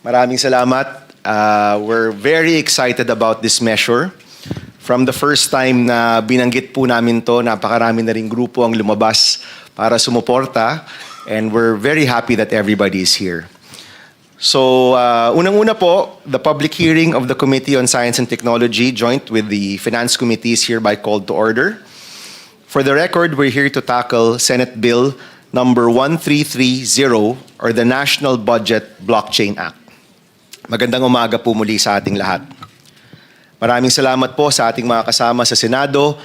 Maraming salamat. We're very excited about this measure. From the first time na binanggit po namin to, napakarami na ring grupo ang lumabas para sumuporta, and we're very happy that everybody is here. So, unang-una po, the public hearing of the Committee on Science and Technology, joint with the Finance Committee, is hereby called to order. For the record, we're here to tackle Senate Bill number 1330, or the National Budget Blockchain Act. Magandang umaga po muli sa ating lahat. Maraming salamat po sa ating mga kasama sa Senado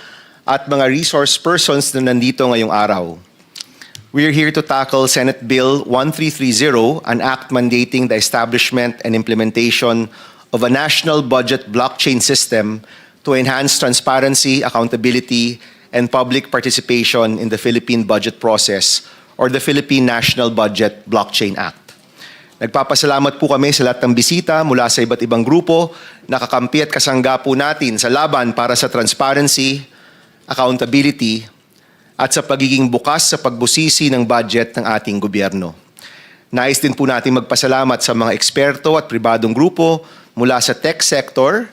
at mga resource persons na nandito ngayong araw. We're here to tackle Senate Bill 1330, an act mandating the establishment and implementation of a national budget blockchain system to enhance transparency, accountability, and public participation in the Philippine budget process, or the Philippine National Budget Blockchain Act. Nagpapasalamat po kami sa lahat ng bisita mula sa iba't ibang grupo na kakampi at kasangga po natin sa laban para sa transparency, accountability, at sa pagiging bukas sa pagbusisi ng budget ng ating gobyerno. Nais din po natin magpasalamat sa mga eksperto at pribadong grupo mula sa tech sector,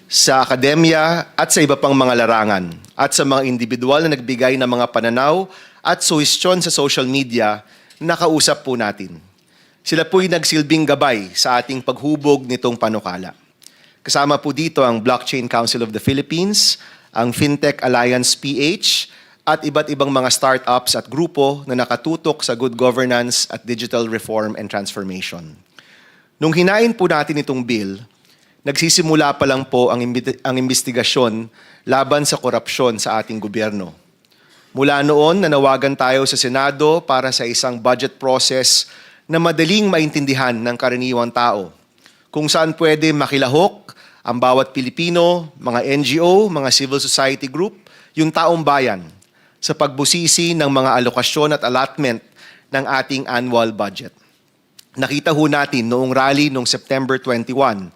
sa akademya at sa iba pang mga larangan, at sa mga individual na nagbigay ng mga pananaw at suhestyon sa social media na nakausap po natin. Sila po'y nagsilbing gabay sa ating paghubog nitong panukala. Kasama po dito ang Blockchain Council of the Philippines, ang Fintech Alliance PH, at iba't ibang mga startups at grupo na nakatutok sa good governance at digital reform and transformation. Nung hinain po natin itong bill, nagsisimula pa lang po ang investigasyon laban sa korupsyon sa ating gobyerno. Mula noon, nanawagan tayo sa Senado para sa isang budget process na madaling maintindihan ng karaniwang tao, kung saan pwede makilahok ang bawat Pilipino, mga NGO, mga civil society group, yung taong bayan, sa pagbusisi ng mga alokasyon at allotment ng ating annual budget. Nakita ho natin noong rally noong September 21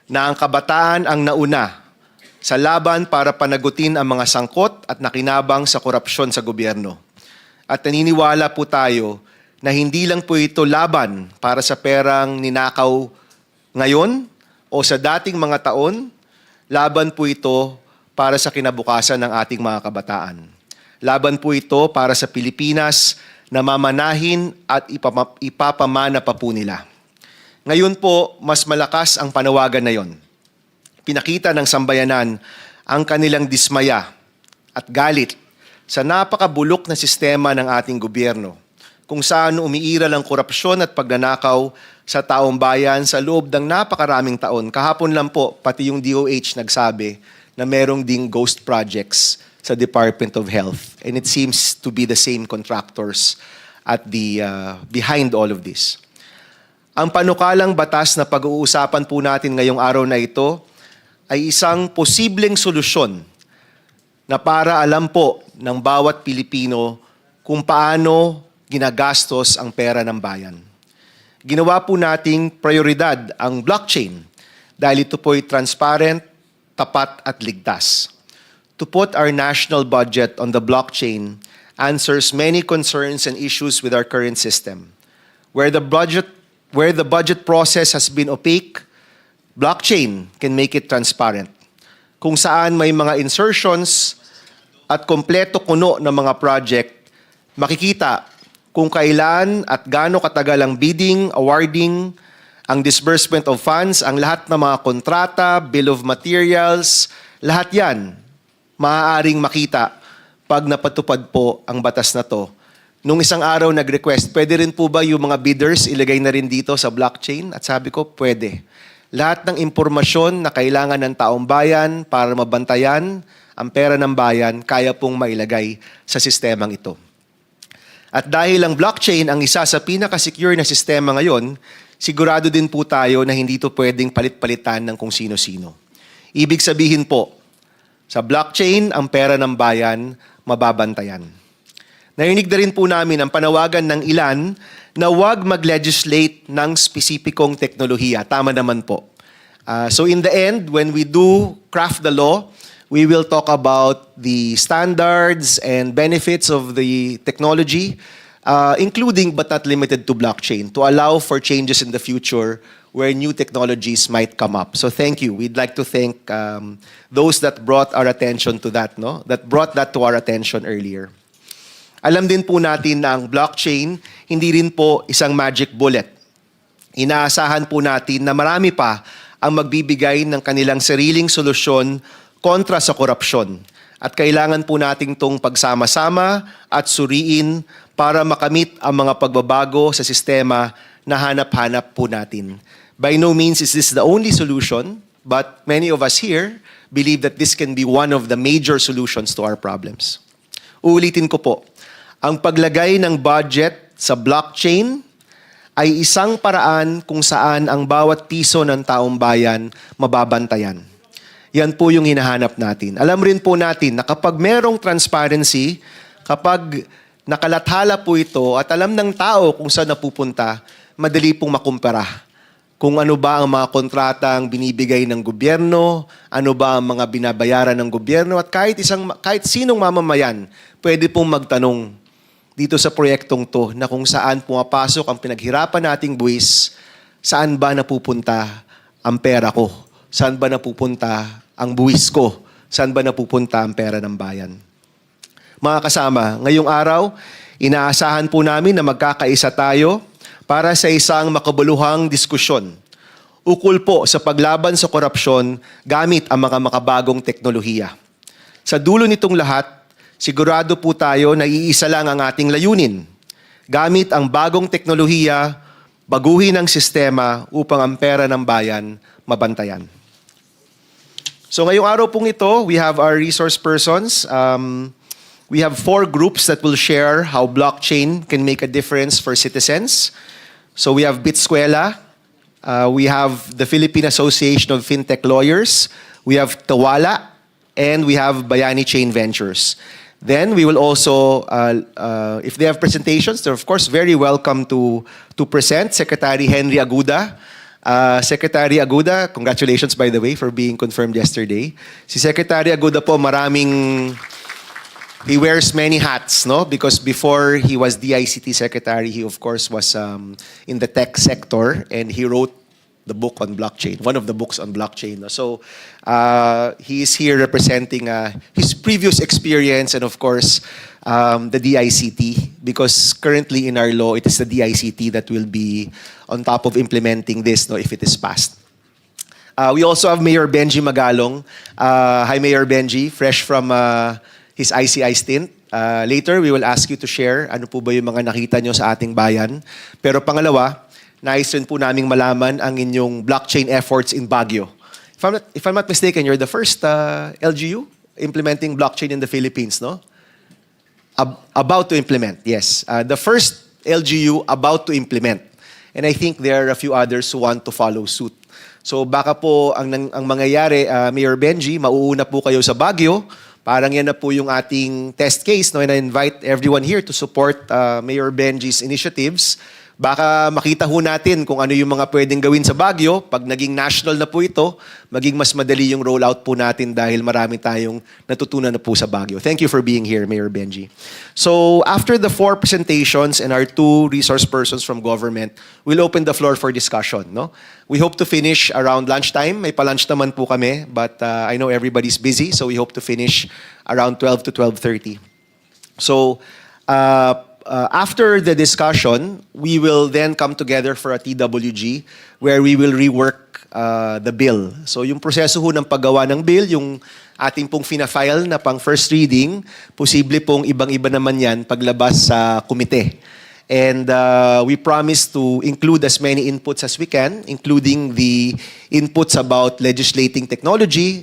na ang kabataan ang nauna sa laban para panagutin ang mga sangkot at nakinabang sa korupsyon sa gobyerno. At naniniwala po tayo na hindi lang po ito laban para sa perang ninakaw ngayon o sa dating mga taon, laban po ito para sa kinabukasan ng ating mga kabataan. Laban po ito para sa Pilipinas na mamanahin at ipapamana pa po nila. Ngayon po, mas malakas ang panawagan na yon. Pinakita ng sambayanan ang kanilang dismaya at galit sa napakabulok na sistema ng ating gobyerno, kung saan umiiral ang korupsyon at pagnanakaw sa taong bayan sa loob ng napakaraming taon. Kahapon lang po, pati yung DOH nagsabi na merong ding ghost projects sa Department of Health. And it seems to be the same contractors at behind all of this. Ang panukalang batas na pag-uusapan po natin ngayong araw na ito ay isang posibleng solusyon na para alam po ng bawat Pilipino kung paano ginagastos ang pera ng bayan. Ginawa po nating prioridad ang blockchain dahil ito po'y transparent, tapat at ligtas. To put our national budget on the blockchain answers many concerns and issues with our current system. Where the budget process has been opaque, blockchain can make it transparent. Kung saan may mga insertions at kompleto kuno ng mga project, makikita kung kailan at gaano katagal ang bidding, awarding, ang disbursement of funds, ang lahat ng mga kontrata, bill of materials, lahat yan maaaring makita pag napatupad po ang batas na to. Nung isang araw nag-request, pwede rin po ba yung mga bidders ilagay na rin dito sa blockchain? At sabi ko, pwede. Lahat ng impormasyon na kailangan ng taong bayan para mabantayan ang pera ng bayan, kaya pong mailagay sa sistemang ito. At dahil ang blockchain ang isa sa pinaka-secure na sistema ngayon, sigurado din po tayo na hindi ito pwedeng palit-palitan ng kung sino-sino. Ibig sabihin po, sa blockchain, ang pera ng bayan mababantayan. Narinig na rin po namin ang panawagan ng ilan na huwag mag-legislate ng spesipikong teknolohiya. Tama naman po. So in the end, when we do craft the law, we will talk about the standards and benefits of the technology. including but not limited to blockchain, to allow for changes in the future where new technologies might come up. So thank you. We'd like to thank those that brought our attention to that, no? That brought that to our attention earlier. Alam din po natin na ang blockchain, hindi rin po isang magic bullet. Inaasahan po natin na marami pa ang magbibigay ng kanilang sariling solusyon kontra sa korupsyon. At kailangan po nating itong pagsama-sama at suriin para makamit ang mga pagbabago sa sistema na hanap-hanap po natin. By no means is this the only solution, but many of us here believe that this can be one of the major solutions to our problems. Uulitin ko po, ang paglagay ng budget sa blockchain ay isang paraan kung saan ang bawat piso ng taong bayan mababantayan. Yan po yung hinahanap natin. Alam rin po natin na kapag merong transparency, kapag nakalathala po ito at alam ng tao kung saan napupunta, madali pong makumpara. Kung ano ba ang mga kontratang binibigay ng gobyerno, ano ba ang mga binabayaran ng gobyerno, at kahit sinong mamamayan, pwede pong magtanong dito sa proyektong to na kung saan pumapasok ang pinaghirapan nating buwis, saan ba napupunta ang pera ko? Saan ba napupunta ang buwis ko? Saan ba napupunta ang pera ng bayan? Mga kasama, ngayong araw, inaasahan po namin na magkakaisa tayo para sa isang makabuluhang diskusyon ukol po sa paglaban sa korupsyon gamit ang mga makabagong teknolohiya. Sa dulo nitong lahat, sigurado po tayo na iisa lang ang ating layunin. Gamit ang bagong teknolohiya, baguhin ang sistema upang ang pera ng bayan mabantayan. So ngayong araw pong ito, we have our resource persons. We have 4 groups that will share how blockchain can make a difference for citizens. So we have Bitskwela, we have the Philippine Association of Fintech Lawyers, we have Tawala, and we have Bayani Chain Ventures. Then we will also, if they have presentations, they're of course very welcome to present. Secretary Henry Aguda. Secretary Aguda, congratulations by the way for being confirmed yesterday. Si Secretary Aguda po he wears many hats, no? Because before he was DICT Secretary, he of course was in the tech sector and he wrote the book on blockchain, one of the books on blockchain. So he is here representing his previous experience and of course the DICT, because currently in our law, it is the DICT that will be on top of implementing this, no, if it is passed. We also have Mayor Benji Magalong. Hi, Mayor Benji, fresh from his ICI stint. Later, we will ask you to share ano po ba yung mga nakita nyo sa ating bayan. Pero pangalawa, nais rin po naming malaman ang inyong blockchain efforts in Baguio. If I'm not mistaken, you're the first LGU implementing blockchain in the Philippines, no? About to implement, yes. The first LGU about to implement. And I think there are a few others who want to follow suit. So baka po ang mangyayari, Mayor Benji, mauuna po kayo sa Baguio. Parang yan na po yung ating test case. No? And I invite everyone here to support Mayor Benji's initiatives. Baka makita ho natin kung ano yung mga pwedeng gawin sa Baguio. Pag naging national na po ito, maging mas madali yung rollout po natin dahil marami tayong natutunan na po sa Baguio. Thank you for being here, Mayor Benji. So after the 4 presentations and our 2 resource persons from government, we'll open the floor for discussion. No? We hope to finish around lunchtime. May pa-lunch naman po kami, but I know everybody's busy, so we hope to finish around 12 to 12:30. So after the discussion, we will then come together for a TWG where we will rework the bill. So yung proseso ho ng paggawa ng bill, yung ating pong fina-file na pang first reading, posible pong ibang-iba naman yan paglabas sa komite. And we promise to include as many inputs as we can, including the inputs about legislating technology.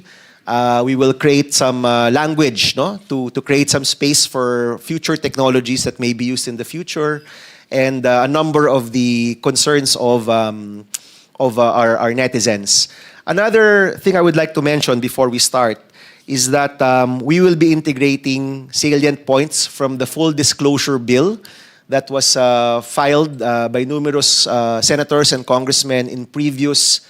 We will create some language, no, to create some space for future technologies that may be used in the future, and a number of the concerns of our netizens. Another thing I would like to mention before we start is that we will be integrating salient points from the full disclosure bill that was filed by numerous senators and congressmen in previous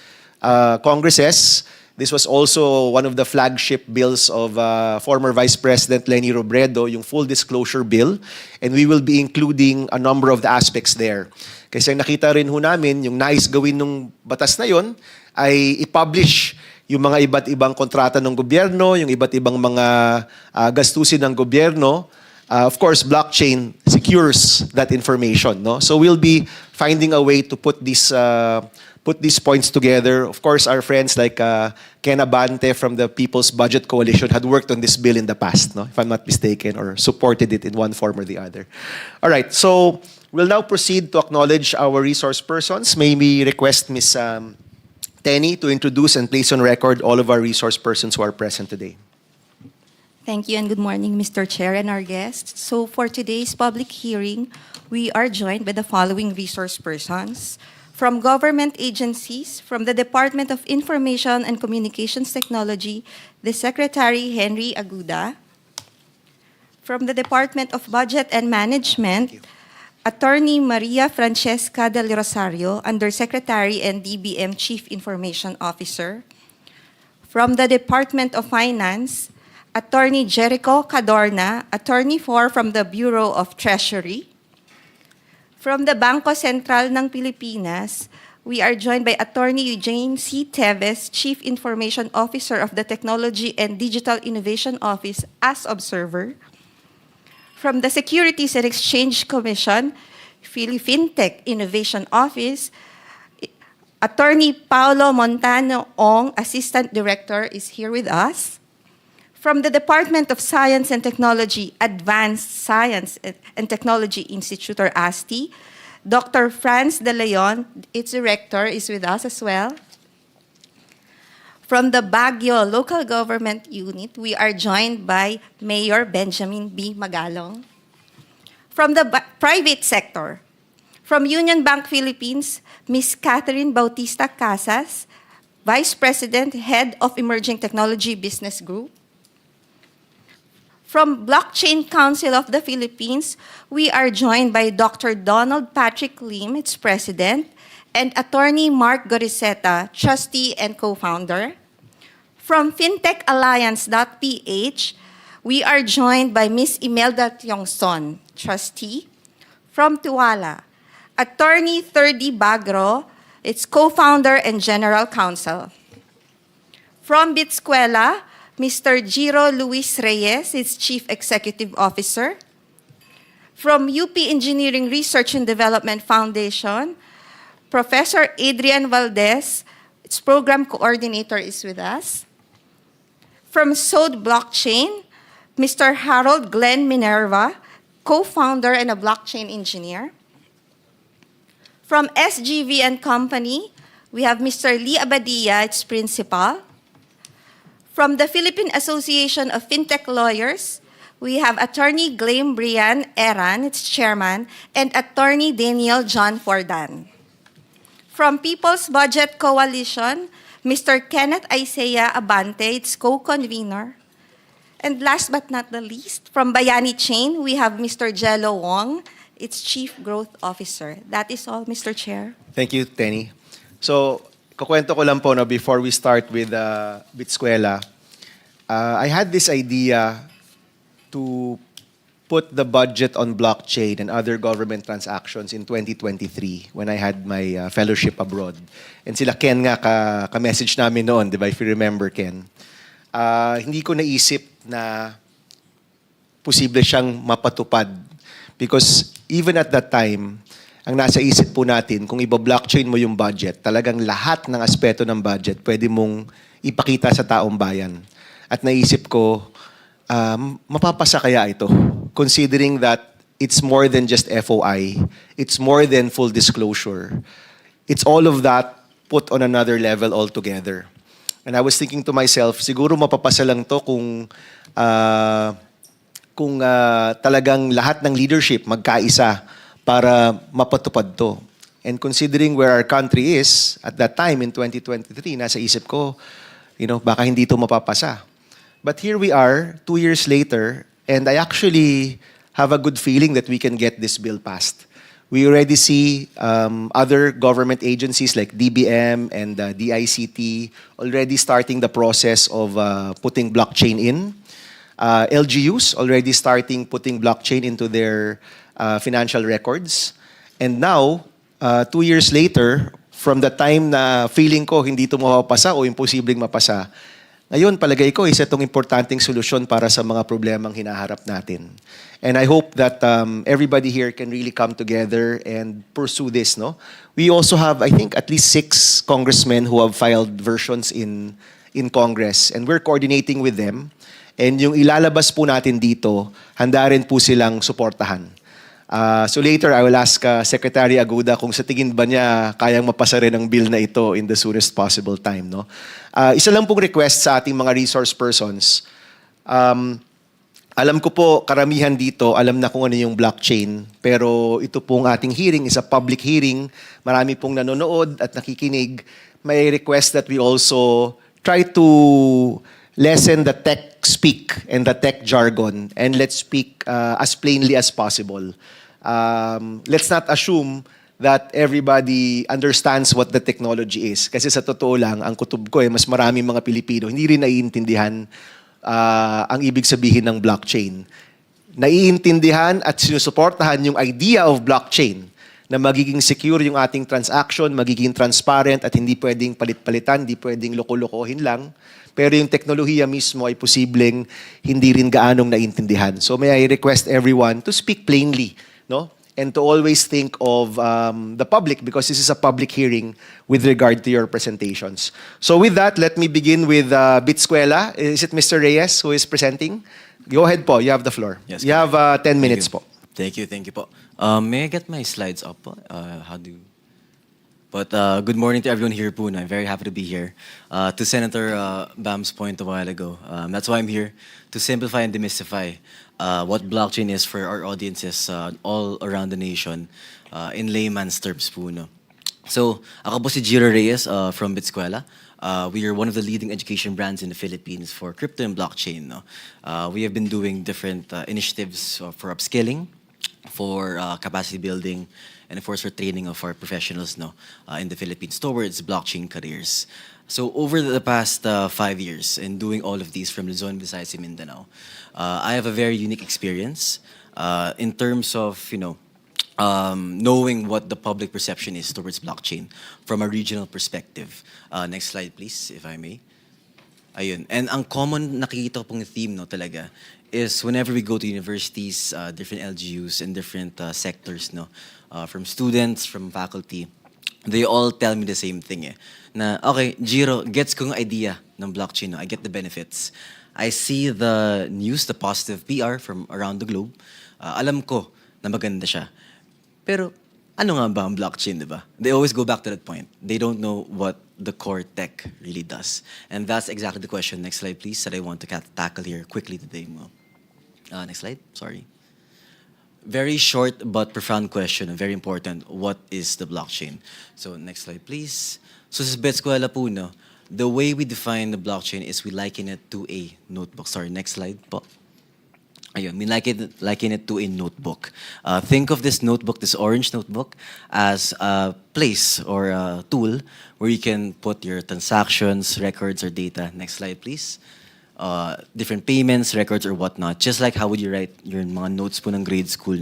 Congresses. This was also one of the flagship bills of former Vice President Leni Robredo, yung full disclosure bill. And we will be including a number of the aspects there. Kasi nakita rin ho namin, yung nais gawin ng batas na yon ay i-publish yung mga iba't ibang kontrata ng gobyerno, yung iba't ibang mga gastusin ng gobyerno. Of course, blockchain secures that information. No? So we'll be finding a way to put these points together. Of course, our friends like Ken Abante from the People's Budget Coalition had worked on this bill in the past, no? If I'm not mistaken, or supported it in one form or the other. All right, so we'll now proceed to acknowledge our resource persons. May we request Ms. Tenny to introduce and place on record all of our resource persons who are present today. Thank you and good morning, Mr. Chair and our guests. So for today's public hearing, we are joined by the following resource persons. From government agencies, from the Department of Information and Communications Technology, the Secretary Henry Aguda. From the Department of Budget and Management, Attorney Maria Francesca Del Rosario, Undersecretary and DBM Chief Information Officer. From the Department of Finance, Attorney Jericho Cadorna, Attorney 4 from the Bureau of Treasury. From the Bangko Sentral ng Pilipinas, we are joined by Attorney Eugene C. Teves, Chief Information Officer of the Technology and Digital Innovation Office as observer. From the Securities and Exchange Commission, Philippine Innovation Office, Attorney Paulo Montano Ong, Assistant Director, is here with us. From the Department of Science and Technology, Advanced Science and Technology Institute, or ASTI, Dr. Franz De Leon, its director, is with us as well. From the Baguio Local Government Unit, we are joined by Mayor Benjamin B. Magalong. From the private sector, from Union Bank Philippines, Ms. Catherine Bautista Casas, Vice President, Head of Emerging Technology Business Group. From Blockchain Council of the Philippines, we are joined by Dr. Donald Patrick Lim, its president, and Attorney Mark Goriseta, trustee and co-founder. From FintechAlliance.ph, we are joined by Ms. Imelda Tiongson, trustee. From Tuwala, Attorney Thirdy Bagro, its co-founder and general counsel. From Bitsquela, Mr. Giro Luis Reyes, its Chief Executive Officer. From UP Engineering Research and Development Foundation, Professor Adrian Valdez, its Program Coordinator, is with us. From SOD Blockchain, Mr. Harold Glenn Minerva, co-founder and a blockchain engineer. From SGV and Company, we have Mr. Lee Abadia, its principal. From the Philippine Association of Fintech Lawyers, we have Attorney Glame Brian Eran, its chairman, and Attorney Daniel John Fordan. From People's Budget Coalition, Mr. Kenneth Isaiah Abante, its co-convener. And last but not the least, from Bayani Chain, we have Mr. Jello Wong, its Chief Growth Officer. That is all, Mr. Chair. Thank you, Tenny. So, kukwento ko lang po no, before we start with Bitsquela, I had this idea to put the budget on blockchain and other government transactions in 2023 when I had my fellowship abroad. And sila Ken nga ka-message namin noon, di ba? If you remember, Ken. Hindi ko naisip na posible siyang mapatupad. Because even at that time, ang nasa isip po natin, kung iba-blockchain mo yung budget, talagang lahat ng aspeto ng budget pwede mong ipakita sa taong bayan. At naisip ko, mapapasa kaya ito? Considering that it's more than just FOI, it's more than full disclosure. It's all of that put on another level altogether. And I was thinking to myself, siguro mapapasa lang to kung talagang lahat ng leadership magkaisa para mapatupad to. And considering where our country is at that time in 2023, nasa isip ko, baka hindi to mapapasa. But here we are, 2 years later, and I actually have a good feeling that we can get this bill passed. We already see other government agencies like DBM and DICT already starting the process of putting blockchain in. LGUs already starting putting blockchain into their financial records. And now, 2 years later, from the time na feeling ko hindi ito mapapasa o imposibleng mapasa, ngayon, palagay ko, isa itong importanteng solusyon para sa mga problemang hinaharap natin. And I hope that everybody here can really come together and pursue this. No, we also have, I think, at least 6 congressmen who have filed versions in Congress, and we're coordinating with them. And yung ilalabas po natin dito, handa rin po silang suportahan. So later, I will ask Secretary Aguda kung sa tingin ba niya kayang mapasa rin ang bill na ito in the soonest possible time. No? Isa lang pong request sa ating mga resource persons. Alam ko po, karamihan dito, alam na kung ano yung blockchain. Pero ito pong ating hearing is a public hearing. Marami pong nanonood at nakikinig. May request that we also try to lessen the tech speak and the tech jargon, and let's speak as plainly as possible. Let's not assume that everybody understands what the technology is. Kasi sa totoo lang, ang kutob ko mas maraming mga Pilipino hindi rin naiintindihan ang ibig sabihin ng blockchain. Naiintindihan at sinusuportahan yung idea of blockchain na magiging secure yung ating transaction, magiging transparent at hindi pwedeng palit-palitan, hindi pwedeng loko-lokohin lang. Pero yung teknolohiya mismo ay posibleng hindi rin gaanong naintindihan. So may I request everyone to speak plainly, no? And to always think of the public, because this is a public hearing with regard to your presentations. So with that, let me begin with Bitskwela. Is it Mr. Reyes who is presenting? Go ahead po, you have the floor. Yes, you have 10 minutes po. Thank you po. May I get my slides up po? But good morning to everyone here po. I'm very happy to be here. To Senator Bam's point a while ago, that's why I'm here, to simplify and demystify what blockchain is for our audiences all around the nation in layman's terms po. No? So, ako po si Jiro Reyes from Bitskwela. We are one of the leading education brands in the Philippines for crypto and blockchain. No? We have been doing different initiatives for upskilling, for capacity building, and of course for training of our professionals in the Philippines towards blockchain careers. So over the past 5 years in doing all of these from Luzon, Visayas, and Mindanao, I have a very unique experience in terms of knowing what the public perception is towards blockchain from a regional perspective. Next slide please, if I may. Ayun. And ang common nakikita ko pong theme talaga is whenever we go to universities, different LGUs and different sectors, from students, from faculty, they all tell me the same thing. Na, okay, Jiro, gets ko ng idea ng blockchain. I get the benefits. I see the news, the positive PR from around the globe. Alam ko na maganda siya. Pero ano nga ba ang blockchain, di ba? They always go back to that point. They don't know what the core tech really does. And that's exactly the question. Next slide, please, that I want to tackle here quickly today. Next slide, sorry. Very short but profound question, very important. What is the blockchain? So next slide, please. So sa Betskwela po, the way we define the blockchain is we liken it to a notebook. Sorry, next slide po. Ayun, we liken it to a notebook. Think of this notebook, this orange notebook, as a place or a tool where you can put your transactions, records, or data. Next slide, please. Different payments, records, or whatnot. Just like how would you write your mga notes po ng grade school,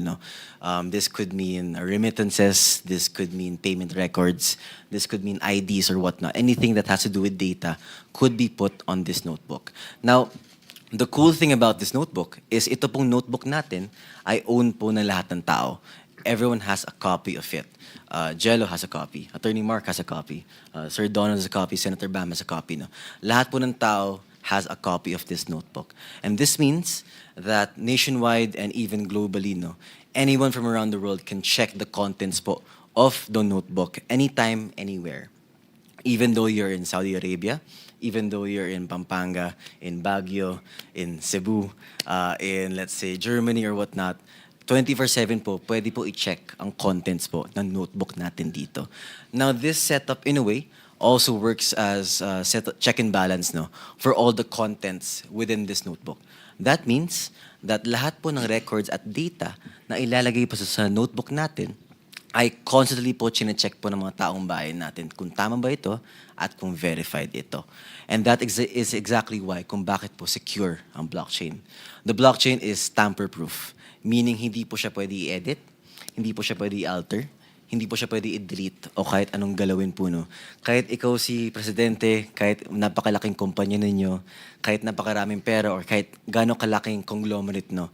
this could mean remittances, this could mean payment records, this could mean IDs or whatnot. Anything that has to do with data could be put on this notebook. Now, the cool thing about this notebook is ito pong notebook natin ay own po ng lahat ng tao. Everyone has a copy of it. Jello has a copy. Attorney Mark has a copy. Sir Donald has a copy. Senator Bam has a copy. Lahat po ng tao has a copy of this notebook. And this means that nationwide and even globally, anyone from around the world can check the contents po of the notebook anytime, anywhere. Even though you're in Saudi Arabia, even though you're in Pampanga, in Baguio, in Cebu, in, let's say, Germany or whatnot, 24/7 po, pwede po i-check ang contents po ng notebook natin dito. Now, this setup, in a way, also works as check and balance for all the contents within this notebook. That means that lahat po ng records at data na ilalagay po sa notebook natin ay constantly po chine-check po ng mga taong bayan natin kung tama ba ito at kung verified ito. And that is exactly why kung bakit po secure ang blockchain. The blockchain is tamper-proof, meaning hindi po siya pwede i-edit, hindi po siya pwede i-alter, hindi po siya pwede i-delete o kahit anong galawin po. No? Kahit ikaw si presidente, kahit napakalaking kumpanya ninyo, kahit napakaraming pera or kahit gano'ng kalaking conglomerate, no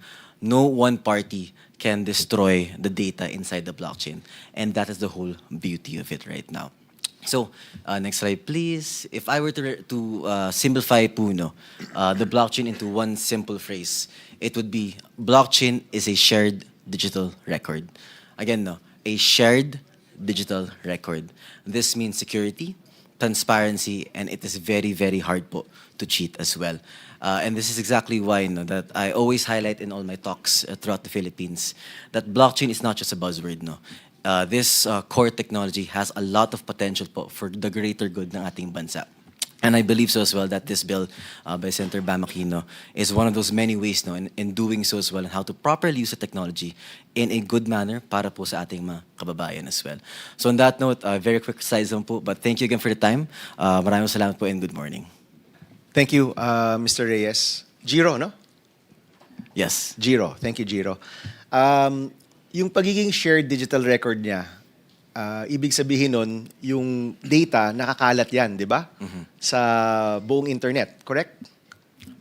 one party can destroy the data inside the blockchain. And that is the whole beauty of it right now. So, next slide please. If I were to simplify po, the blockchain into one simple phrase, it would be blockchain is a shared digital record. Again, a shared digital record. This means security, transparency, and it is very, very hard po to cheat as well. And this is exactly why that I always highlight in all my talks throughout the Philippines that blockchain is not just a buzzword. This core technology has a lot of potential po for the greater good ng ating bansa. And I believe so as well that this bill by Senator Aquino is one of those many ways in doing so as well and how to properly use the technology in a good manner para po sa ating mga kababayan as well. So on that note, very quick slides lang po, but thank you again for the time. Maraming salamat po and good morning. Thank you, Mr. Reyes. Giro, no? Yes. Giro. Thank you, Giro. Yung pagiging shared digital record niya, ibig sabihin nun, yung data, nakakalat yan, di ba? Sa buong internet, correct?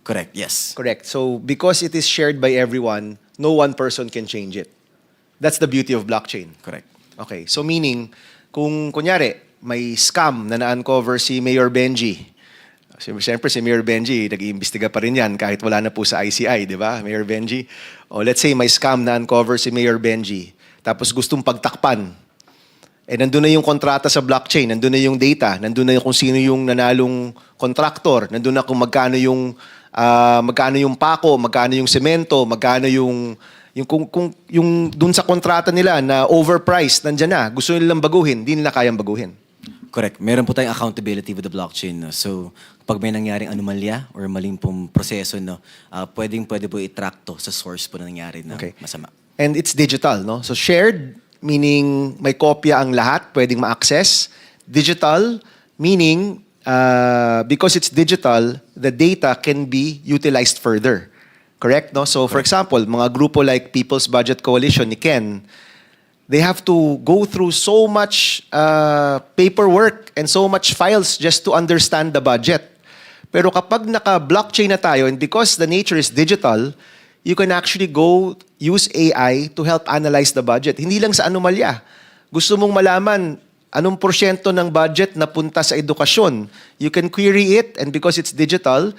Correct, yes. Correct. So, because it is shared by everyone, no one person can change it. That's the beauty of blockchain. Correct. Okay. So, meaning, kung kunyari, may scam na na-uncover si Mayor Benji. Siyempre, si Mayor Benji, nag-iimbestiga pa rin yan kahit wala na po sa ICI, di ba? Mayor Benji. O let's say may scam na uncover si Mayor Benji. Tapos gustong pagtakpan. Eh, nandun na yung kontrata sa blockchain, nandun na yung data, nandun na kung sino yung nanalong contractor, nandun na kung magkano yung pako, magkano yung semento, magkano yung dun sa kontrata nila na overpriced, nandyan na. Gusto nilang baguhin, hindi nila kayang baguhin. Correct. Meron po tayong accountability with the blockchain. So, pag may nangyaring anomalya or maling pong proseso, pwede po i-track to sa source po na nangyari na masama. And it's digital, no? So, shared, meaning may kopya ang lahat, pwedeng ma-access. Digital, meaning because it's digital, the data can be utilized further. Correct, no? So, for example, mga grupo like People's Budget Coalition ni Ken, they have to go through so much paperwork and so much files just to understand the budget. Pero kapag naka-blockchain na tayo, and because the nature is digital, you can actually go use AI to help analyze the budget. Hindi lang sa anomalya. Gusto mong malaman anong porsyento ng budget na punta sa edukasyon. You can query it, and because it's digital,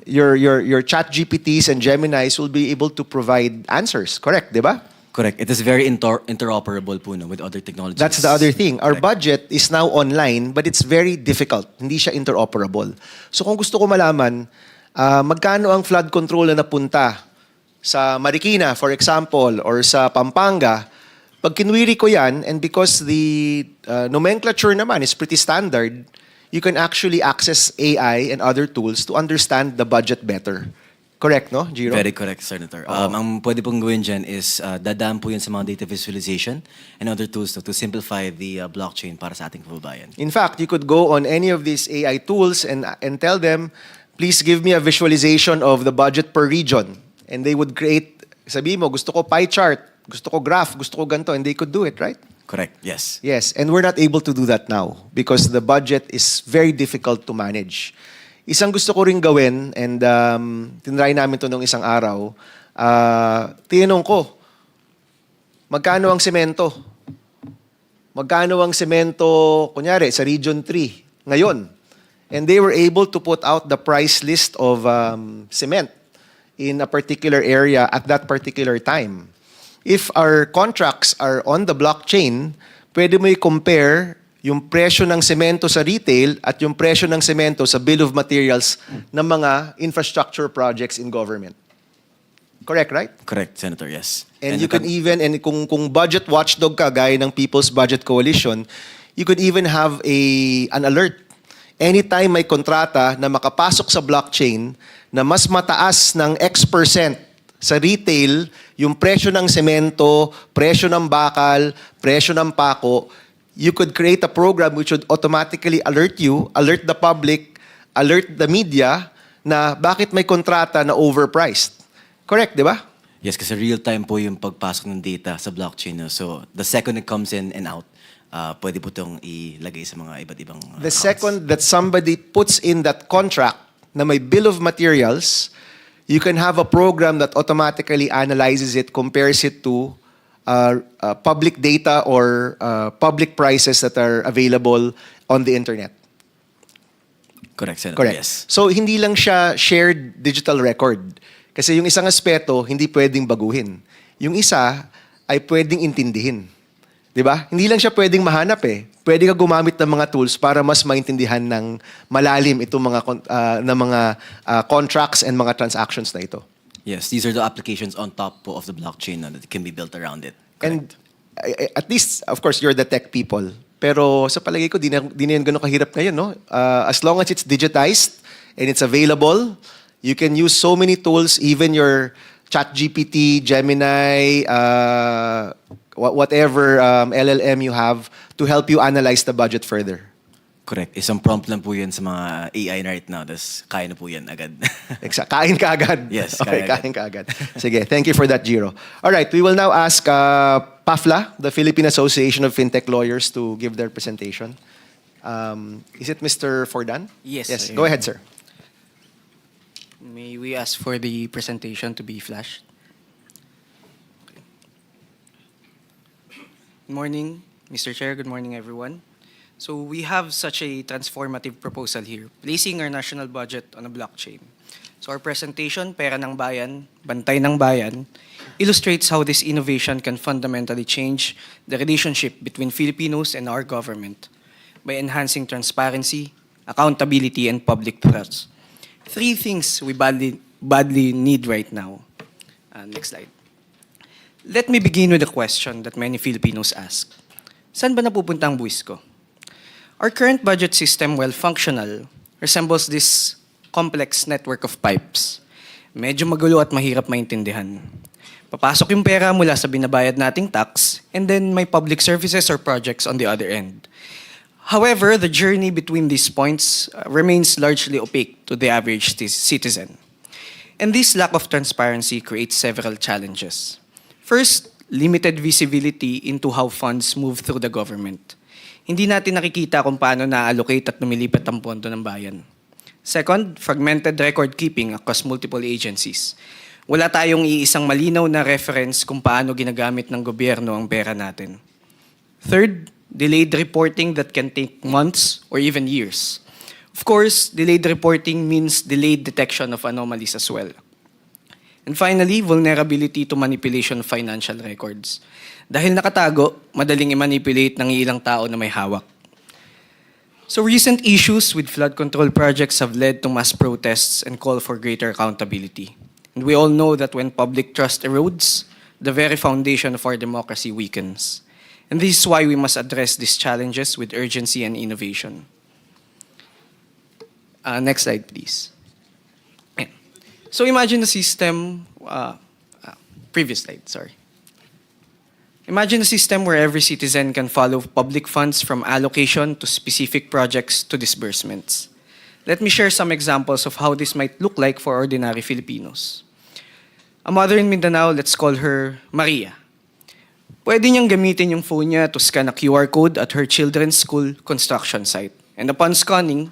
your chat GPTs and Geminis will be able to provide answers. Correct, di ba? Correct. It is very interoperable po with other technologies. That's the other thing. Our budget is now online, but it's very difficult. Hindi siya interoperable. So kung gusto ko malaman, magkano ang flood control na napunta sa Marikina, for example, or sa Pampanga, pag kinwiri ko yan, and because the nomenclature naman is pretty standard, you can actually access AI and other tools to understand the budget better. Correct, no, Giro? Very correct, Senator. Ang pwede pong gawin dyan is dadaan po yun sa mga data visualization and other tools to simplify the blockchain para sa ating kababayan. In fact, you could go on any of these AI tools and tell them, please give me a visualization of the budget per region. And they would create, sabi mo, gusto ko pie chart, gusto ko graph, gusto ko ganito, and they could do it, right? Correct, yes. Yes, and we're not able to do that now because the budget is very difficult to manage. Isang gusto ko rin gawin, and tinry namin ito nung isang araw, tinanong ko, magkano ang semento? Magkano ang semento, kunyari, sa Region 3 ngayon? And they were able to put out the price list of cement in a particular area at that particular time. If our contracts are on the blockchain, pwede mo i-compare yung presyo ng semento sa retail at yung presyo ng semento sa bill of materials ng mga infrastructure projects in government. Correct, right? Correct, Senator, yes. And you can even, and kung budget watchdog ka, gaya ng People's Budget Coalition, you could even have an alert. Anytime may kontrata na makapasok sa blockchain na mas mataas ng X% sa retail yung presyo ng semento, presyo ng bakal, presyo ng pako, you could create a program which would automatically alert you, alert the public, alert the media na bakit may kontrata na overpriced. Correct, di ba? Yes, kasi real-time po yung pagpasok ng data sa blockchain. No? So, the second it comes in and out, pwede po itong ilagay sa mga iba't ibang The accounts. second that somebody puts in that contract na may bill of materials, you can have a program that automatically analyzes it, compares it to public data or public prices that are available on the internet. Correct, Senator. Correct. Yes. So, hindi lang siya shared digital record. Kasi yung isang aspeto, hindi pwedeng baguhin. Yung isa ay pwedeng intindihin. Di ba? Hindi lang siya pwedeng mahanap eh. Pwede ka gumamit ng mga tools para mas maintindihan ng malalim itong mga contracts and mga transactions na ito. Yes, these are the applications on top po of the blockchain that can be built around it. And at least, of course, you're the tech people. Pero sa palagay ko, di na yan ganun kahirap ngayon, no? As long as it's digitized and it's available, you can use so many tools, even your ChatGPT, Gemini, whatever LLM you have to help you analyze the budget further. Correct. Isang prompt lang po yan sa mga AI right now, tapos kaya na po yan agad. Exact. Kain ka agad. Yes, Okay, kaya agad. kain ka agad. Sige, thank you for that, Giro. All right, we will now ask PAFLA, the Philippine Association of Fintech Lawyers, to give their presentation. Is it Mr. Fordan? Yes, Yes, sir. go ahead, sir. May we ask for the presentation to be flashed? Good morning, Mr. Chair. Good morning, everyone. So we have such a transformative proposal here, placing our national budget on a blockchain. So our presentation, Pera ng Bayan, Bantay ng Bayan, illustrates how this innovation can fundamentally change the relationship between Filipinos and our government by enhancing transparency, accountability, and public trust. Three things we badly need right now. Next slide. Let me begin with a question that many Filipinos ask. Saan ba napupunta ang buwis ko? Our current budget system, while functional, resembles this complex network of pipes. Medyo magulo at mahirap maintindihan. Papasok yung pera mula sa binabayad nating tax, and then may public services or projects on the other end. However, the journey between these points remains largely opaque to the average citizen. And this lack of transparency creates several challenges. First, limited visibility into how funds move through the government. Hindi natin nakikita kung paano na-allocate at lumilipat ang pondo ng bayan. Second, fragmented record keeping across multiple agencies. Wala tayong iisang malinaw na reference kung paano ginagamit ng gobyerno ang pera natin. Third, delayed reporting that can take months or even years. Of course, delayed reporting means delayed detection of anomalies as well. And finally, vulnerability to manipulation of financial records. Dahil nakatago, madaling i-manipulate ng ilang tao na may hawak. So recent issues with flood control projects have led to mass protests and call for greater accountability. And we all know that when public trust erodes, the very foundation of our democracy weakens. And this is why we must address these challenges with urgency and innovation. Next slide, please. Ayan. So imagine a system, previous slide, sorry. Imagine a system where every citizen can follow public funds from allocation to specific projects to disbursements. Let me share some examples of how this might look like for ordinary Filipinos. A mother in Mindanao, let's call her Maria. Pwede niyang gamitin yung phone niya to scan a QR code at her children's school construction site. And upon scanning,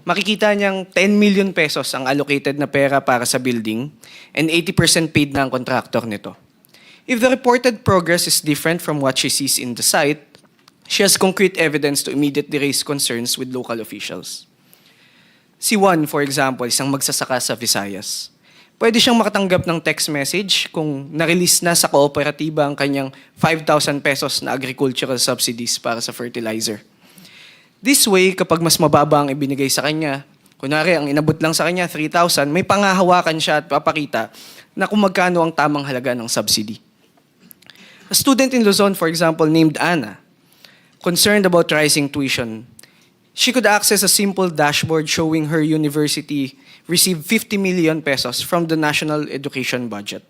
makikita niyang 10 million pesos ang allocated na pera para sa building and 80% paid na ang contractor nito. If the reported progress is different from what she sees in the site, she has concrete evidence to immediately raise concerns with local officials. Si Juan, for example, isang magsasaka sa Visayas. Pwede siyang makatanggap ng text message kung na-release na sa kooperatiba ang kanyang 5,000 pesos na agricultural subsidies para sa fertilizer. This way, kapag mas mababa ang ibinigay sa kanya, kunwari ang inabot lang sa kanya 3,000, may pangahawakan siya at papakita na kung magkano ang tamang halaga ng subsidy. A student in Luzon, for example, named Anna, concerned about rising tuition, she could access a simple dashboard showing her university received 50 million pesos from the national education budget.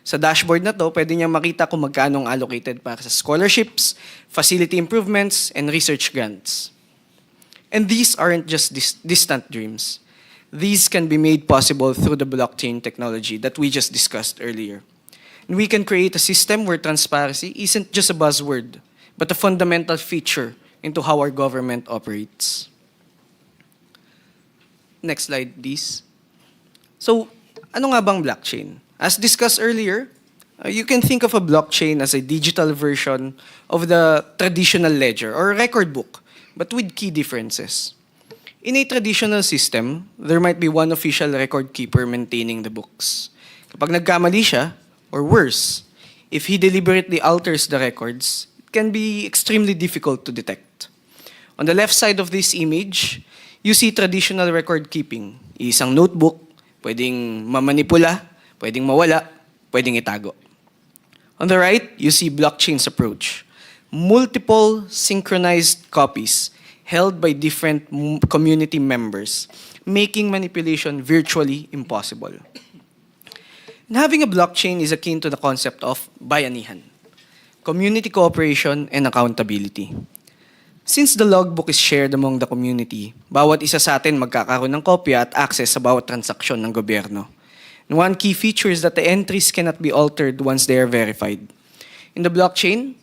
Sa dashboard na to, pwede niya makita kung magkano ang allocated para sa scholarships, facility improvements, and research grants. And these aren't just distant dreams. These can be made possible through the blockchain technology that we just discussed earlier. And we can create a system where transparency isn't just a buzzword, but a fundamental feature into how our government operates. Next slide, please. So, ano nga bang blockchain? As discussed earlier, you can think of a blockchain as a digital version of the traditional ledger or record book, but with key differences. In a traditional system, there might be one official record keeper maintaining the books. Kapag nagkamali siya, or worse, if he deliberately alters the records, it can be extremely difficult to detect. On the left side of this image, you see traditional record keeping. Isang notebook, pwedeng mamanipula, pwedeng mawala, pwedeng itago. On the right, you see blockchain's approach. Multiple synchronized copies held by different community members, making manipulation virtually impossible. And having a blockchain is akin to the concept of bayanihan, community cooperation and accountability. Since the logbook is shared among the community, bawat isa sa atin magkakaroon ng kopya at access sa bawat transaksyon ng gobyerno. And one key feature is that the entries cannot be altered once they are verified. In the blockchain,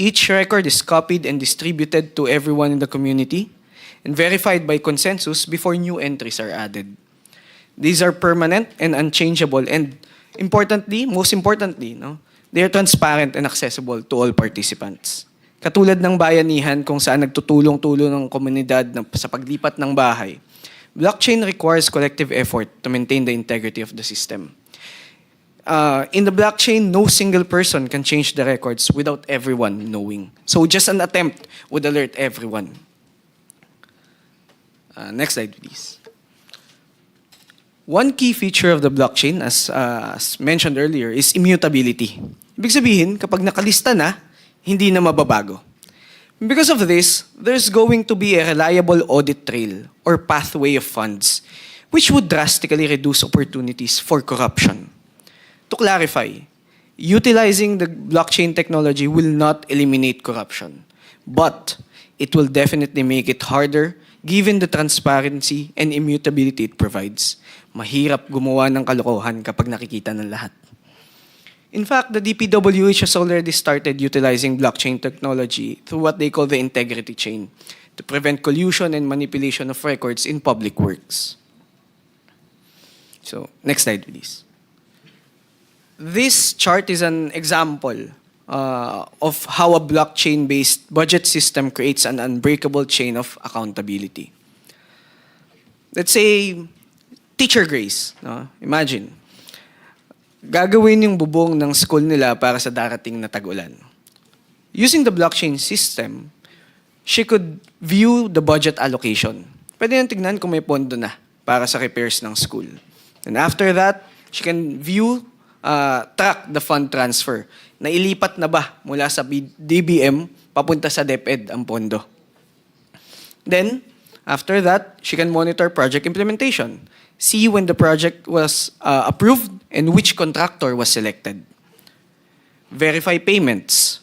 each record is copied and distributed to everyone in the community and verified by consensus before new entries are added. These are permanent and unchangeable and most importantly, they are transparent and accessible to all participants. Katulad ng bayanihan kung saan nagtutulong-tulong ng komunidad sa paglipat ng bahay, blockchain requires collective effort to maintain the integrity of the system. In the blockchain, no single person can change the records without everyone knowing. So just an attempt would alert everyone. Next slide, please. One key feature of the blockchain, as mentioned earlier, is immutability. Ibig sabihin, kapag nakalista na, hindi na mababago. Because of this, there's going to be a reliable audit trail or pathway of funds, which would drastically reduce opportunities for corruption. To clarify, utilizing the blockchain technology will not eliminate corruption, but it will definitely make it harder given the transparency and immutability it provides. Mahirap gumawa ng kalokohan kapag nakikita ng lahat. In fact, the DPWH has already started utilizing blockchain technology through what they call the integrity chain to prevent collusion and manipulation of records in public works. So, next slide, please. This chart is an example of how a blockchain-based budget system creates an unbreakable chain of accountability. Let's say, Teacher Grace. Imagine, gagawin yung bubong ng school nila para sa darating na tag-ulan. Using the blockchain system, she could view the budget allocation. Pwede nang tignan kung may pondo na para sa repairs ng school. And after that, she can track the fund transfer. Nailipat na ba mula sa DBM papunta sa DepEd ang pondo. Then, after that, she can monitor project implementation. See when the project was approved and which contractor was selected. Verify payments.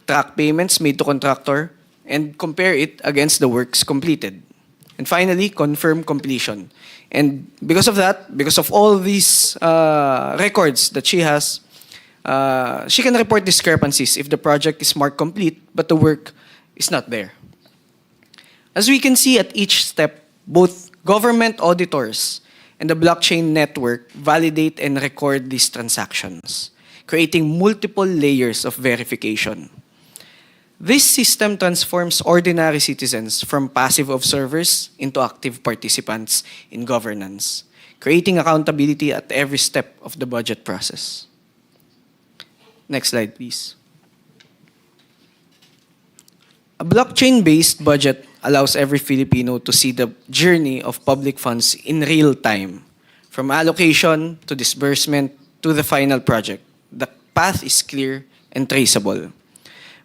Track payments made to contractor and compare it against the works completed. And finally, confirm completion. And because of that, because of all these records that she has, she can report discrepancies if the project is marked complete but the work is not there. As we can see at each step, both government auditors and the blockchain network validate and record these transactions, creating multiple layers of verification. This system transforms ordinary citizens from passive observers into active participants in governance, creating accountability at every step of the budget process. Next slide, please. A blockchain-based budget allows every Filipino to see the journey of public funds in real time, from allocation to disbursement to the final project. The path is clear and traceable.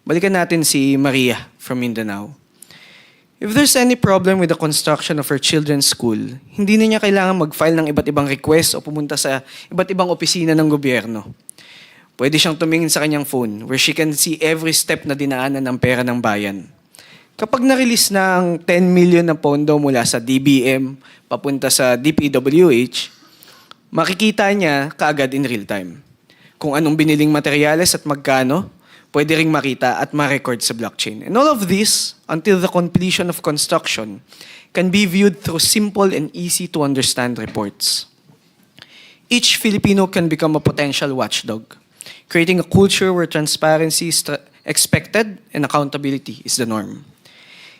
Balikan natin si Maria from Mindanao. If there's any problem with the construction of her children's school, hindi na niya kailangan mag-file ng iba't ibang request o pumunta sa iba't ibang opisina ng gobyerno. Pwede siyang tumingin sa kanyang phone where she can see every step na dinaanan ng pera ng bayan. Kapag na-release na ang 10 million na pondo mula sa DBM papunta sa DPWH, makikita niya kaagad in real time. Kung anong biniling materyales at magkano, pwede ring makita at ma-record sa blockchain. And all of this, until the completion of construction, can be viewed through simple and easy to understand reports. Each Filipino can become a potential watchdog, creating a culture where transparency is expected and accountability is the norm.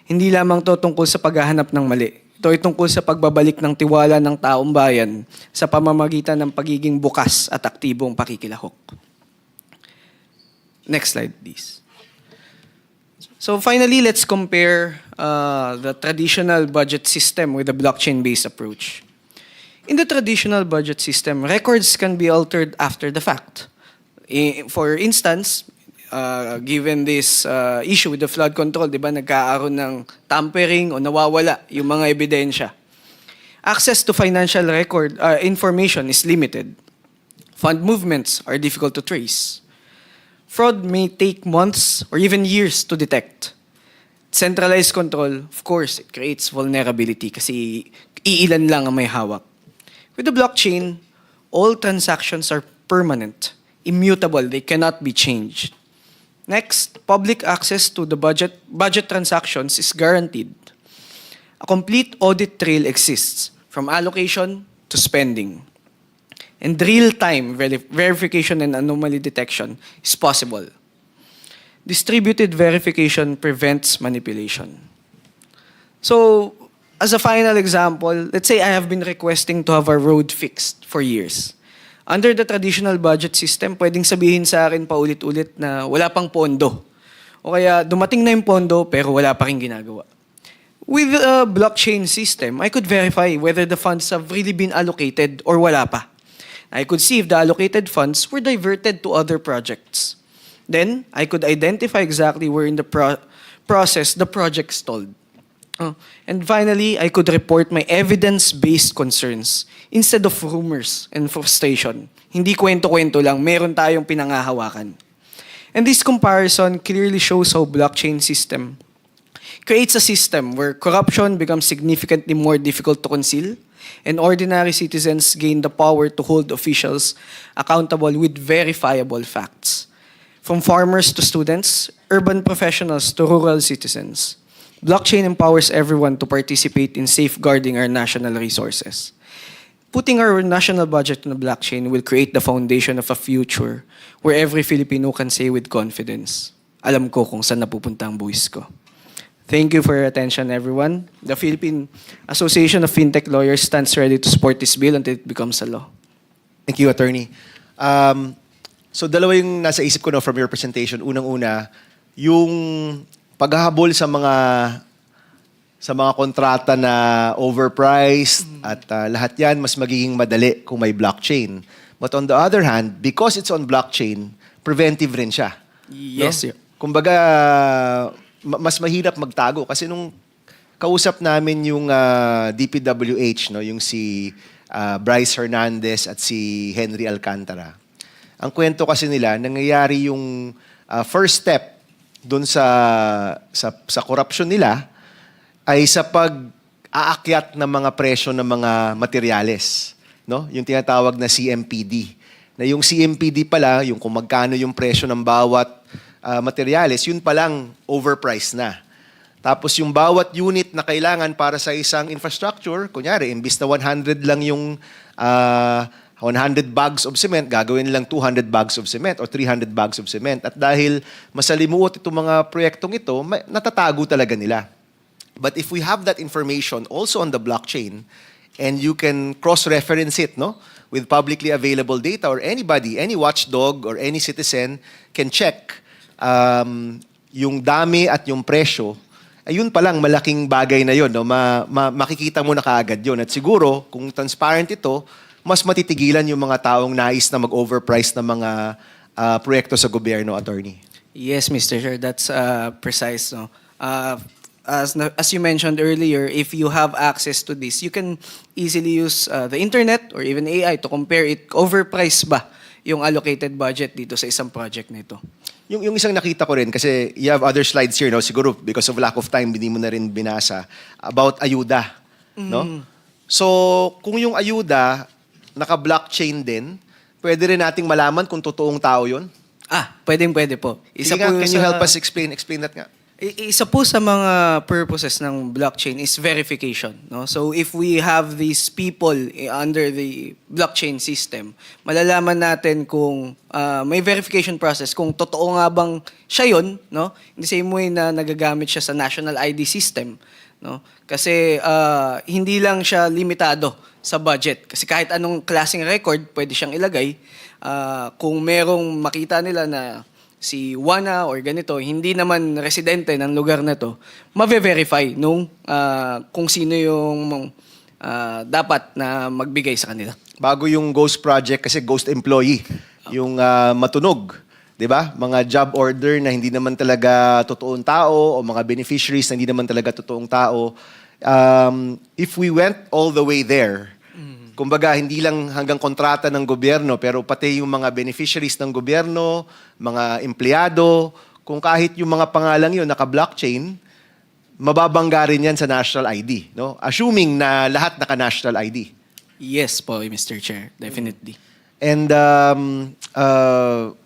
Hindi lamang to tungkol sa paghahanap ng mali. Ito ay tungkol sa pagbabalik ng tiwala ng taong bayan sa pamamagitan ng pagiging bukas at aktibong pakikilahok. Next slide, please. So finally, let's compare the traditional budget system with the blockchain-based approach. In the traditional budget system, records can be altered after the fact. For instance, given this issue with the flood control, di ba, nagkaaroon ng tampering o nawawala yung mga ebidensya. Access to financial record information is limited. Fund movements are difficult to trace. Fraud may take months or even years to detect. Centralized control, of course, it creates vulnerability kasi iilan lang ang may hawak. With the blockchain, all transactions are permanent, immutable, they cannot be changed. Next, public access to the budget transactions is guaranteed. A complete audit trail exists, from allocation to spending. And real-time verification and anomaly detection is possible. Distributed verification prevents manipulation. So, as a final example, let's say I have been requesting to have a road fixed for years. Under the traditional budget system, pwedeng sabihin sa akin paulit-ulit na wala pang pondo. O kaya dumating na yung pondo pero wala pa rin ginagawa. With a blockchain system, I could verify whether the funds have really been allocated or wala pa. I could see if the allocated funds were diverted to other projects. Then, I could identify exactly where in the process the project stalled. And finally, I could report my evidence-based concerns instead of rumors and frustration. Hindi kwento-kwento lang, meron tayong pinangahawakan. And this comparison clearly shows how blockchain system creates a system where corruption becomes significantly more difficult to conceal and ordinary citizens gain the power to hold officials accountable with verifiable facts. From farmers to students, urban professionals to rural citizens, blockchain empowers everyone to participate in safeguarding our national resources. Putting our national budget on the blockchain will create the foundation of a future where every Filipino can say with confidence, alam ko kung saan napupunta ang buwis ko. Thank you for your attention, everyone. The Philippine Association of Fintech Lawyers stands ready to support this bill until it becomes a law. Thank you, Attorney. So dalawa yung nasa isip ko no, from your presentation. Unang-una, yung paghahabol sa mga kontrata na overpriced at lahat yan mas magiging madali kung may blockchain. But on the other hand, because it's on blockchain, preventive rin siya. Yes, no? sir. Kumbaga, mas mahirap magtago kasi nung kausap namin yung DPWH, no, yung si Bryce Hernandez at si Henry Alcantara. Ang kwento kasi nila, nangyayari yung first step doon sa corruption nila ay sa pag-aakyat ng mga presyo ng mga materyales, no? Yung tinatawag na CMPD. Na yung CMPD pala, yung kung magkano yung presyo ng bawat materyales, yun palang overpriced na. Tapos yung bawat unit na kailangan para sa isang infrastructure, kunyari, imbis na 100 lang yung 100 bags of cement, gagawin nilang 200 bags of cement or 300 bags of cement. At dahil masalimuot itong mga proyektong ito, natatago talaga nila. But if we have that information also on the blockchain, and you can cross-reference it, no, with publicly available data, or anybody, any watchdog or any citizen can check yung dami at yung presyo, ayun palang malaking bagay na yun. No? Makikita mo na kaagad yun. At siguro, kung transparent ito, mas matitigilan yung mga taong nais na mag-overprice ng mga proyekto sa gobyerno, Attorney. Yes, Mr. Chair, that's precise. No? As you mentioned earlier, if you have access to this, you can easily use the internet or even AI to compare it. Overpriced ba yung allocated budget dito sa isang project na ito. Yung isang nakita ko rin, kasi you have other slides here, no? Siguro because of lack of time, hindi mo na rin binasa, about ayuda. No? So, kung yung ayuda, naka-blockchain din, pwede rin nating malaman kung totoong tao yun? Pwede po. Sige nga, can you help us explain that nga? Isa po sa mga purposes ng blockchain is verification. No? So if we have these people under the blockchain system, malalaman natin kung may verification process, kung totoo nga bang siya yun, no? In the same way na nagagamit siya sa national ID system. No? Kasi hindi lang siya limitado sa budget. Kasi kahit anong klaseng record, pwede siyang ilagay. Kung merong makita nila na si Juana or ganito, hindi naman residente ng lugar na to, ma-verify nung kung sino yung dapat na magbigay sa kanila. Bago yung ghost project, kasi ghost employee, yung matunog, di ba? Mga job order na hindi naman talaga totoong tao o mga beneficiaries na hindi naman talaga totoong tao. If we went all the way there, kumbaga, hindi lang hanggang kontrata ng gobyerno, pero pati yung mga beneficiaries ng gobyerno, mga empleyado, kung kahit yung mga pangalang yun naka-blockchain, mababangga rin yan sa national ID. No? Assuming na lahat naka-national ID. Yes po, Mr. Chair. Definitely. And,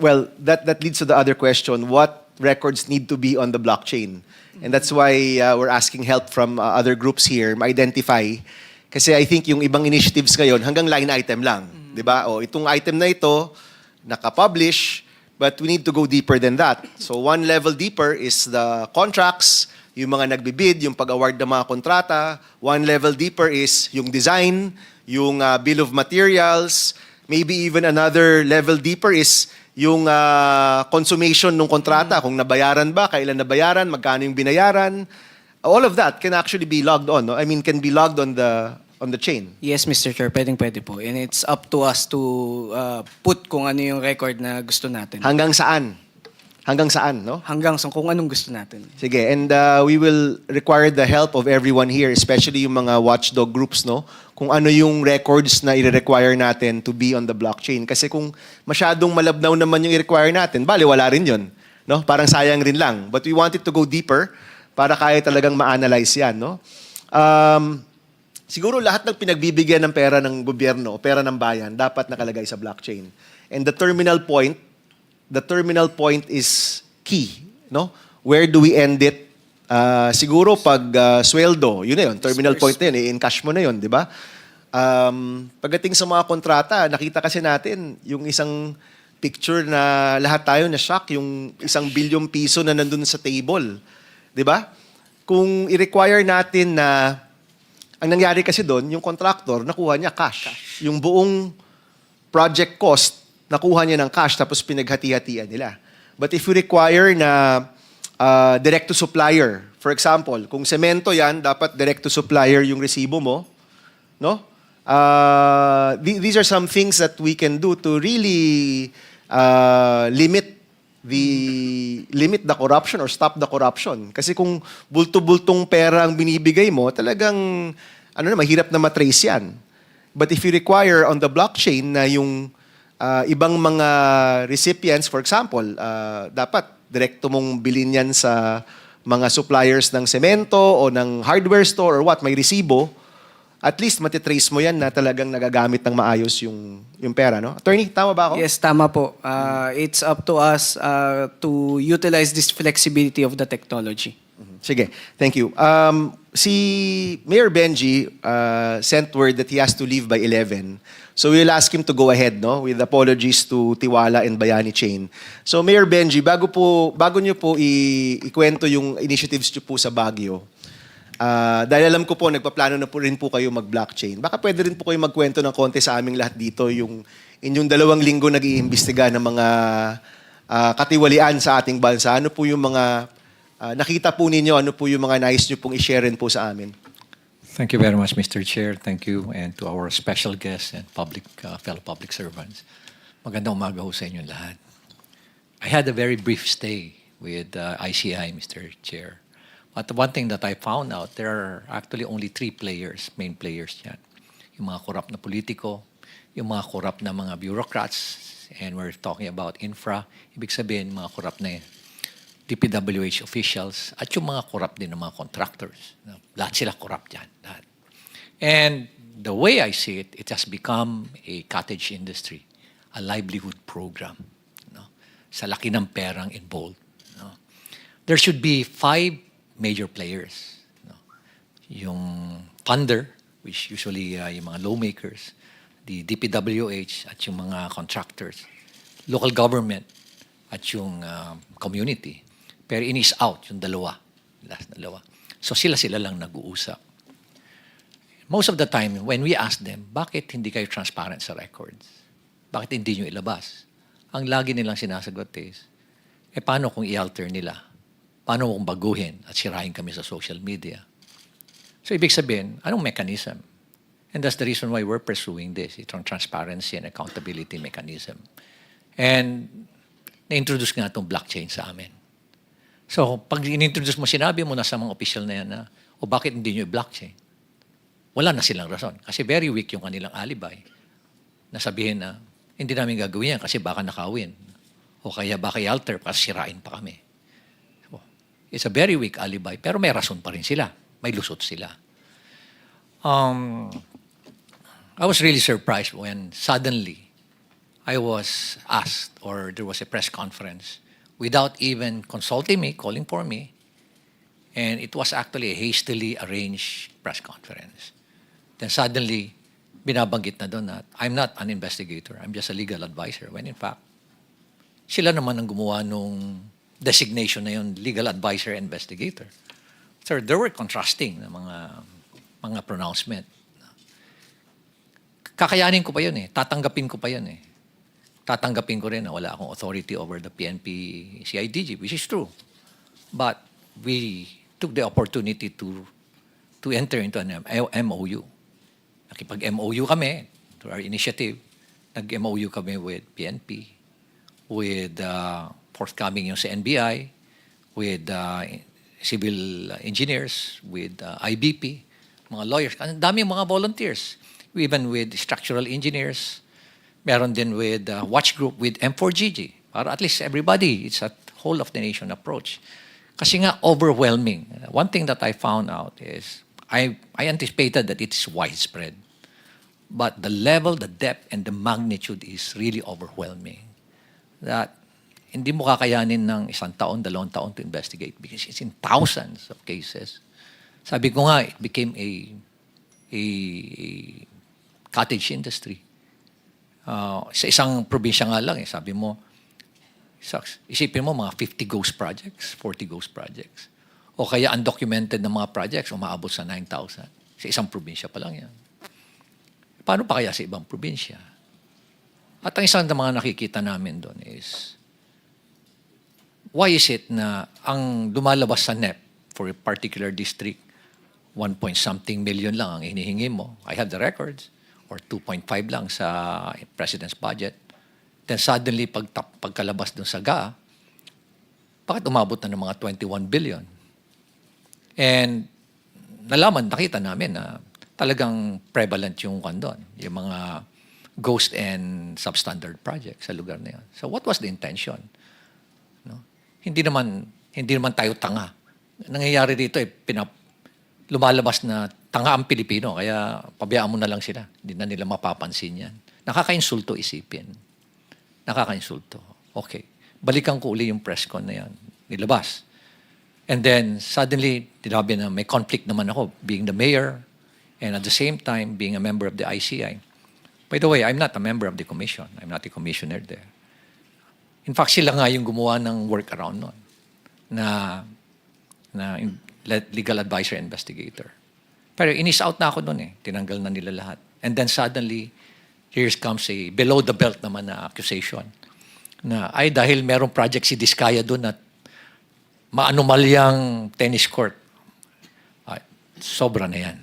well, that leads to the other question. What records need to be on the blockchain? And that's why we're asking help from other groups here, ma-identify. Kasi I think yung ibang initiatives ngayon, hanggang line item lang. Di ba? O, itong item na ito, naka-publish, but we need to go deeper than that. So one level deeper is the contracts, yung mga nagbibid, yung pag-award ng mga kontrata. One level deeper is yung design, yung bill of materials. Maybe even another level deeper is yung consummation ng kontrata. Kung nabayaran ba, kailan nabayaran, magkano yung binayaran. All of that can actually be logged on. No? I mean, can be logged on the chain. Yes, Mr. Chair. Pwede po. And it's up to us to put kung ano yung record na gusto natin. Hanggang saan? Hanggang saan, no? Hanggang sa kung anong gusto natin. Sige, and we will require the help of everyone here, especially yung mga watchdog groups, no? Kung ano yung records na i-require natin to be on the blockchain. Kasi kung masyadong malabnaw naman yung i-require natin, bali, wala rin yun. No? Parang sayang rin lang. But we want it to go deeper para kaya talagang ma-analyze yan, no? Siguro lahat ng pinagbibigyan ng pera ng gobyerno o pera ng bayan dapat nakalagay sa blockchain. And the terminal point is key, no? Where do we end it? Siguro pag sweldo, yun na yun, terminal point na yun, i-encash mo na yun, di ba? Pagdating sa mga kontrata, nakita kasi natin yung isang picture na lahat tayo na-shock, yung 1 bilyong piso na nandun sa table. Di ba? Kung i-require natin na, ang nangyari kasi doon, yung contractor, nakuha niya cash. Yung buong project cost, nakuha niya ng cash, tapos pinaghati-hatian nila. But if you require na direct to supplier, for example, kung semento yan, dapat direct to supplier yung resibo mo, no? These are some things that we can do to really limit the corruption or stop the corruption. Kasi kung bulto-bultong pera ang binibigay mo, talagang mahirap na matrace yan. But if you require on the blockchain na yung ibang mga recipients, for example, dapat direkto mong bilhin yan sa mga suppliers ng semento o ng hardware store or what, may resibo, at least matitrace mo yan na talagang nagagamit ng maayos yung pera, no? Attorney, tama ba ako? Yes, tama po. It's up to us to utilize this flexibility of the technology. Sige, thank you. Si Mayor Benji sent word that he has to leave by 11. So we'll ask him to go ahead, no? With apologies to Tiwala and Bayani Chain. So Mayor Benji, bago niyo po ikwento yung initiatives niyo po sa Baguio, dahil alam ko po, nagpaplano na po rin po kayo mag-blockchain. Baka pwede rin po kayo magkwento ng konti sa aming lahat dito, yung inyong 2 linggo nag-iimbestiga ng mga katiwalian sa ating bansa. Ano po yung mga nakita po ninyo, ano po yung mga nais nyo pong i-share rin po sa amin? Thank you very much, Mr. Chair. Thank you, and to our special guests and fellow public servants. Magandang umaga ho sa inyo lahat. I had a very brief stay with ICI, Mr. Chair. But the one thing that I found out, there are actually only 3 players, main players yan. Yung mga korap na politiko, yung mga korap na mga bureaucrats, and we're talking about infra, ibig sabihin mga corrupt na DPWH officials at yung mga corrupt din ng mga contractors. No? Lahat sila corrupt yan. Lahat. And the way I see it, it has become a cottage industry, a livelihood program. No? Sa laki ng perang involved. No? There should be 5 major players. No? Yung funder, which usually yung mga lawmakers, the DPWH at yung mga contractors, local government at yung community. Pero in is out, yung dalawa. Last dalawa. So sila lang nag-uusap. Most of the time, when we ask them, bakit hindi kayo transparent sa records? Bakit hindi nyo ilabas? Ang lagi nilang sinasagot is, paano kung i-alter nila? Paano kung baguhin at sirahin kami sa social media? So ibig sabihin, anong mechanism? And that's the reason why we're pursuing this, itong transparency and accountability mechanism. And na-introduce nga itong blockchain sa amin. So pag in-introduce mo, sinabi mo na sa mga official na yan na, o bakit hindi nyo i-blockchain? Wala na silang rason. Kasi very weak yung kanilang alibay. Nasabihin na, hindi namin gagawin yan kasi baka nakawin. O kaya baka i-alter kasi sirain pa kami. So, it's a very weak alibi, pero may rason pa rin sila. May lusot sila. I was really surprised when suddenly I was asked, or there was a press conference, without even consulting me, calling for me, and it was actually a hastily arranged press conference. Then suddenly, binabanggit na doon na I'm not an investigator, I'm just a legal advisor, when in fact, sila naman ang gumawa nung designation na yun, legal advisor investigator. So there were contrasting na mga pronouncement. Kakayanin ko pa yun tatanggapin ko pa yun Tatanggapin ko rin na wala akong authority over the PNP CIDG, which is true. But we took the opportunity to enter into an MOU. Nakipag-MOU kami, to our initiative, nag-MOU kami with PNP, with forthcoming yung sa NBI, with civil engineers, with IBP, mga lawyers. Ang dami mga volunteers. Even with structural engineers. Meron din with watch group with M4GG. Para at least everybody, it's a whole of the nation approach. Kasi nga overwhelming. One thing that I found out is, I anticipated that it's widespread. But the level, the depth, and the magnitude is really overwhelming. That hindi mo kakayanin ng 1 taon, 2 taon to investigate because it's in thousands of cases. Sabi ko nga, it became a cottage industry. Sa isang probinsya nga lang, sabi mo, isipin mo mga 50 ghost projects, 40 ghost projects. O kaya undocumented na mga projects, umaabot sa 9,000. Sa isang probinsya pa lang yan. Paano pa kaya sa ibang probinsya? At ang isang mga nakikita namin doon is, why is it na ang lumalabas sa NEP for a particular district, 1-point-something million lang ang hinihingi mo. I have the records. Or 2.5 lang sa President's budget. Then suddenly, pagkalabas dun sa GA, bakit umabot na ng mga 21 billion? And nakita namin na talagang prevalent yung doon, yung mga ghost and substandard projects sa lugar na yan. So what was the intention? No? Hindi naman tayo tanga. Nangyayari dito, lumalabas na tanga ang Pilipino, kaya pabayaan mo na lang sila. Hindi na nila mapapansin yan. Nakakainsulto isipin. Nakakainsulto. Okay. Balikan ko uli yung press con na yan. Nilabas. And then, suddenly, tinabi na may conflict naman ako, being the mayor, and at the same time, being a member of the ICI. By the way, I'm not a member of the commission. I'm not a commissioner there. In fact, sila nga yung gumawa ng workaround nun. Na legal advisor investigator. Pero in-is out na ako doon Tinanggal na nila lahat. And then suddenly, here comes a below the belt naman na accusation. Na dahil merong project si Diskaya doon at maanumalyang tennis court. Sobra na yan.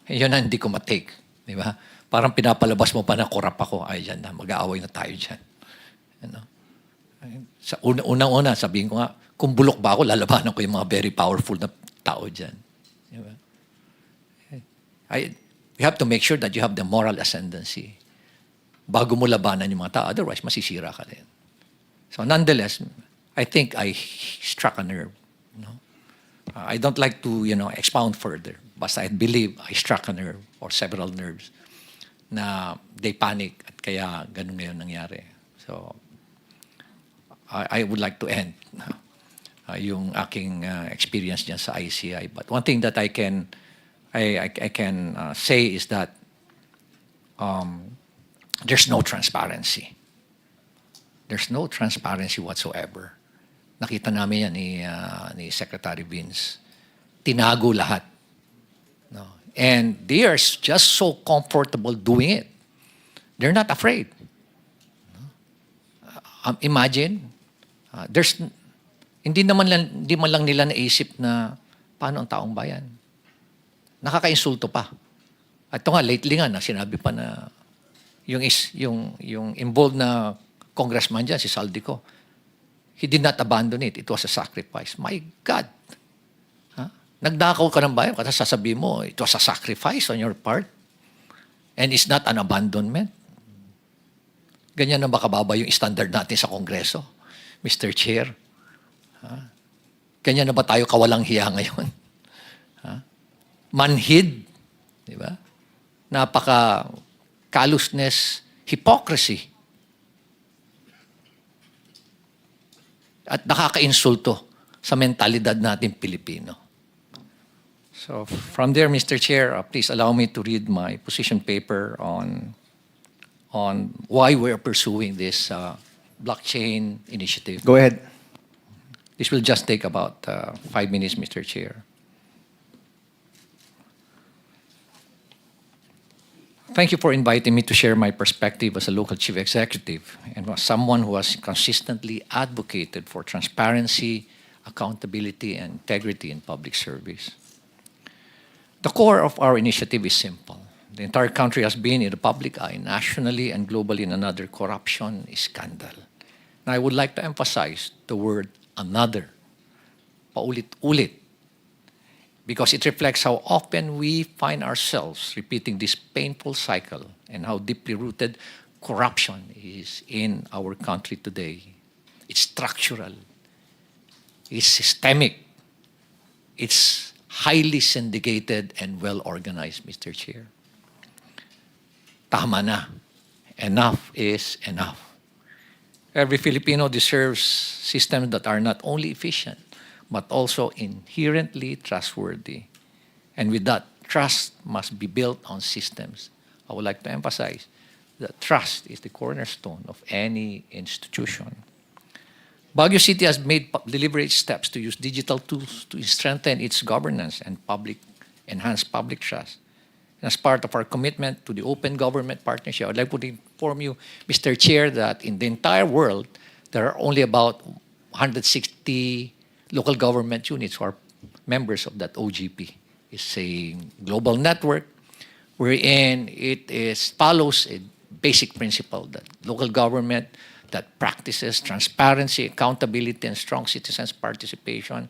Yun na hindi ko matake. Di ba? Parang pinapalabas mo pa na korap ako. Yan na, mag-aaway na tayo dyan. Ano? Sa unang-una, sabihin ko nga, kung bulok ba ako, lalabanan ko yung mga very powerful na tao dyan. Di ba? You have to make sure that you have the moral ascendancy. bago mo labanan yung mga tao. Otherwise, masisira ka din. So nonetheless, I think I struck a nerve. No? I don't like to, expound further. Basta I believe I struck a nerve or several nerves na they panic at kaya ganun ngayon nangyari. So, I would like to end yung aking experience dyan sa ICI. But one thing that I can say is that there's no transparency. There's no transparency whatsoever. Nakita namin yan ni Secretary Vince. Tinago lahat. No? And they are just so comfortable doing it. They're not afraid. Imagine, hindi man lang nila naisip na paano ang taong bayan. Nakakainsulto pa. At ito nga, lately nga, sinabi pa na yung involved na congressman dyan, si Saldico, he did not abandon it. It was a sacrifice. My God! Nagdakaw ka ng bayan, kasi sasabihin mo, it was a sacrifice on your part. And it's not an abandonment. Ganyan na ba kababa yung standard natin sa Kongreso, Mr. Chair? Ganyan na ba tayo kawalang hiya ngayon? Manhid, di ba? Napaka callousness, hypocrisy. At nakaka-insulto sa mentalidad natin Pilipino. So from there, Mr. Chair, please allow me to read my position paper on why we're pursuing this blockchain initiative. Go ahead. This will just take about 5 minutes, Mr. Chair. Thank you for inviting me to share my perspective as a local chief executive and as someone who has consistently advocated for transparency, accountability, and integrity in public service. The core of our initiative is simple. The entire country has been in the public eye, nationally and globally, in another corruption scandal. Now, I would like to emphasize the word another, paulit-ulit, because it reflects how often we find ourselves repeating this painful cycle and how deeply rooted corruption is in our country today. It's structural, it's systemic, it's highly syndicated and well-organized, Mr. Chair. Tama na. Enough is enough. Every Filipino deserves systems that are not only efficient, but also inherently trustworthy. And with that, trust must be built on systems. I would like to emphasize that trust is the cornerstone of any institution. Baguio City has made deliberate steps to use digital tools to strengthen its governance and enhance public trust. And as part of our commitment to the open government partnership, I would like to inform you, Mr. Chair, that in the entire world, there are only about 160 local government units who are members of that OGP. It's a global network wherein follows a basic principle that local government that practices transparency, accountability, and strong citizens' participation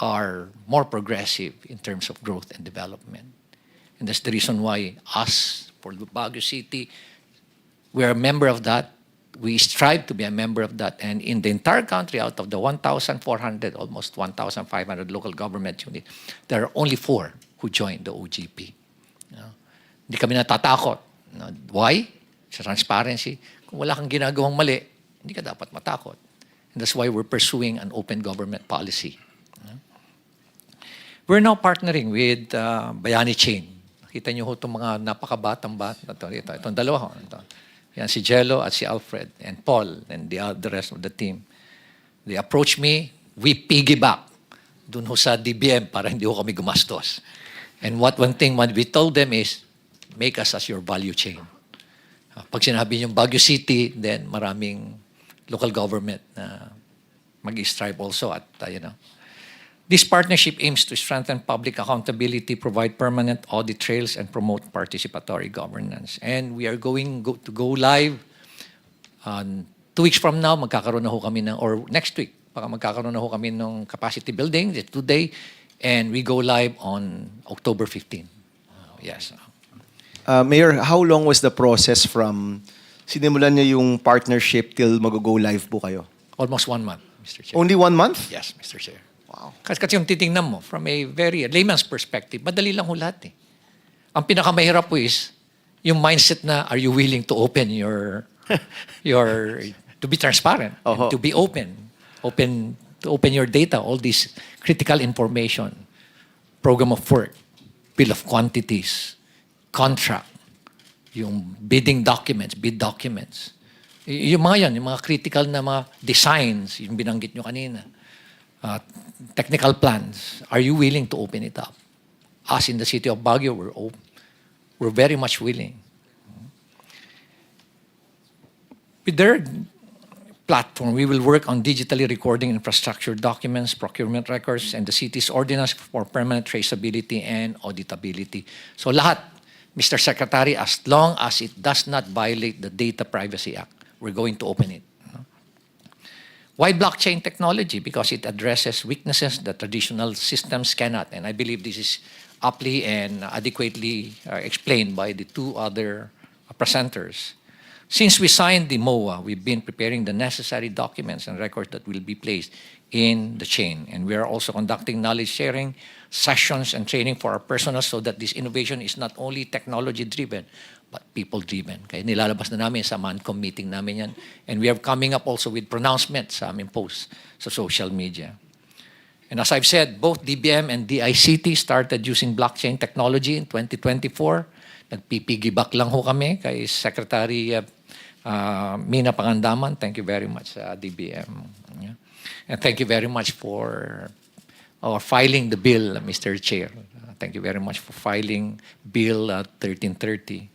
are more progressive in terms of growth and development. And that's the reason why us, for Baguio City, we're a member of that. We strive to be a member of that. And in the entire country, out of the 1,400, almost 1,500 local government units, there are only 4 who joined the OGP. Hindi kami natatakot. Why? Sa transparency. Kung wala kang ginagawang mali, hindi ka dapat matakot. And that's why we're pursuing an open government policy. We're now partnering with Bayani Chain. Nakita niyo ho itong mga napakabatang bata. Itong dalawa ho. Yan, si Jello at si Alfred and Paul and the rest of the team. They approached me, we piggyback dun ho sa DBM para hindi ho kami gumastos. And one thing we told them is, make us as your value chain. Pag sinabi niyong Baguio City, then maraming local government na mag-strive also at, This partnership aims to strengthen public accountability, provide permanent audit trails, and promote participatory governance. And we are to go live 2 weeks from now. Magkakaroon na ho kami or next week, magkakaroon na ho kami ng capacity building today, and we go live on October 15. Yes. Mayor, how long was the process from sinimulan niyo yung partnership till mag-go live po kayo? Almost 1 month, Mr. Chair. Only 1 month? Yes, Mr. Chair. Wow. Kasi yung titingnan mo, from a very layman's perspective, madali lang ho lahat eh. Ang pinakamahirap po is, yung mindset na, are you willing to open to be transparent, Oho. and to be to open your data, all this critical information, program of work, bill of quantities, contract, yung bidding documents, bid documents. Yung mga yan, yung mga critical na mga designs, yung binanggit nyo kanina, technical plans, are you willing to open it up? Us in the city of Baguio, we're very much willing. With their platform, we will work on digitally recording infrastructure documents, procurement records, and the city's ordinance for permanent traceability and auditability. So lahat, Mr. Secretary, as long as it does not violate the Data Privacy Act, we're going to open it. Why blockchain technology? Because it addresses weaknesses that traditional systems cannot. And I believe this is aptly and adequately explained by the two other presenters. Since we signed the MOA, we've been preparing the necessary documents and records that will be placed in the chain. And we are also conducting knowledge sharing sessions and training for our personnel so that this innovation is not only technology-driven, but people-driven. Kaya nilalabas na namin sa MANCOM meeting namin yan. And we are coming up also with pronouncements sa aming posts sa social media. And as I've said, both DBM and DICT started using blockchain technology in 2024. Nagpipigibak lang ho kami kay Secretary Mina Pangandaman. Thank you very much, DBM. Yeah. And thank you very much for filing the bill, Mr. Chair. Thank you very much for filing Bill 1330.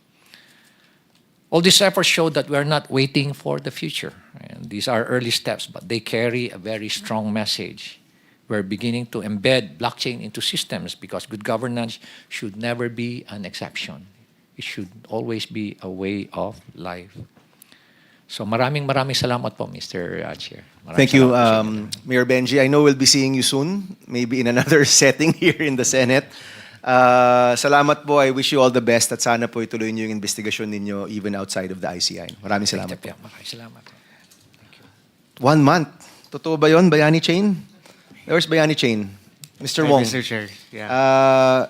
All these efforts show that we are not waiting for the future. And these are early steps, but they carry a very strong message. We're beginning to embed blockchain into systems because good governance should never be an exception. It should always be a way of life. So maraming salamat po, Mr. Chair. Thank you, salamat po, Mayor Benji. I know we'll be seeing you soon, maybe in another setting here in the Senate. Salamat po. I wish you all the best at sana po ituloy niyo yung investigasyon ninyo even outside of the ICI. Maraming salamat po. Maraming salamat. 1 month. Totoo ba yun, Bayani Chain? Where's Bayani Chain? Mr. Hi, Wong. Mr. Chair. Yeah.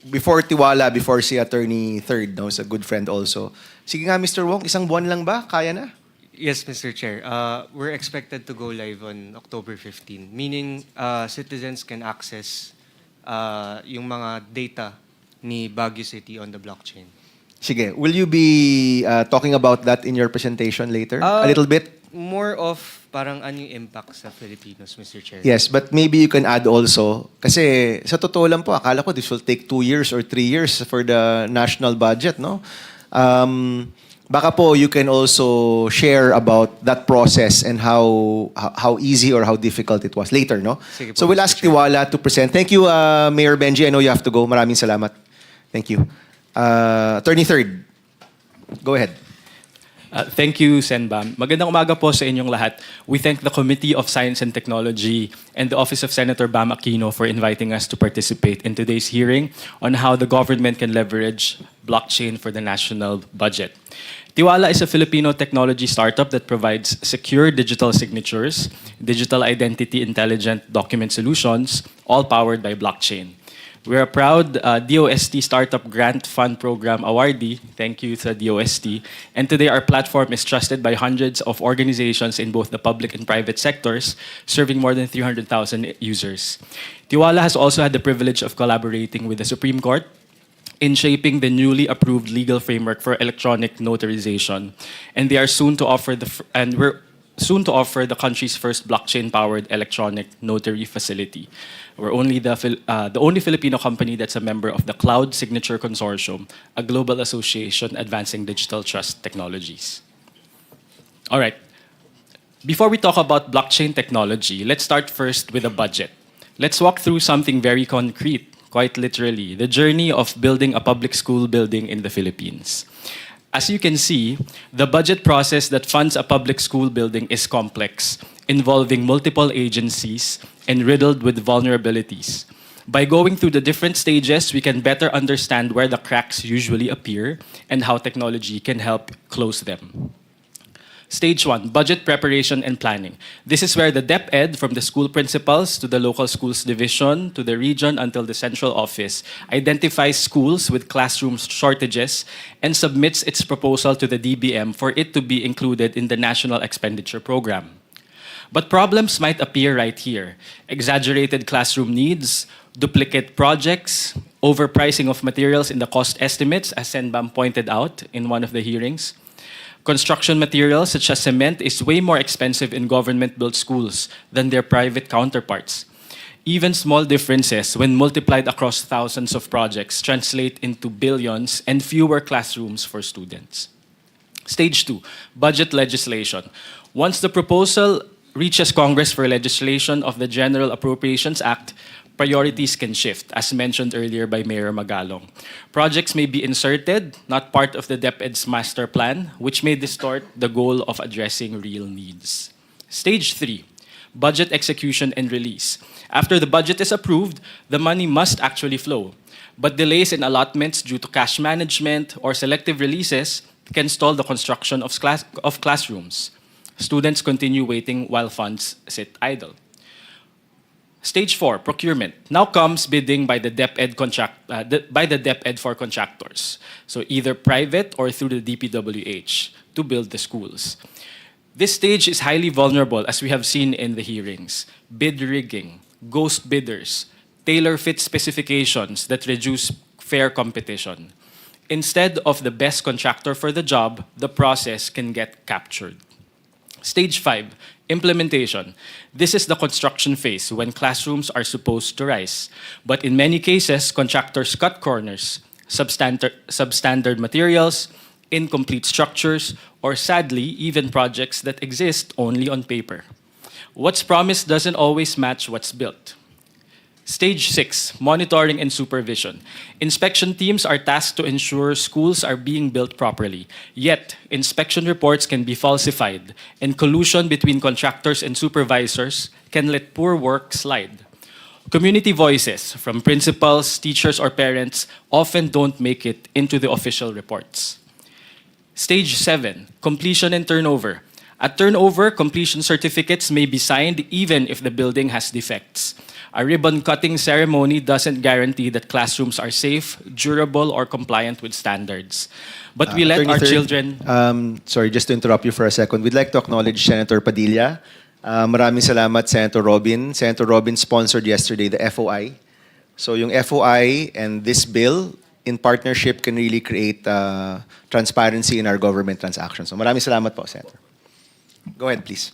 Before Tiwala, before si Attorney Third, no, is a good friend also. Sige nga, Mr. Wong, isang buwan lang ba? Kaya na? Yes, Mr. Chair. We're expected to go live on October 15, meaning citizens can access yung mga data ni Baguio City on the blockchain. Sige, will you be talking about that in your presentation later? A little bit? More of parang ano yung impact sa Filipinos, Mr. Chair. Yes, but maybe you can add also, kasi sa totoo lang po, akala ko this will take 2 years or 3 years for the national budget, no? Baka po you can also share about that process and how easy or how difficult it was later, no? Sige po, So we'll Mr. ask Chair. Tiwala to present. Thank you, Mayor Benji. I know you have to go. Maraming salamat. Thank you. Attorney Third, go ahead. Thank you, Senbam. Magandang umaga po sa inyong lahat. We thank the Committee of Science and Technology and the Office of Senator Bam Aquino for inviting us to participate in today's hearing on how the government can leverage blockchain for the national budget. Tiwala is a Filipino technology startup that provides secure digital signatures, digital identity intelligent document solutions, all powered by blockchain. We're a proud DOST Startup Grant Fund Program awardee. Thank you to DOST. And today our platform is trusted by hundreds of organizations in both the public and private sectors, serving more than 300,000 users. Tiwala has also had the privilege of collaborating with the Supreme Court in shaping the newly approved legal framework for electronic notarization. And they are soon to offer we're soon to offer the country's first blockchain-powered electronic notary facility. We're only the only Filipino company that's a member of the Cloud Signature Consortium, a global association advancing digital trust technologies. All right. Before we talk about blockchain technology, let's start first with a budget. Let's walk through something very concrete, quite literally, the journey of building a public school building in the Philippines. As you can see, the budget process that funds a public school building is complex, involving multiple agencies and riddled with vulnerabilities. By going through the different stages, we can better understand where the cracks usually appear and how technology can help close them. Stage 1, budget preparation and planning. This is where the DepEd, from the school principals to the local schools division to the region until the central office, identifies schools with classroom shortages and submits its proposal to the DBM for it to be included in the National Expenditure Program. But problems might appear right here. Exaggerated classroom needs, duplicate projects, overpricing of materials in the cost estimates, as Senbam pointed out in one of the hearings. Construction materials such as cement is way more expensive in government-built schools than their private counterparts. Even small differences, when multiplied across thousands of projects, translate into billions and fewer classrooms for students. Stage 2, budget legislation. Once the proposal reaches Congress for legislation of the General Appropriations Act, priorities can shift, as mentioned earlier by Mayor Magalong. Projects may be inserted, not part of the DepEd's master plan, which may distort the goal of addressing real needs. Stage 3, budget execution and release. After the budget is approved, the money must actually flow. But delays in allotments due to cash management or selective releases can stall the construction of classrooms. Students continue waiting while funds sit idle. Stage 4, procurement. Now comes bidding by the DepEd for contractors. So either private or through the DPWH to build the schools. This stage is highly vulnerable, as we have seen in the hearings. Bid rigging, ghost bidders, tailor-fit specifications that reduce fair competition. Instead of the best contractor for the job, the process can get captured. Stage 5, implementation. This is the construction phase when classrooms are supposed to rise. But in many cases, contractors cut corners, substandard materials, incomplete structures, or sadly, even projects that exist only on paper. What's promised doesn't always match what's built. Stage 6, monitoring and supervision. Inspection teams are tasked to ensure schools are being built properly. Yet, inspection reports can be falsified, and collusion between contractors and supervisors can let poor work slide. Community voices from principals, teachers, or parents often don't make it into the official reports. Stage 7, completion and turnover. At turnover, completion certificates may be signed even if the building has defects. A ribbon-cutting ceremony doesn't guarantee that classrooms are safe, durable, or compliant with standards. But we let Attorney our Third, children... Sorry, just to interrupt you for a second. We'd like to acknowledge Senator Padilla. Maraming salamat, Senator Robin. Senator Robin sponsored yesterday the FOI. So yung FOI and this bill, in partnership, can really create transparency in our government transactions. So maraming salamat po, Senator. Go ahead, please.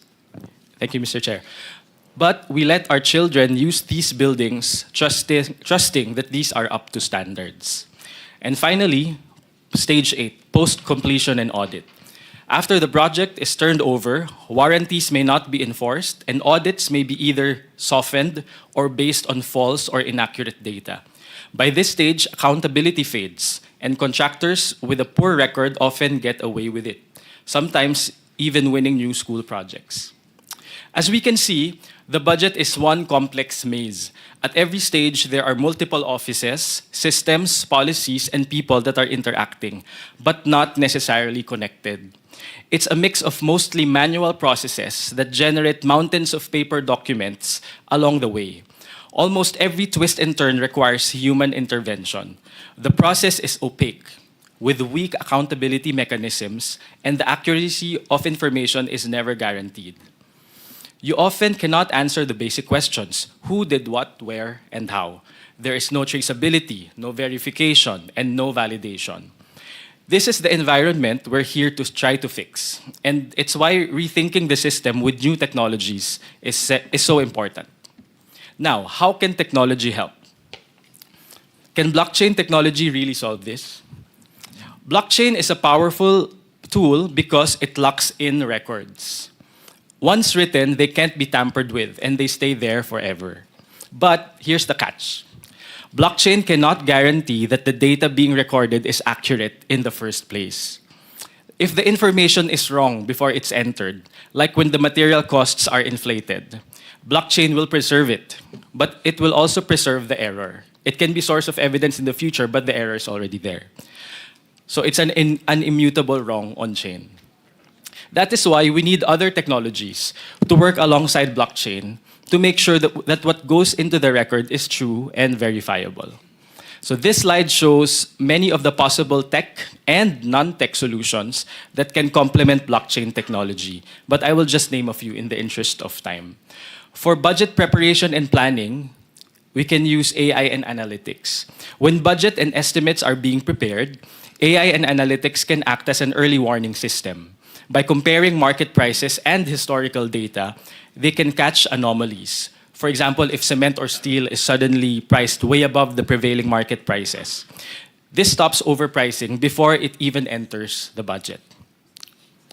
Thank you, Mr. Chair. But we let our children use these buildings, trusting that these are up to standards. And finally, stage 8, post-completion and audit. After the project is turned over, warranties may not be enforced, and audits may be either softened or based on false or inaccurate data. By this stage, accountability fades, and contractors with a poor record often get away with it, sometimes even winning new school projects. As we can see, the budget is one complex maze. At every stage, there are multiple offices, systems, policies, and people that are interacting, but not necessarily connected. It's a mix of mostly manual processes that generate mountains of paper documents along the way. Almost every twist and turn requires human intervention. The process is opaque, with weak accountability mechanisms, and the accuracy of information is never guaranteed. You often cannot answer the basic questions: who did what, where, and how. There is no traceability, no verification, and no validation. This is the environment we're here to try to fix, and it's why rethinking the system with new technologies is so important. Now, how can technology help? Can blockchain technology really solve this? Blockchain is a powerful tool because it locks in records. Once written, they can't be tampered with, and they stay there forever. But here's the catch. Blockchain cannot guarantee that the data being recorded is accurate in the first place. If the information is wrong before it's entered, like when the material costs are inflated, Blockchain will preserve it, but it will also preserve the error. It can be source of evidence in the future, but the error is already there. So it's an immutable wrong on-chain. That is why we need other technologies to work alongside blockchain to make sure that what goes into the record is true and verifiable. So this slide shows many of the possible tech and non-tech solutions that can complement blockchain technology, but I will just name a few in the interest of time. For budget preparation and planning, we can use AI and analytics. When budget and estimates are being prepared, AI and analytics can act as an early warning system. By comparing market prices and historical data, they can catch anomalies. For example, if cement or steel is suddenly priced way above the prevailing market prices. This stops overpricing before it even enters the budget.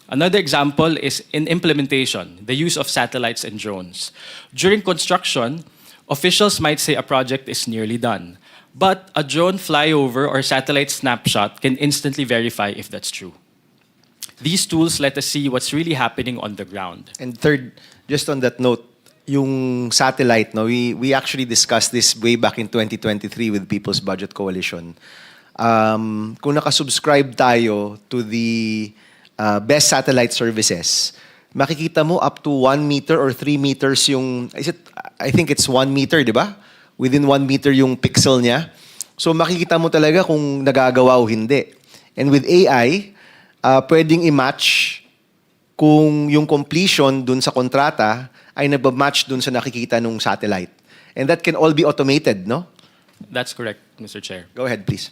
Another example is in implementation, the use of satellites and drones. During construction, officials might say a project is nearly done, but a drone flyover or satellite snapshot can instantly verify if that's true. These tools let us see what's really happening on the ground. And third, just on that note, yung satellite, no, we actually discussed this way back in 2023 with People's Budget Coalition. Kung nakasubscribe tayo to the best satellite services, makikita mo up to 1 meter or 3 meters yung, I think it's 1 meter, di ba? Within 1 meter yung pixel niya. So makikita mo talaga kung nagagawa o hindi. And with AI, pwedeng i-match kung yung completion dun sa kontrata ay nagbamatch dun sa nakikita nung satellite. And that can all be automated, no? That's correct, Mr. Chair. Go ahead, please.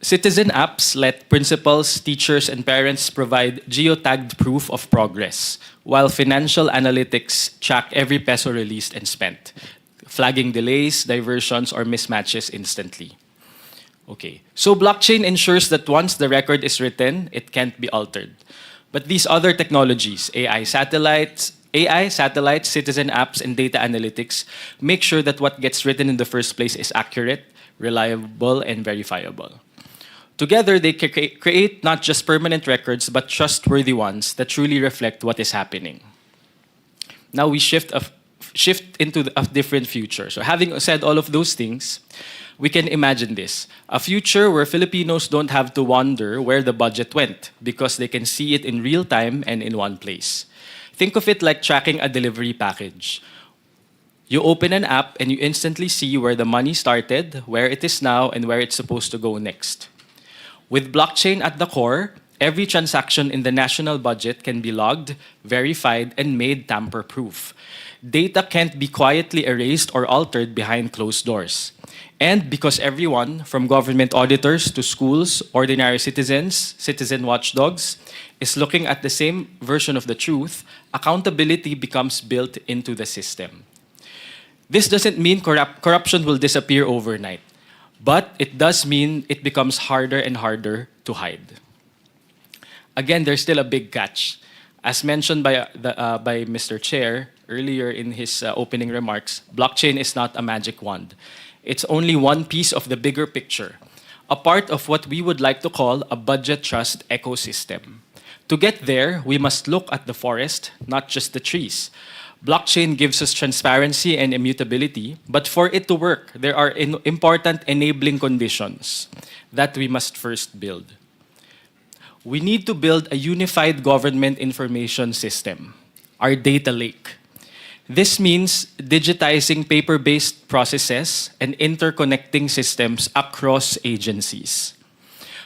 Citizen apps let principals, teachers, and parents provide geotagged proof of progress, while financial analytics track every peso released and spent, flagging delays, diversions, or mismatches instantly. Okay, so blockchain ensures that once the record is written, it can't be altered. But these other technologies, AI, satellites, citizen apps, and data analytics make sure that what gets written in the first place is accurate, reliable, and verifiable. Together, they create not just permanent records, but trustworthy ones that truly reflect what is happening. Now we shift into a different future. So having said all of those things, we can imagine this. A future where Filipinos don't have to wonder where the budget went because they can see it in real time and in one place. Think of it like tracking a delivery package. You open an app and you instantly see where the money started, where it is now, and where it's supposed to go next. With blockchain at the core, every transaction in the national budget can be logged, verified, and made tamper-proof. Data can't be quietly erased or altered behind closed doors. And because everyone, from government auditors to schools, ordinary citizens, citizen watchdogs, is looking at the same version of the truth, accountability becomes built into the system. This doesn't mean corruption will disappear overnight, but it does mean it becomes harder and harder to hide. Again, there's still a big catch. As mentioned by Mr. Chair earlier in his opening remarks, blockchain is not a magic wand. It's only one piece of the bigger picture, a part of what we would like to call a budget trust ecosystem. To get there, we must look at the forest, not just the trees. Blockchain gives us transparency and immutability, but for it to work, there are important enabling conditions that we must first build. We need to build a unified government information system, our data lake. This means digitizing paper-based processes and interconnecting systems across agencies.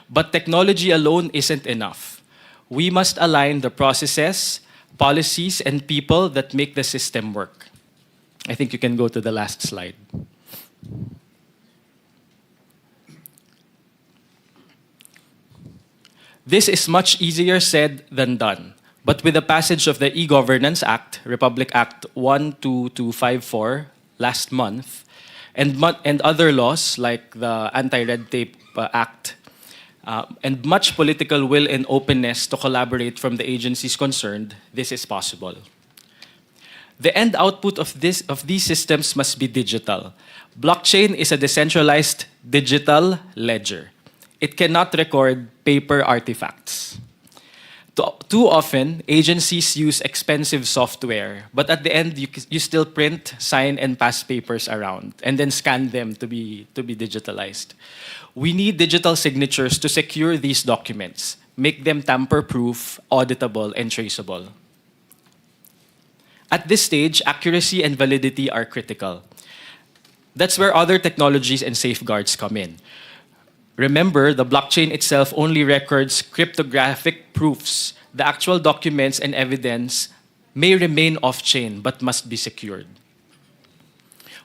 But technology alone isn't enough. We must align the processes, policies, and people that make the system work. I think you can go to the last slide. This is much easier said than done. But with the passage of the E-Governance Act, Republic Act 12254 last month, and other laws like the Anti-Red Tape Act, and much political will and openness to collaborate from the agencies concerned, this is possible. The end output of these systems must be digital. Blockchain is a decentralized digital ledger. It cannot record paper artifacts. Too often, agencies use expensive software, but at the end, you still print, sign, and pass papers around, and then scan them to be digitalized. We need digital signatures to secure these documents, make them tamper-proof, auditable, and traceable. At this stage, accuracy and validity are critical. That's where other technologies and safeguards come in. Remember, the blockchain itself only records cryptographic proofs. The actual documents and evidence may remain off-chain but must be secured.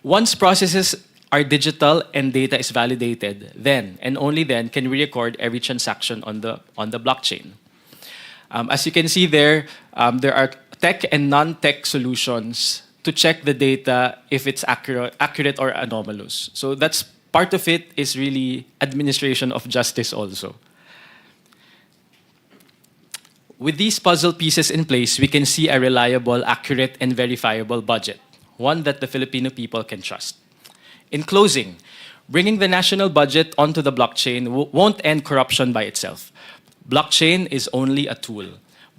Once processes are digital and data is validated, then and only then can we record every transaction on the blockchain. As you can see there are tech and non-tech solutions to check the data if it's accurate or anomalous. So that's part of it is really administration of justice also. With these puzzle pieces in place, we can see a reliable, accurate, and verifiable budget, one that the Filipino people can trust. In closing, bringing the national budget onto the blockchain won't end corruption by itself. Blockchain is only a tool,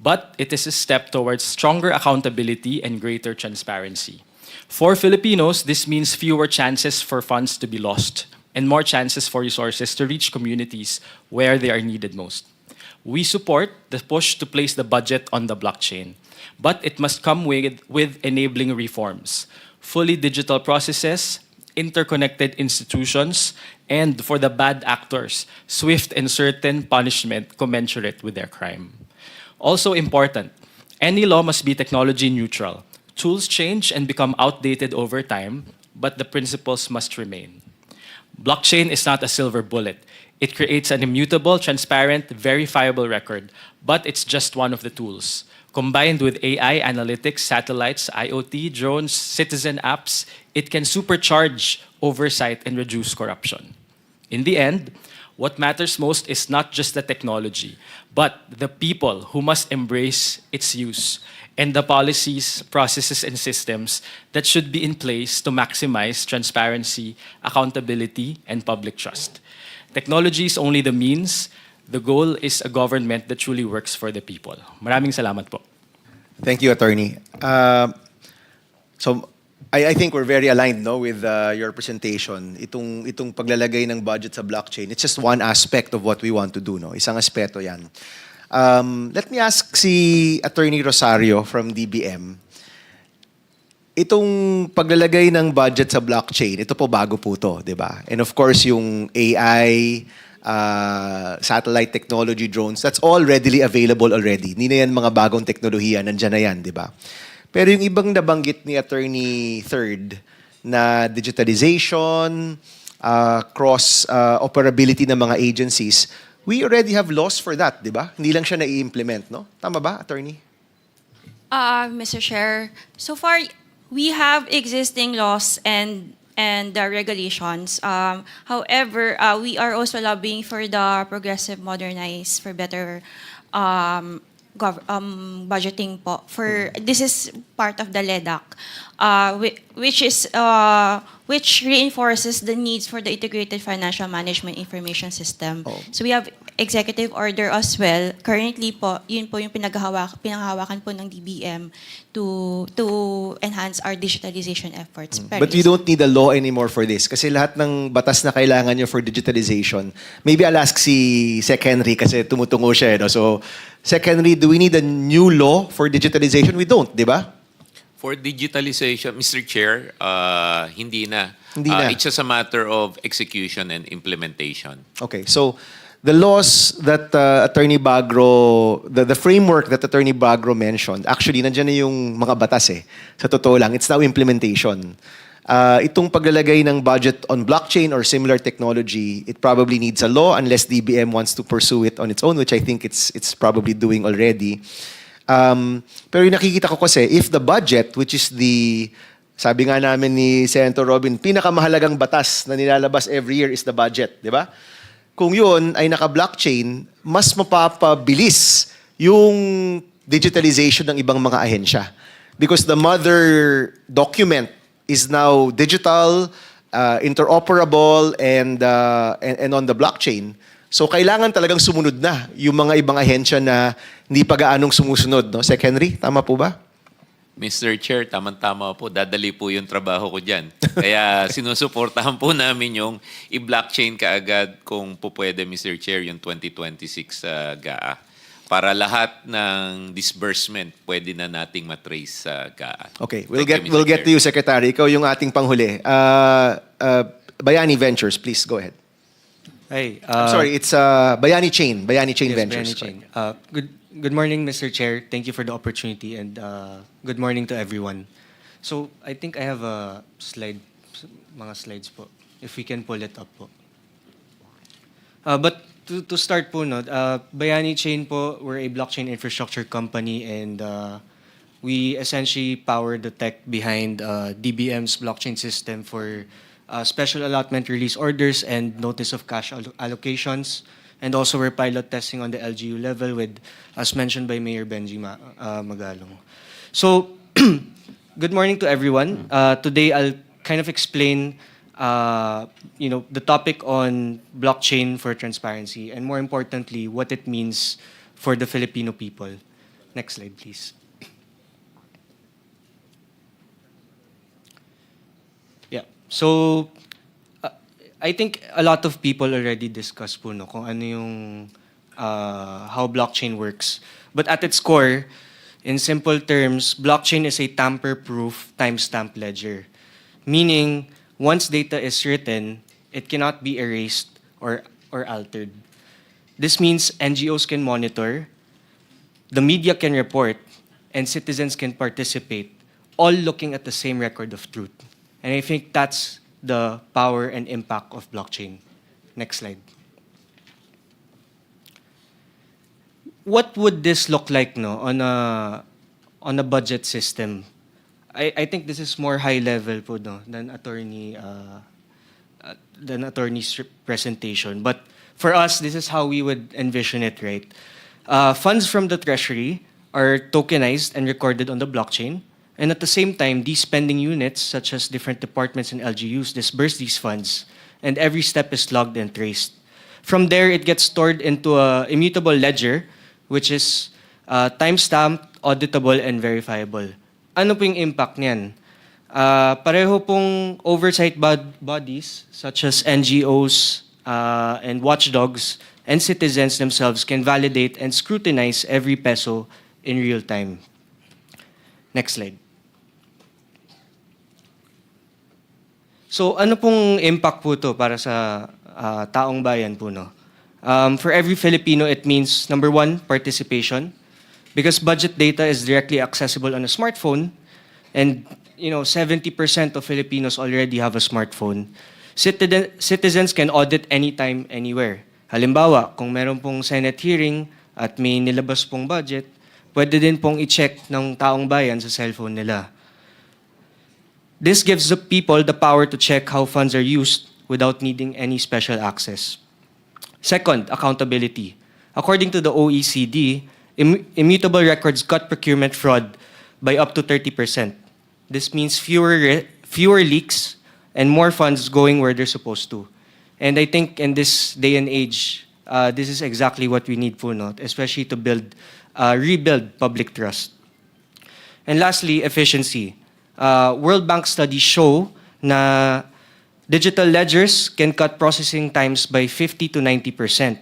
but it is a step towards stronger accountability and greater transparency. For Filipinos, this means fewer chances for funds to be lost and more chances for resources to reach communities where they are needed most. We support the push to place the budget on the blockchain, but it must come with enabling reforms, fully digital processes, interconnected institutions, and for the bad actors, swift and certain punishment commensurate with their crime. Also important, any law must be technology neutral. Tools change and become outdated over time, but the principles must remain. Blockchain is not a silver bullet. It creates an immutable, transparent, verifiable record, but it's just one of the tools. Combined with AI, analytics, satellites, IoT, drones, citizen apps, it can supercharge oversight and reduce corruption. In the end, what matters most is not just the technology, but the people who must embrace its use and the policies, processes, and systems that should be in place to maximize transparency, accountability, and public trust. Technology is only the means. The goal is a government that truly works for the people. Maraming salamat po. Thank you, Attorney. So I think we're very aligned no, with your presentation. Itong paglalagay ng budget sa blockchain, it's just one aspect of what we want to do. No? Isang aspeto yan. Let me ask si Attorney Rosario from DBM. Itong paglalagay ng budget sa blockchain, ito po bago po to, di ba? And of course, yung AI, satellite technology, drones, that's all readily available already. Hindi na yan mga bagong teknolohiya, nandyan na yan, di ba? Pero yung ibang nabanggit ni Attorney Third na digitalization, cross-operability ng mga agencies, we already have laws for that, di ba? Hindi lang siya na-i-implement, no? Tama ba, Attorney? Mr. Chair, so far we have existing laws and regulations. However, we are also lobbying for the progressive, modernized, for better budgeting po. This is part of the LEDAC, which reinforces the needs for the integrated financial management information system. Oh. So we have executive order as well. Currently po, yun po yung pinanghahawakan po ng DBM to enhance our digitalization efforts. But you don't need a law anymore for this kasi lahat ng batas na kailangan nyo for digitalization. Maybe I'll ask si Sec Henry kasi tumutungo siya. No? So, Sec Henry, do we need a new law for digitalization? We don't, di ba? For digitalization, Mr. Chair, hindi na. Hindi na. It's just a matter of execution and implementation. Okay, so the laws that Attorney Bagro, the framework that Attorney Bagro mentioned, actually, nandiyan na yung mga batas eh. Sa totoo lang, it's now implementation. Itong paglalagay ng budget on blockchain or similar technology, it probably needs a law unless DBM wants to pursue it on its own, which I think it's probably doing already. Pero yung nakikita ko kasi, if the budget, which is sabi nga namin ni Senator Robin, pinakamahalagang batas na nilalabas every year is the budget, di ba? Kung yun ay naka-blockchain, mas mapapabilis yung digitalization ng ibang mga ahensya. Because the mother document is now digital, interoperable, and on the blockchain. So kailangan talagang sumunod na yung mga ibang ahensya na hindi pa gaanong sumusunod. No? Sec Henry, tama po ba? Mr. Chair, tamang-tama po. Dadali po yung trabaho ko dyan. Kaya sinusuportahan po namin yung i-blockchain kaagad kung po pwede, Mr. Chair, yung 2026 GAA. Para lahat ng disbursement pwede na nating matrace sa GAA. Okay, Thank you, Mr. we'll get Chair. to you, Secretary. Ikaw yung ating panghuli. Bayani Ventures, please go ahead. Hi. I'm sorry, it's Bayani Chain. Bayani Chain Yes, Ventures. Bayani Chain. Good morning, Mr. Chair. Thank you for the opportunity, and good morning to everyone. So I think I have a slide, mga slides po. If we can pull it up po. But to start po, no, Bayani Chain po, we're a blockchain infrastructure company, and we essentially power the tech behind DBM's blockchain system for special allotment release orders and notice of cash allocations. And also we're pilot testing on the LGU level with, as mentioned by Mayor Benji Magalong. So, good morning to everyone. Today I'll kind of explain the topic on blockchain for transparency, and more importantly, what it means for the Filipino people. Next slide, please. Yeah. So, I think a lot of people already discussed po no kung ano yung how blockchain works. But at its core, in simple terms, blockchain is a tamper-proof timestamp ledger. Meaning, once data is written, it cannot be erased or altered. This means NGOs can monitor, the media can report, and citizens can participate, all looking at the same record of truth. And I think that's the power and impact of blockchain. Next slide. What would this look like no, on a budget system? I think this is more high level po, no, than attorney's presentation. But for us, this is how we would envision it, right? Funds from the treasury are tokenized and recorded on the blockchain. And at the same time, these spending units, such as different departments and LGUs, disperse these funds, and every step is logged and traced. From there, it gets stored into a immutable ledger, which is time-stamped, auditable, and verifiable. Ano po yung impact niyan? Pareho pong oversight bodies, such as NGOs and watchdogs, and citizens themselves can validate and scrutinize every peso in real time. Next slide. So ano pong impact po to para sa taong bayan po, no? For every Filipino, it means, number one, participation. Because budget data is directly accessible on a smartphone, and 70% of Filipinos already have a smartphone. Citizens can audit anytime, anywhere. Halimbawa, kung meron pong Senate hearing at may nilabas pong budget, pwede din pong i-check ng taong bayan sa cellphone nila. This gives the people the power to check how funds are used without needing any special access. Second, accountability. According to the OECD, immutable records cut procurement fraud by up to 30%. This means fewer leaks and more funds going where they're supposed to. And I think in this day and age, this is exactly what we need po, no? Especially to rebuild public trust. And lastly, efficiency. World Bank studies show na digital ledgers can cut processing times by 50 to 90%,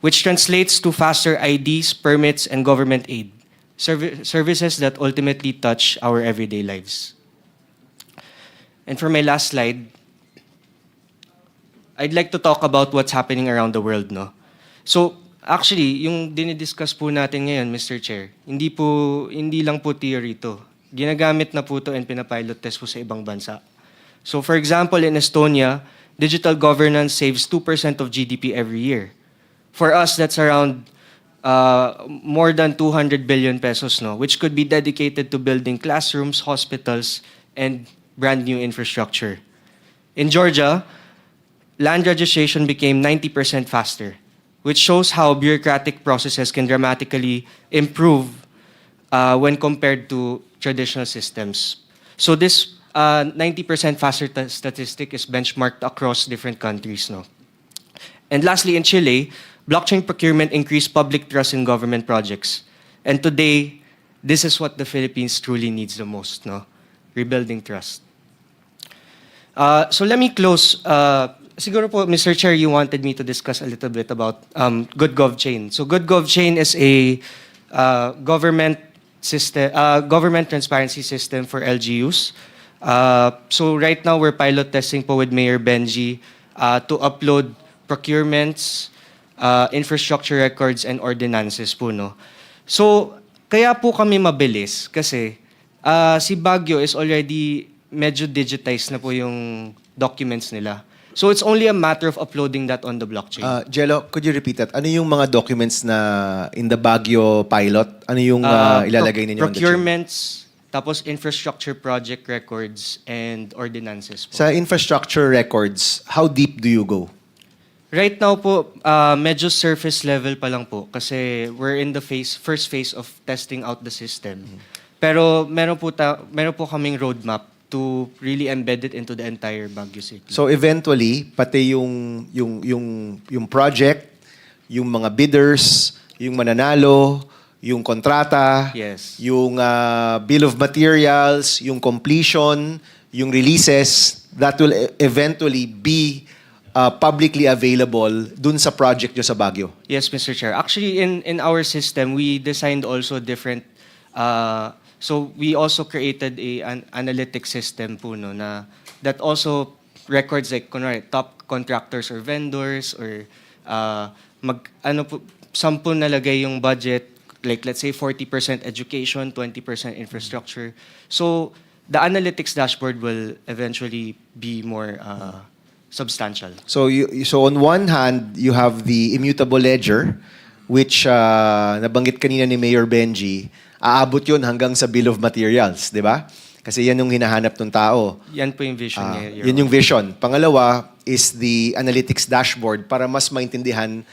which translates to faster IDs, permits, and government aid, services that ultimately touch our everyday lives. And for my last slide, I'd like to talk about what's happening around the world, no? So, actually, yung dinidiscuss po natin ngayon, Mr. Chair, hindi lang po theory to. Ginagamit na po to and pinapilot test po sa ibang bansa. So, for example, in Estonia, digital governance saves 2% of GDP every year. For us, that's around more than 200 billion pesos, no, which could be dedicated to building classrooms, hospitals, and brand new infrastructure. In Georgia, land registration became 90% faster, which shows how bureaucratic processes can dramatically improve when compared to traditional systems. So this 90% faster statistic is benchmarked across different countries, no. And lastly, in Chile, blockchain procurement increased public trust in government projects. And today, this is what the Philippines truly needs the most, no? Rebuilding trust. So let me close. Siguro po, Mr. Chair, you wanted me to discuss a little bit about Good Gov Chain. So Good Gov Chain is a government system, government transparency system for LGUs. So right now, we're pilot testing po with Mayor Benji to upload procurements, infrastructure records, and ordinances po, no? So, kaya po kami mabilis kasi si Baguio is already medyo digitized na po yung documents nila. So it's only a matter of uploading that on the blockchain. Jello, could you repeat that? Ano yung mga documents na in the Baguio pilot? Ano yung ilalagay ninyo on the chain? Procurements, tapos infrastructure project records, and ordinances po. Sa infrastructure records, how deep do you go? Right now po, medyo surface level pa lang po kasi we're in the first phase of testing out the system. Pero meron po kaming roadmap to really embed it into the entire Baguio City. So eventually, pati yung project, yung mga bidders, yung mananalo, yung kontrata, Yes. yung bill of materials, yung completion, yung releases, that will eventually be publicly available dun sa project nyo sa Baguio. Yes, Mr. Chair. Actually, in our system, we designed also different. So we also created an analytic system po, no, na that also records like kunwari, top contractors or vendors or saan po nalagay yung budget, like let's say 40% education, 20% infrastructure. So the analytics dashboard will eventually be more substantial. So so on one hand, you have the immutable ledger, which nabanggit kanina ni Mayor Benji, aabot yun hanggang sa bill of materials, di ba? Kasi yan yung hinahanap ng tao. Yan po yung vision niya. Your Yun yung vision. Pangalawa is the analytics dashboard para mas maintindihan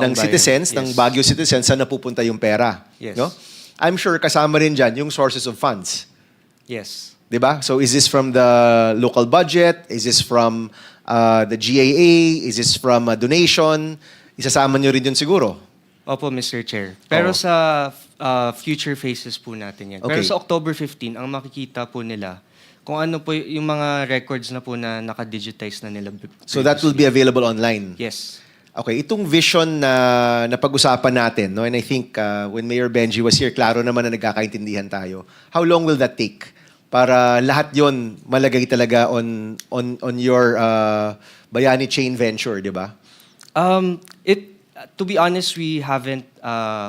ng citizens, ng Yes. Baguio citizens, saan napupunta yung pera. Yes. No? I'm sure kasama rin dyan yung sources of funds. Yes. Diba? So is this from the local budget? Is this from the GAA? Is this from a donation? Isasama nyo rin yun siguro. Opo, Mr. Chair. Pero Oo. sa future phases po natin yan. Pero Okay. sa October 15, ang makikita po nila kung ano po yung mga records na po na naka-digitize na nila. So that will be available online. Yes. Okay, itong vision na napag-usapan natin, no? And I think when Mayor Benji was here, klaro naman na nagkakaintindihan tayo. How long will that take? Para lahat yon malagay talaga on your Bayani Chain venture, di ba? To be honest, we haven't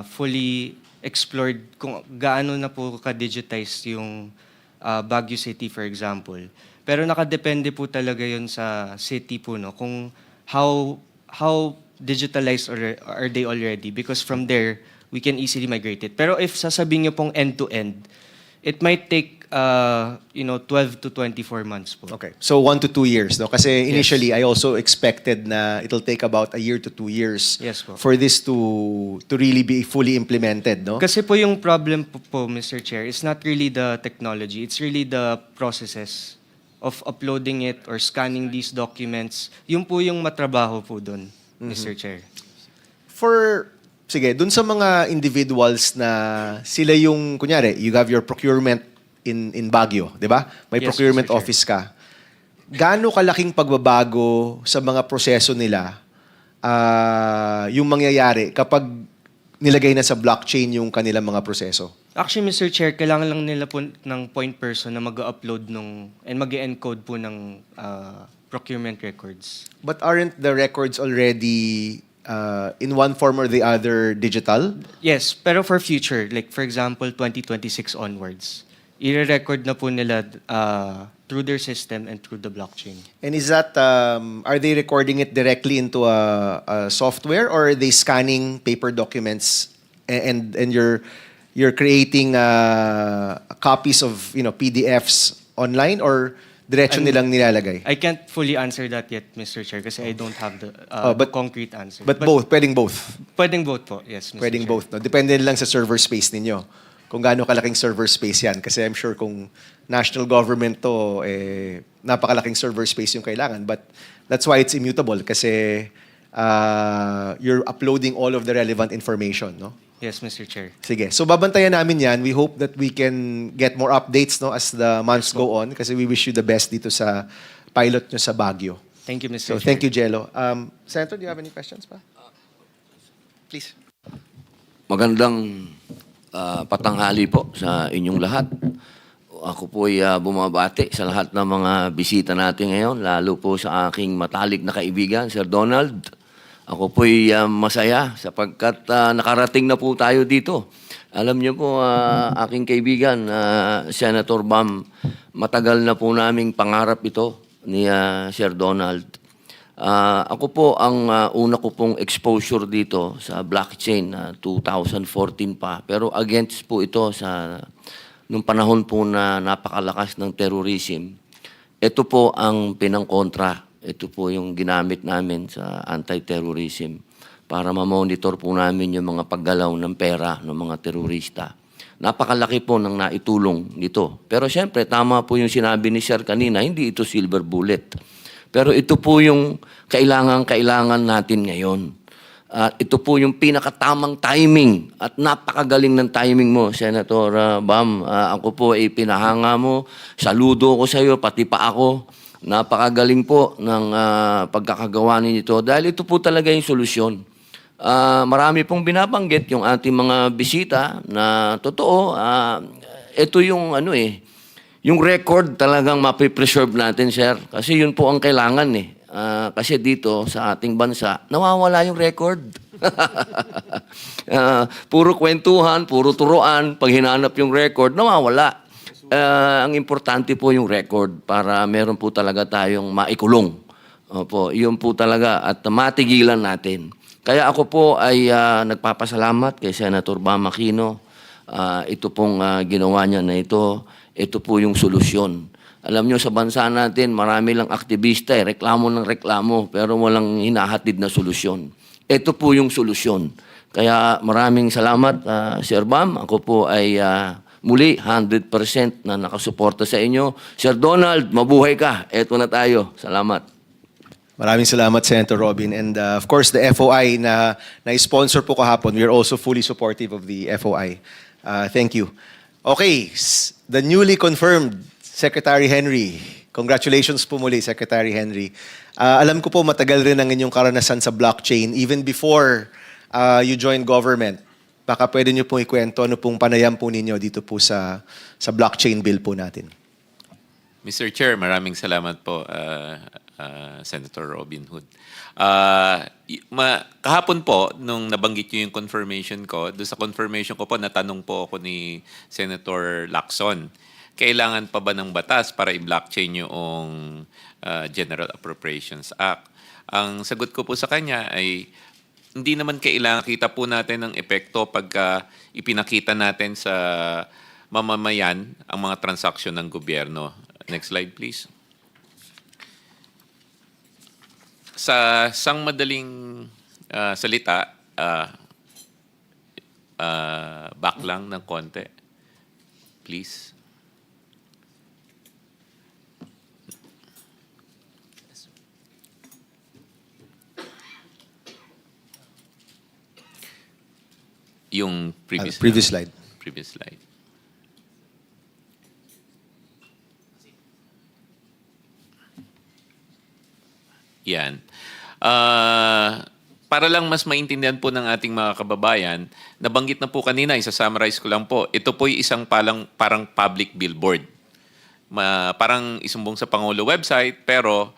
fully explored kung gaano na po ka-digitize yung Baguio City, for example. Pero nakadepende po talaga yun sa city po, no? Kung how digitalized are they already? Because from there, we can easily migrate it. Pero if sasabihin niyo pong end-to-end, it might take 12 to 24 months po. Okay. So 1 to 2 years, no? Kasi initially, Yes. I also expected na it'll take about 1 year to 2 years Yes po. for this to really be fully implemented, no? Kasi po yung problem po, Mr. Chair, is not really the technology. It's really the processes of uploading it or scanning these documents. Yung po yung matrabaho po doon, Mr. Chair. Sige, dun sa mga individuals na sila yung, kunyari, you have your procurement in Baguio, di ba? May Yes, procurement Mr. Chair. office ka. Gaano kalaking pagbabago sa mga proseso nila yung mangyayari kapag nilagay na sa blockchain yung kanilang mga proseso? Actually, Mr. Chair, kailangan lang nila po ng point person na mag-upload and mag-encode po ng procurement records. But aren't the records already in one form or the other digital? Yes, pero for future, like for example, 2026 onwards, i-record na po nila through their system and through the blockchain. And is that, are they recording it directly into a software or are they scanning paper documents and you're creating copies of PDFs online or diretso nilang nilalagay? I can't fully answer that yet, Mr. Chair, kasi I don't have the concrete answer. But both, pwedeng both. Pwedeng both po, yes, Mr. Pwedeng Chair. both. No? Depende lang sa server space ninyo. Kung gaano kalaking server space yan. Kasi I'm sure kung national government to, napakalaking server space yung kailangan. But that's why it's immutable. Kasi you're uploading all of the relevant information, no? Yes, Mr. Chair. Sige. So babantayan namin yan. We hope that we can get more updates, no, as the months go on, kasi we wish you the best dito sa pilot nyo sa Baguio. Thank you, Mr. So Chair. thank you, Jello. Senator, do you have any questions pa? Please. Magandang patanghali po sa inyong lahat. Ako po ay bumabati sa lahat ng mga bisita natin ngayon, lalo po sa aking matalik na kaibigan, Sir Donald. Ako po ay masaya sapagkat nakarating na po tayo dito. Alam niyo po, aking kaibigan, Senator Bam, matagal na po naming pangarap ito ni Sir Donald. Ako po, ang una ko pong exposure dito sa blockchain 2014 pa. Pero against po ito sa nung panahon po na napakalakas ng terrorism. Ito po ang pinangkontra. Ito po yung ginamit namin sa anti-terrorism para ma-monitor po namin yung mga paggalaw ng pera ng mga terorista. Napakalaki po ng naitulong nito. Pero siyempre, tama po yung sinabi ni Sir kanina, hindi ito silver bullet. Pero ito po yung kailangan natin ngayon. Ito po yung pinakatamang timing at napakagaling ng timing mo, Senator Bam. Ako po ay pinahanga mo. Saludo ko sa iyo, pati pa ako. Napakagaling po ng pagkakagawa ninyo dahil ito po talaga yung solusyon. Marami pong binabanggit yung ating mga bisita na totoo, ito yung yung record talagang mapipreserve natin, sir. Kasi yun po ang kailangan eh. Kasi dito sa ating bansa, nawawala yung record. Puro kwentuhan, puro turuan, pag hinanap yung record, nawawala. Ang importante po yung record para meron po talaga tayong maikulong. Opo, yun po talaga at matigilan natin. Kaya ako po ay nagpapasalamat kay Senator Bam Aquino. Ito pong ginawa niya na ito po yung solusyon. Alam nyo, sa bansa natin, marami lang aktivista, reklamo ng reklamo, pero walang hinahatid na solusyon. Ito po yung solusyon. Kaya maraming salamat, Sir Bam. Ako po ay muli 100% na nakasuporta sa inyo. Sir Donald, mabuhay ka. Eto na tayo. Salamat. Maraming salamat, Senator Robin. And of course, the FOI na sponsor po kahapon, we are also fully supportive of the FOI. Thank you. Okay, the newly confirmed Secretary Henry. Congratulations po muli, Secretary Henry. Alam ko po matagal rin ang inyong karanasan sa blockchain even before you joined government. Baka pwede niyo pong ikwento ano pong panayam po ninyo dito po sa blockchain bill po natin. Mr. Chair, maraming salamat po, Senator Robin Hood. Kahapon po, nung nabanggit niyo yung confirmation ko, doon sa confirmation ko po, natanong po ako ni Senator Lacson, kailangan pa ba ng batas para i-blockchain yung General Appropriations Act? Ang sagot ko po sa kanya ay, hindi naman kailangan, kita po natin ang epekto pagka ipinakita natin sa mamamayan ang mga transaksyon ng gobyerno. Next slide, please. Sa sang madaling salita, back lang ng konti. Please. Yung previous slide. Previous slide. Yan. Para lang mas maintindihan po ng ating mga kababayan, nabanggit na po kanina, isa-summarize ko lang po, ito po yung isang parang public billboard. Parang isumbong sa Pangulo website, pero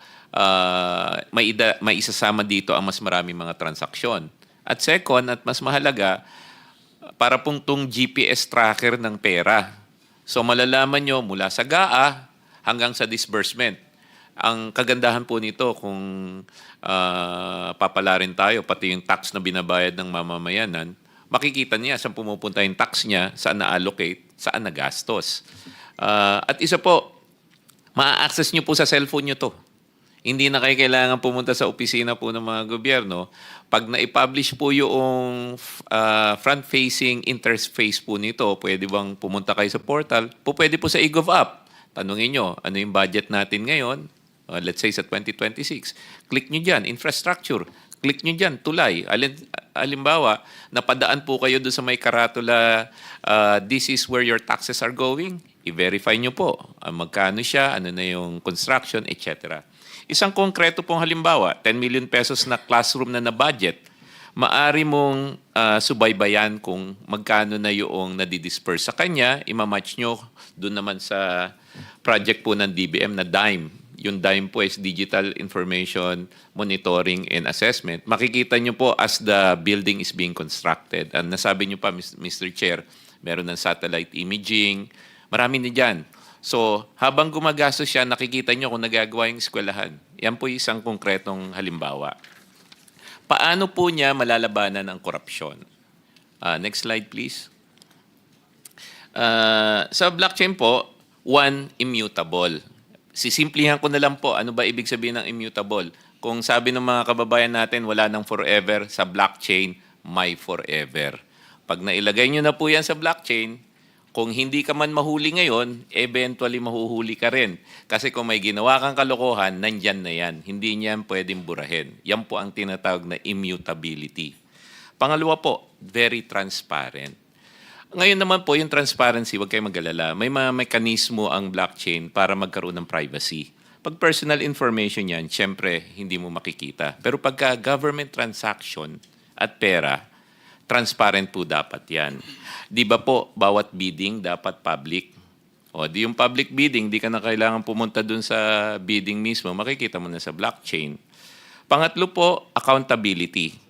may isasama dito ang mas maraming mga transaksyon. At second, at mas mahalaga, para pong tong GPS tracker ng pera. So malalaman nyo mula sa GAA hanggang sa disbursement. Ang kagandahan po nito kung papalarin tayo, pati yung tax na binabayad ng mamamayanan, makikita niya saan pumupunta yung tax niya, saan na-allocate, saan na-gastos. At isa po, ma-access nyo po sa cellphone nyo to. Hindi na kayo kailangan pumunta sa opisina po ng mga gobyerno. Pag na-publish po yung front-facing interface po nito, pwede bang pumunta kayo sa portal? Pwede po sa eGov app. Tanungin nyo, ano yung budget natin ngayon? Let's say sa 2026. Click nyo dyan, infrastructure. Click nyo dyan, tulay. Halimbawa, napadaan po kayo doon sa may karatula, this is where your taxes are going. I-verify nyo po magkano siya, ano na yung construction, etc. Isang konkreto pong halimbawa, 10 million pesos na classroom na budget, maari mong subaybayan kung magkano na yung nadidisperse sa kanya, imamatch nyo doon naman sa project po ng DBM na DIME. Yung DIME po is Digital Information Monitoring and Assessment. Makikita nyo po as the building is being constructed. And nasabi nyo pa, Mr. Chair, meron ng satellite imaging, marami na dyan. So, habang gumagastos siya, nakikita nyo kung nagagawa yung eskwelahan. Yan po isang konkretong halimbawa. Paano po niya malalabanan ang korupsyon? Next slide, please. Sa blockchain po, one, immutable. Sisimplihan ko na lang po, ano ba ibig sabihin ng immutable? Kung sabi ng mga kababayan natin, wala nang forever, sa blockchain, may forever. Pag nailagay nyo na po yan sa blockchain, kung hindi ka man mahuli ngayon, eventually mahuhuli ka rin. Kasi kung may ginawa kang kalokohan, nandyan na yan. Hindi niyan pwedeng burahin. Yan po ang tinatawag na immutability. Pangalawa po, very transparent. Ngayon naman po, yung transparency, huwag kayong mag-alala. May mga mekanismo ang blockchain para magkaroon ng privacy. Pag personal information yan, syempre, hindi mo makikita. Pero pagka government transaction at pera, transparent po dapat yan. Di ba po, bawat bidding dapat public? O, di yung public bidding, di ka na kailangan pumunta dun sa bidding mismo, makikita mo na sa blockchain. Pangatlo po, accountability.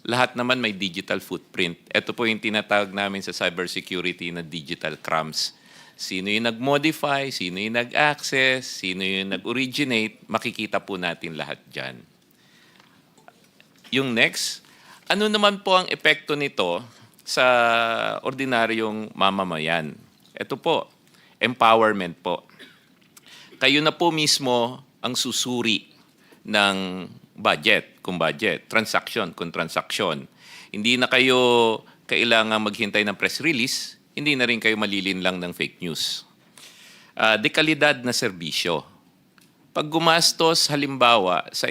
Lahat naman may digital footprint. Ito po yung tinatawag namin sa cybersecurity na digital crumbs. Sino yung nag-modify, sino yung nag-access, sino yung nag-originate, makikita po natin lahat dyan. Yung next, ano naman po ang epekto nito sa ordinaryong mamamayan? Ito po, empowerment po. Kayo na po mismo ang susuri ng budget, kung budget, transaction, kung transaction. Hindi na kayo kailangan maghintay ng press release, hindi na rin kayo malilin lang ng fake news. Dekalidad na serbisyo. Pag gumastos halimbawa sa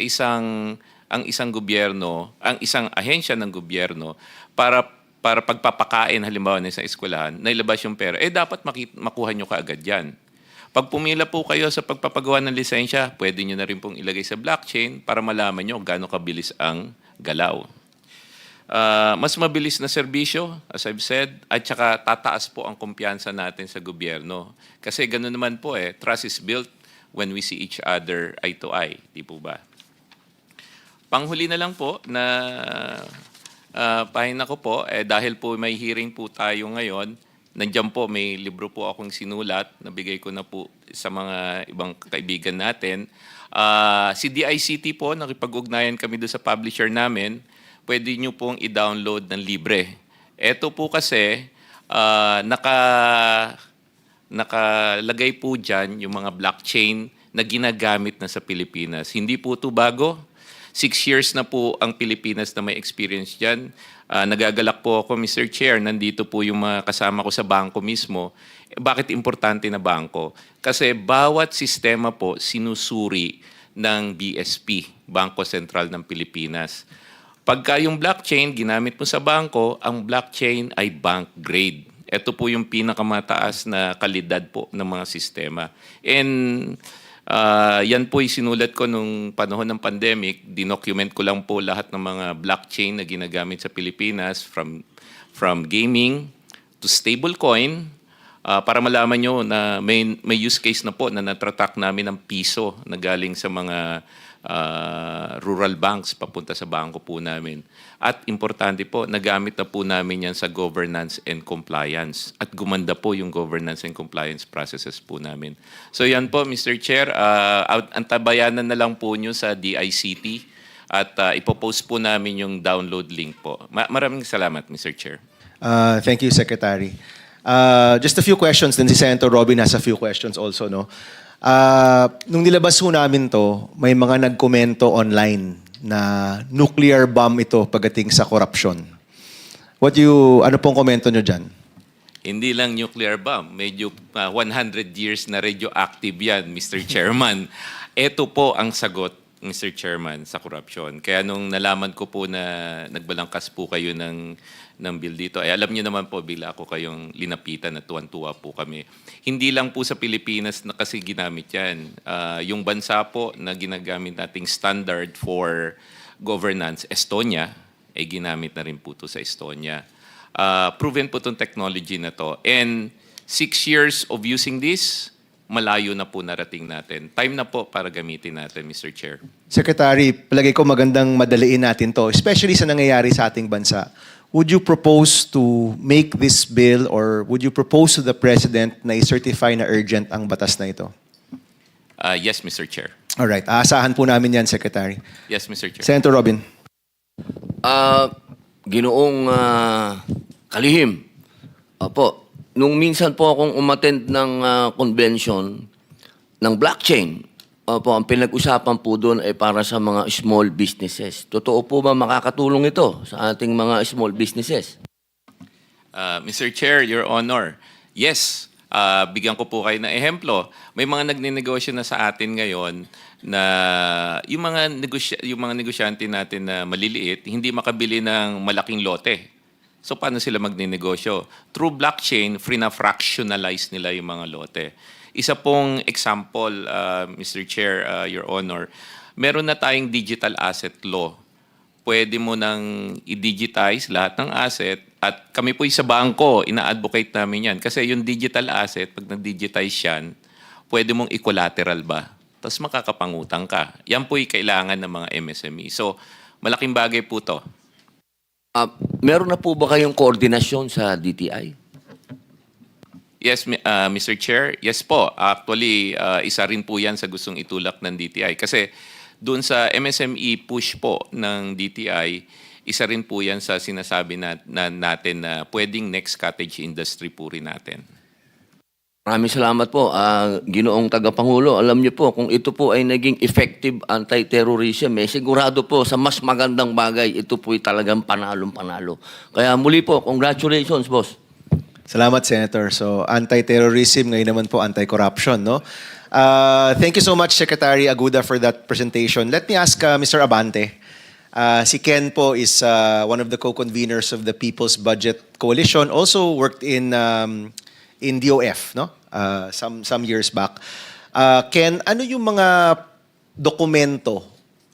ang isang gobyerno, ang isang ahensya ng gobyerno para pagpapakain halimbawa ng isang eskwelahan, nailabas yung pera, dapat makuha nyo kaagad yan. Pag pumila po kayo sa pagpapagawa ng lisensya, pwede nyo na rin pong ilagay sa blockchain para malaman nyo gaano kabilis ang galaw. Mas mabilis na serbisyo, as I've said, at saka tataas po ang kumpiyansa natin sa gobyerno. Kasi gano'n naman po trust is built when we see each other eye to eye. Di po ba? Panghuli na lang po na pahina ko po, dahil po may hearing po tayo ngayon, nandiyan po, may libro po akong sinulat, nabigay ko na po sa mga ibang kaibigan natin. Si DICT po, nakipag-ugnayan kami doon sa publisher namin, pwede nyo pong i-download ng libre. Ito po kasi, nakalagay po dyan yung mga blockchain na ginagamit na sa Pilipinas. Hindi po ito bago. 6 years na po ang Pilipinas na may experience dyan. Nagagalak po ako, Mr. Chair, nandito po yung mga kasama ko sa bangko mismo. Bakit importante na bangko? Kasi bawat sistema po sinusuri ng BSP, Bangko Sentral ng Pilipinas. Pagka yung blockchain ginamit mo sa bangko, ang blockchain ay bank grade. Ito po yung pinakamataas na kalidad po ng mga sistema. And yan po yung sinulat ko nung panahon ng pandemic. Dinocument ko lang po lahat ng mga blockchain na ginagamit sa Pilipinas from gaming to stablecoin para malaman nyo na may use case na po na natratak namin ng piso na galing sa mga rural banks papunta sa bangko po namin. At importante po, nagamit na po namin yan sa governance and compliance. At gumanda po yung governance and compliance processes po namin. So yan po, Mr. Chair, antabayanan na lang po nyo sa DICT at ipopost po namin yung download link po. Maraming salamat, Mr. Chair. Thank you, Secretary. Just a few questions, then si Senator Robin has a few questions also, no? Nung nilabas ho namin to, may mga nagkomento online na nuclear bomb ito pagdating sa corruption. Ano pong komento nyo dyan? Hindi lang nuclear bomb, medyo 100 years na radioactive yan, Mr. Chairman. Ito po ang sagot Mr. Chairman, sa korupsyon. Kaya nung nalaman ko po na nagbalangkas po kayo ng bill dito, ay alam niyo naman po, bigla ako kayong linapitan at tuwan-tuwa po kami. Hindi lang po sa Pilipinas na kasi ginamit yan. Yung bansa po na ginagamit nating standard for governance, Estonia, ay ginamit na rin po to sa Estonia. Proven po itong technology na to. And 6 years of using this, malayo na po narating natin. Time na po para gamitin natin, Mr. Chair. Secretary, palagay ko magandang madaliin natin to, especially sa nangyayari sa ating bansa. Would you propose to make this bill or would you propose to the President na i-certify na urgent ang batas na ito? Yes, Mr. Chair. Alright, aasahan po namin yan, Secretary. Yes, Mr. Chair. Senator Robin. Ginoong kalihim. Opo, nung minsan po akong umattend ng convention ng blockchain, opo, ang pinag-usapan po doon ay para sa mga small businesses. Totoo po ba makakatulong ito sa ating mga small businesses? Mr. Chair, Your Honor, yes. Bigyan ko po kayo ng ehemplo. May mga nagnenegosyo na sa atin ngayon na yung mga negosyante natin na maliliit, hindi makabili ng malaking lote. So paano sila magnenegosyo? Through blockchain, fractionalize nila yung mga lote. Isa pong example, Mr. Chair, Your Honor, meron na tayong digital asset law. Pwede mo nang i-digitize lahat ng asset at kami po sa bangko, ina-advocate namin yan. Kasi yung digital asset, pag na-digitize yan, pwede mong i-collateral ba? Tapos makakapangutang ka. Yan po'y kailangan ng mga MSME. So, malaking bagay po to. Meron na po ba kayong koordinasyon sa DTI? Yes, Mr. Chair. Yes po. Actually, isa rin po yan sa gustong itulak ng DTI. Kasi doon sa MSME push po ng DTI, isa rin po yan sa sinasabi natin na pwedeng next cottage industry po rin natin. Maraming salamat po, Ginoong Tagapangulo. Alam niyo po, kung ito po ay naging effective anti-terrorism, sigurado po sa mas magandang bagay, ito po ay talagang panalong-panalo. Kaya muli po, congratulations, boss. Salamat, Senator. So, anti-terrorism, ngayon naman po anti-corruption, no? Thank you so much, Secretary Aguda, for that presentation. Let me ask Mr. Abante. Si Ken po is one of the co-conveners of the People's Budget Coalition, also worked in DOF, no? Some years back. Ken, ano yung mga dokumento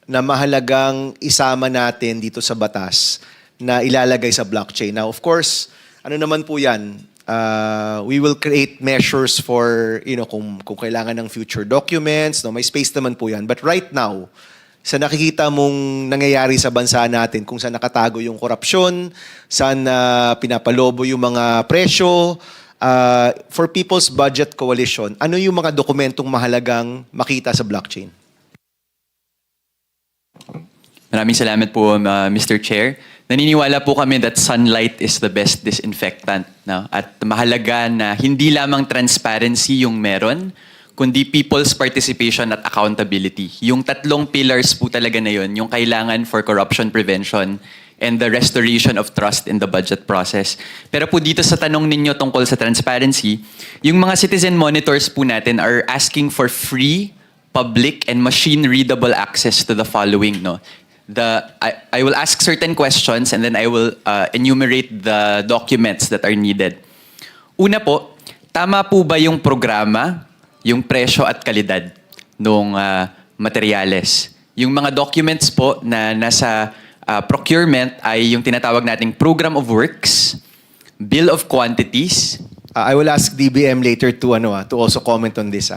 na mahalagang isama natin dito sa batas na ilalagay sa blockchain? Now, of course, ano naman po yan? We will create measures for, kung kailangan ng future documents, no? May space naman po yan. But right now, sa nakikita mong nangyayari sa bansa natin, kung saan nakatago yung korupsyon, saan pinapalobo yung mga presyo, for People's Budget Coalition, ano yung mga dokumentong mahalagang makita sa blockchain? Maraming salamat po, Mr. Chair. Naniniwala po kami that sunlight is the best disinfectant. No? At mahalaga na hindi lamang transparency yung meron, kundi people's participation at accountability. Yung tatlong pillars po talaga na yun, yung kailangan for corruption prevention and the restoration of trust in the budget process. Pero po dito sa tanong ninyo tungkol sa transparency, yung mga citizen monitors po natin are asking for free, public, and machine-readable access to the following. No? I will ask certain questions and then I will enumerate the documents that are needed. Una po, tama po ba yung programa, yung presyo at kalidad ng materyales? Yung mga documents po na nasa procurement ay yung tinatawag nating Program of Works, Bill of Quantities. I will ask DBM later to also comment on this.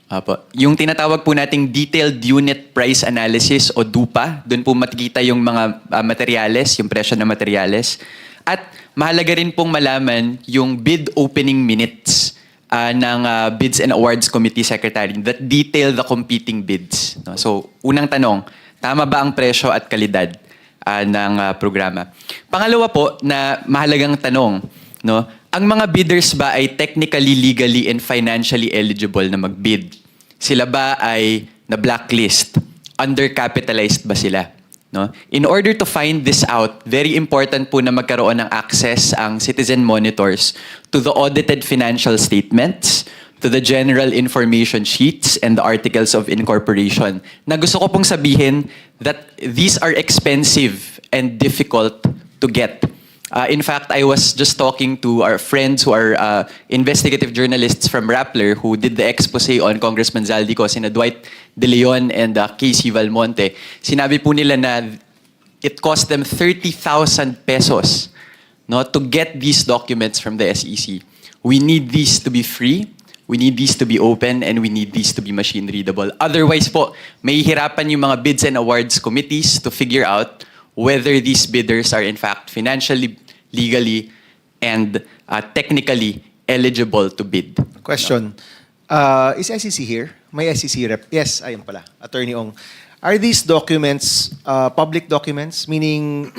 Apo. Yung tinatawag po nating Detailed Unit Price Analysis o DUPA, doon po makikita yung mga materyales, yung presyo ng materyales. At mahalaga rin pong malaman yung bid opening minutes ng Bids and Awards Committee Secretary that detail the competing bids. No? So, unang tanong, tama ba ang presyo at kalidad ng programa? Pangalawa po na mahalagang tanong, no? Ang mga bidders ba ay technically, legally, and financially eligible na mag-bid? Sila ba ay na-blacklist? Undercapitalized ba sila? No? In order to find this out, very important po na magkaroon ng access ang citizen monitors to the audited financial statements, to the general information sheets and the articles of incorporation. Na gusto ko pong sabihin that these are expensive and difficult to get. In fact, I was just talking to our friends who are investigative journalists from Rappler who did the expose on Congressman Zaldico, sina Dwight De Leon and Casey Valmonte. Sinabi po nila na it cost them 30,000 pesos, no, to get these documents from the SEC. We need these to be free, we need these to be open, and we need these to be machine readable. Otherwise po, may hirapan yung mga bids and awards committees to figure out whether these bidders are in fact financially, legally, and technically eligible to bid. Question. Is SEC here? May SEC rep? Yes, ayun pala. Attorney Ong. Are these documents public documents? Meaning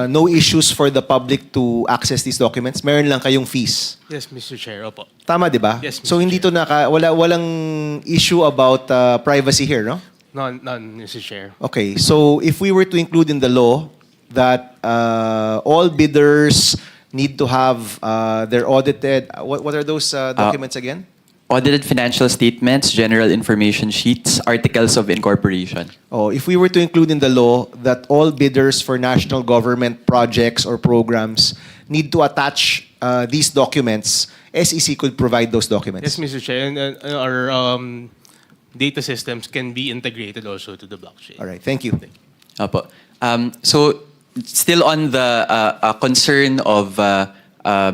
no issues for the public to access these documents? Meron lang kayong fees? Yes, Mr. Chair. Opo. Tama, di ba? Yes, Mr. So hindi to walang issue about privacy here, no? None, Mr. Chair. Okay, so if we were to include in the law that all bidders need to have their audited, what are those documents again? Audited financial statements, general information sheets, articles of incorporation. Oh, if we were to include in the law that all bidders for national government projects or programs need to attach these documents, SEC could provide those documents. Yes, Mr. Chair. And our data systems can be integrated also to the blockchain. All right, thank you. Opo. So, still on the concern of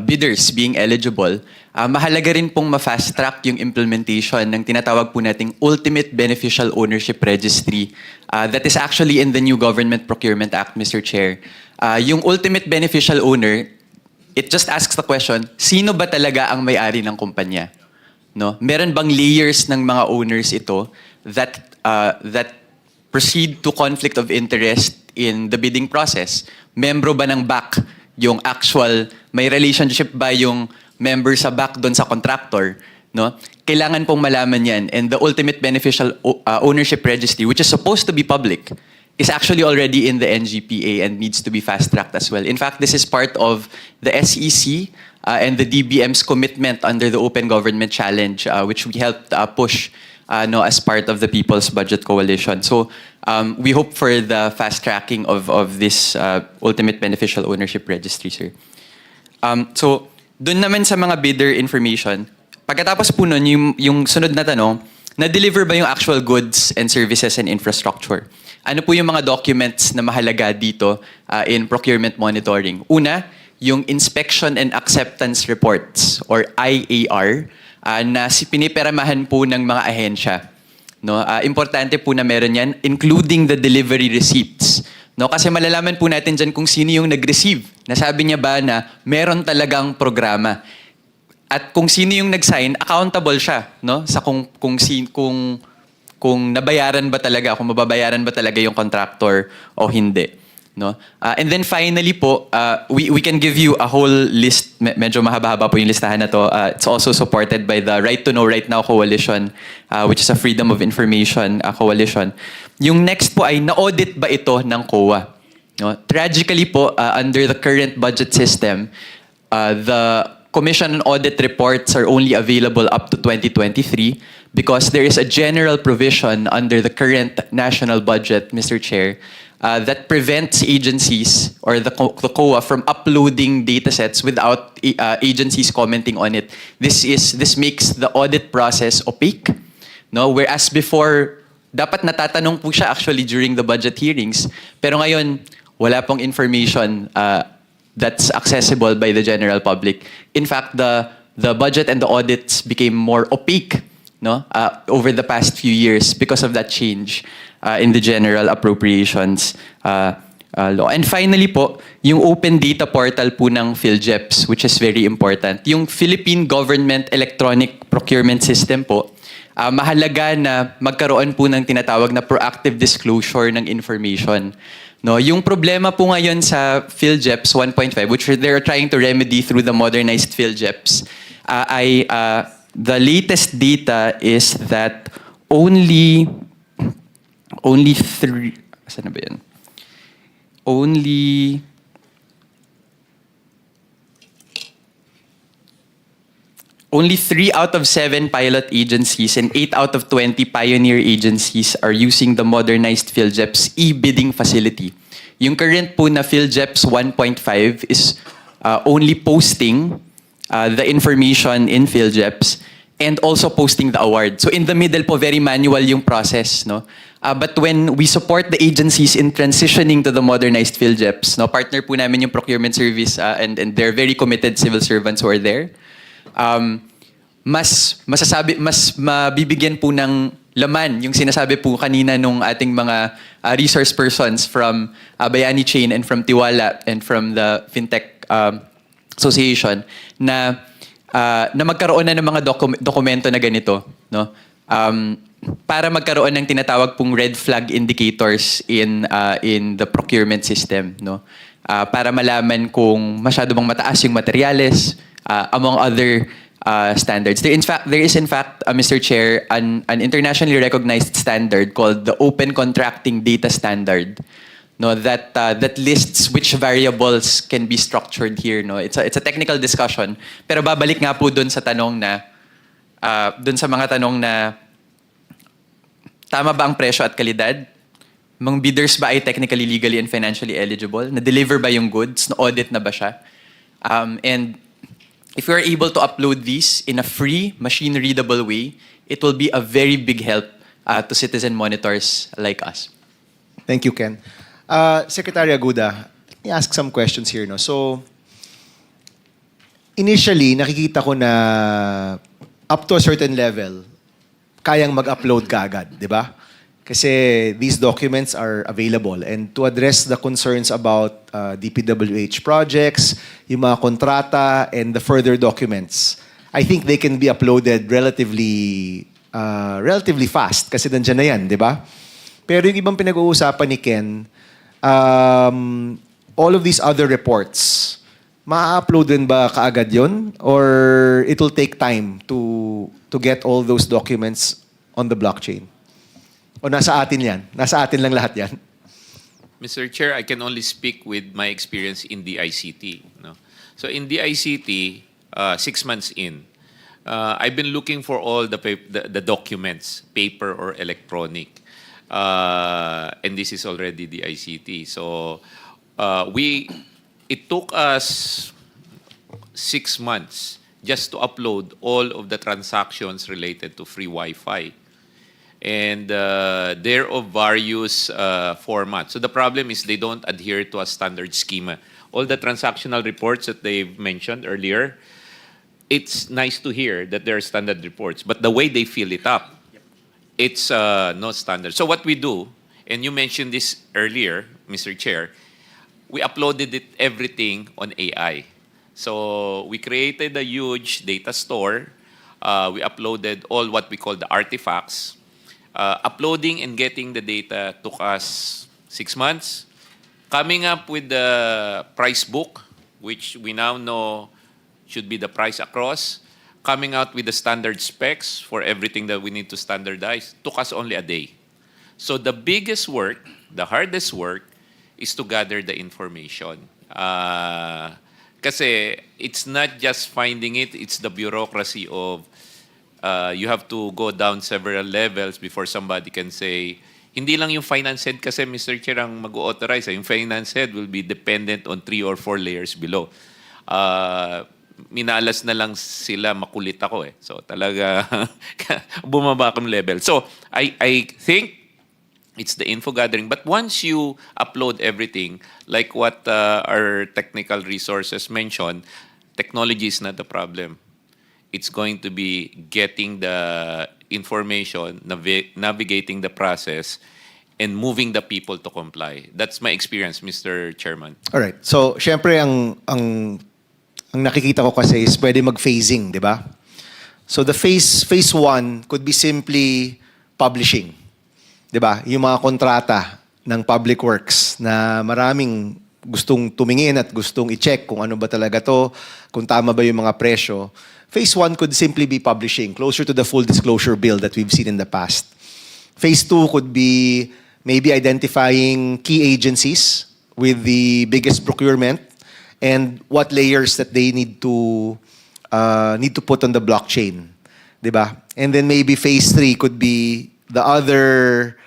bidders being eligible, mahalaga rin pong ma-fast track yung implementation ng tinatawag po nating Ultimate Beneficial Ownership Registry that is actually in the new Government Procurement Act, Mr. Chair. Yung Ultimate Beneficial Owner, it just asks the question, sino ba talaga ang may-ari ng kumpanya? No? Meron bang layers ng mga owners ito that proceed to conflict of interest in the bidding process? Membro ba ng BAC yung actual, may relationship ba yung member sa BAC doon sa contractor? No? Kailangan pong malaman yan. And the Ultimate Beneficial Ownership Registry, which is supposed to be public, is actually already in the NGPA and needs to be fast-tracked as well. In fact, this is part of the SEC and the DBM's commitment under the Open Government Challenge, which we helped push as part of the People's Budget Coalition. So we hope for the fast-tracking of this Ultimate Beneficial Ownership Registry, sir. So, dun naman sa mga bidder information, pagkatapos po nun, yung sunod na tanong, na-deliver ba yung actual goods and services and infrastructure? Ano po yung mga documents na mahalaga dito in procurement monitoring? Una, yung Inspection and Acceptance Reports or IAR na pinipiramahan po ng mga ahensya. No? Importante po na meron yan, including the delivery receipts. No? Kasi malalaman po natin dyan kung sino yung nag-receive. Nasabi niya ba na meron talagang programa. At kung sino yung nag-sign, accountable siya. No? Sa kung nabayaran ba talaga, kung mababayaran ba talaga yung contractor o hindi. No? And then finally po, we can give you a whole list. Medyo mahaba-haba po yung listahan na to. It's also supported by the Right to Know Right Now Coalition, which is a Freedom of Information coalition. Yung next po ay na-audit ba ito ng COA? No? Tragically po, under the current budget system, the Commission on Audit reports are only available up to 2023 because there is a general provision under the current national budget, Mr. Chair, that prevents agencies or the COA from uploading datasets without agencies commenting on it. This makes the audit process opaque, no? Whereas before, dapat natatanong po siya actually during the budget hearings, pero ngayon wala pong information that's accessible by the general public. In fact, the budget and the audits became more opaque, no? Over the past few years because of that change in the general appropriations law. And finally po, yung open data portal po ng PhilJeps, which is very important. Yung Philippine Government Electronic Procurement System po, mahalaga na magkaroon po ng tinatawag na proactive disclosure ng information. No, yung problema po ngayon sa PhilJeps 1.5, which they're trying to remedy through the modernized PhilJeps, the latest data is that only only 3 out of 7 pilot agencies and 8 out of 20 pioneer agencies are using the modernized PhilJEP's e-bidding facility. Yung current po na PhilJEP's 1.5 is only posting the information in PhilJEP's and also posting the award. So in the middle po, very manual yung process, no? But when we support the agencies in transitioning to the modernized PhilJEP's, no, partner po namin yung procurement service and they're very committed civil servants who are there. Mas mabibigyan po ng laman yung sinasabi po kanina nung ating mga resource persons from Bayani Chain and from Tiwala and from the FinTech Association na magkaroon na ng mga dokumento na ganito, no? Para magkaroon ng tinatawag pong red flag indicators in the procurement system, no? Para malaman kung masyado bang mataas yung materyales, among other standards. There is in fact, Mr. Chair, an internationally recognized standard called the Open Contracting Data Standard, no, that lists which variables can be structured here, no. It's a technical discussion, pero babalik nga po dun sa tanong na dun sa mga tanong na tama ba ang presyo at kalidad? Mga bidders ba ay technically, legally, and financially eligible? Na-deliver ba yung goods? Na-audit na ba siya? And if we are able to upload these in a free, machine-readable way, it will be a very big help to citizen monitors like us. Thank you, Ken. Secretary Aguda, let me ask some questions here. No? So, initially, nakikita ko na up to a certain level, kayang mag-upload ka agad, di ba? Kasi these documents are available. And to address the concerns about DPWH projects, yung mga kontrata, and the further documents, I think they can be uploaded relatively fast kasi nandiyan na yan, di ba? Pero yung ibang pinag-uusapan ni Ken, all of these other reports, ma-upload din ba kaagad yun? Or it will take time to get all those documents on the blockchain? O nasa atin yan? Nasa atin lang lahat yan? Mr. Chair, I can only speak with my experience in the ICT. No? So in the ICT, 6 months in, I've been looking for all the documents, paper or electronic. And this is already the ICT. So it took us 6 months just to upload all of the transactions related to free Wi-Fi. And they're of various formats. So the problem is they don't adhere to a standard schema. All the transactional reports that they've mentioned earlier, it's nice to hear that there are standard reports, but the way they fill it up, it's not standard. So what we do, and you mentioned this earlier, Mr. Chair, we uploaded everything on AI. So we created a huge data store. We uploaded all what we call the artifacts. Uploading and getting the data took us 6 months. Coming up with the price book, which we now know should be the price across. Coming out with the standard specs for everything that we need to standardize took us only a day. So the biggest work, the hardest work, is to gather the information. Kasi it's not just finding it, it's the bureaucracy of you have to go down several levels before somebody can say, hindi lang yung finance head kasi, Mr. Chair, ang mag-authorize. Yung finance head will be dependent on 3 or 4 layers below. Minalas na lang sila, makulit ako eh. So talaga, bumaba akong level. So I think it's the info gathering. But once you upload everything, like what our technical resources mentioned, technology is not the problem. It's going to be getting the information, navigating the process, and moving the people to comply. That's my experience, Mr. Chairman. All right. So, syempre, ang nakikita ko kasi is pwede mag-phasing, di ba? So, the phase 1 could be simply publishing. Di ba? Yung mga kontrata ng public works na maraming gustong tumingin at gustong i-check kung ano ba talaga to, kung tama ba yung mga presyo. Phase 1 could simply be publishing, closer to the full disclosure bill that we've seen in the past. Phase 2 could be maybe identifying key agencies with the biggest procurement and what layers that they need to need to put on the blockchain. Diba? And then maybe phase 3 could be the other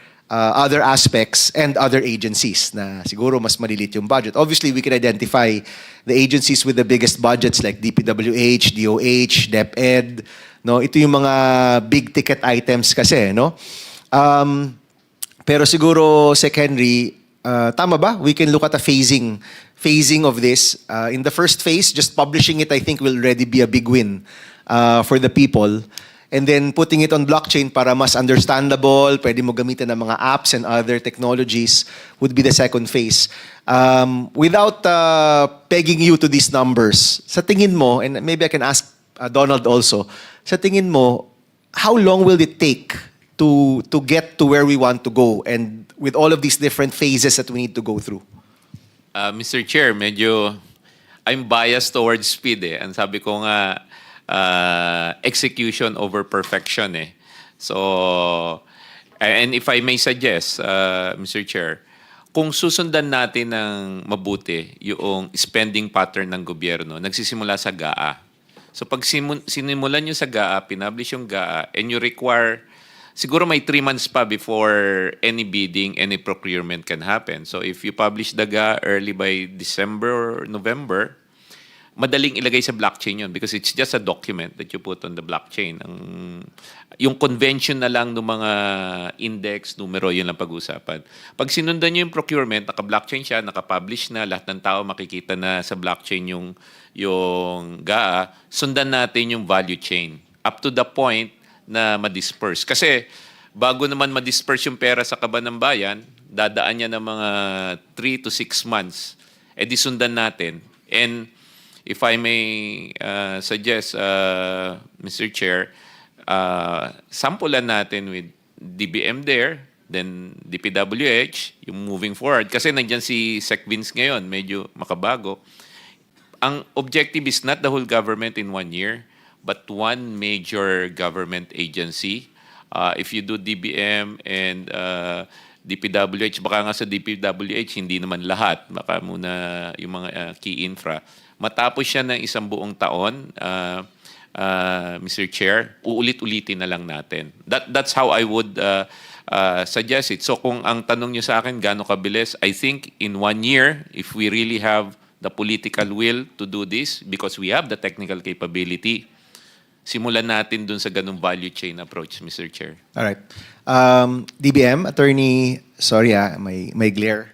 aspects and other agencies na siguro mas malilit yung budget. Obviously, we can identify the agencies with the biggest budgets like DPWH, DOH, DepEd. No? Ito yung mga big ticket items kasi. No? Pero siguro, Sec Henry, tama ba? We can look at a phasing of this. In the first phase, just publishing it, I think, will already be a big win for the people. And then putting it on blockchain para mas understandable, pwede mo gamitin ng mga apps and other technologies would be the second phase. Without pegging you to these numbers, sa tingin mo, and maybe I can ask Donald also, sa tingin mo, how long will it take to get to where we want to go and with all of these different phases that we need to go through? Mr. Chair, medyo I'm biased towards speed eh. Ang sabi ko nga, execution over perfection eh. So, and if I may suggest, Mr. Chair, kung susundan natin ng mabuti yung spending pattern ng gobyerno, nagsisimula sa GAA. So pag sinimulan nyo sa GAA, pinablish yung GAA, and you require, siguro may 3 months pa before any bidding, any procurement can happen. So if you publish the GAA early by December or November, madaling ilagay sa blockchain yun because it's just a document that you put on the blockchain. Yung convention na lang ng mga index, numero, yun lang pag-usapan. Pag sinundan nyo yung procurement, naka-blockchain siya, naka-publish na, lahat ng tao makikita na sa blockchain yung GAA, sundan natin yung value chain up to the point na ma-disperse. Kasi bago naman ma-disperse yung pera sa kaban ng bayan, dadaan niya ng mga 3 to 6 months. E di sundan natin. And if I may suggest, Mr. Chair, sampulan natin with DBM there, then DPWH, yung moving forward. Kasi nandiyan si Sec Vince ngayon, medyo makabago. Ang objective is not the whole government in 1 year, but one major government agency. If you do DBM and DPWH, baka nga sa DPWH, hindi naman lahat. Baka muna yung mga key infra. Matapos siya ng isang buong taon, Mr. Chair, uulit-ulitin na lang natin. That's how I would suggest it. So kung ang tanong niyo sa akin, gaano kabilis, I think in 1 year, if we really have the political will to do this, because we have the technical capability, simulan natin dun sa ganung value chain approach, Mr. Chair. All right. DBM, Attorney, sorry may glare.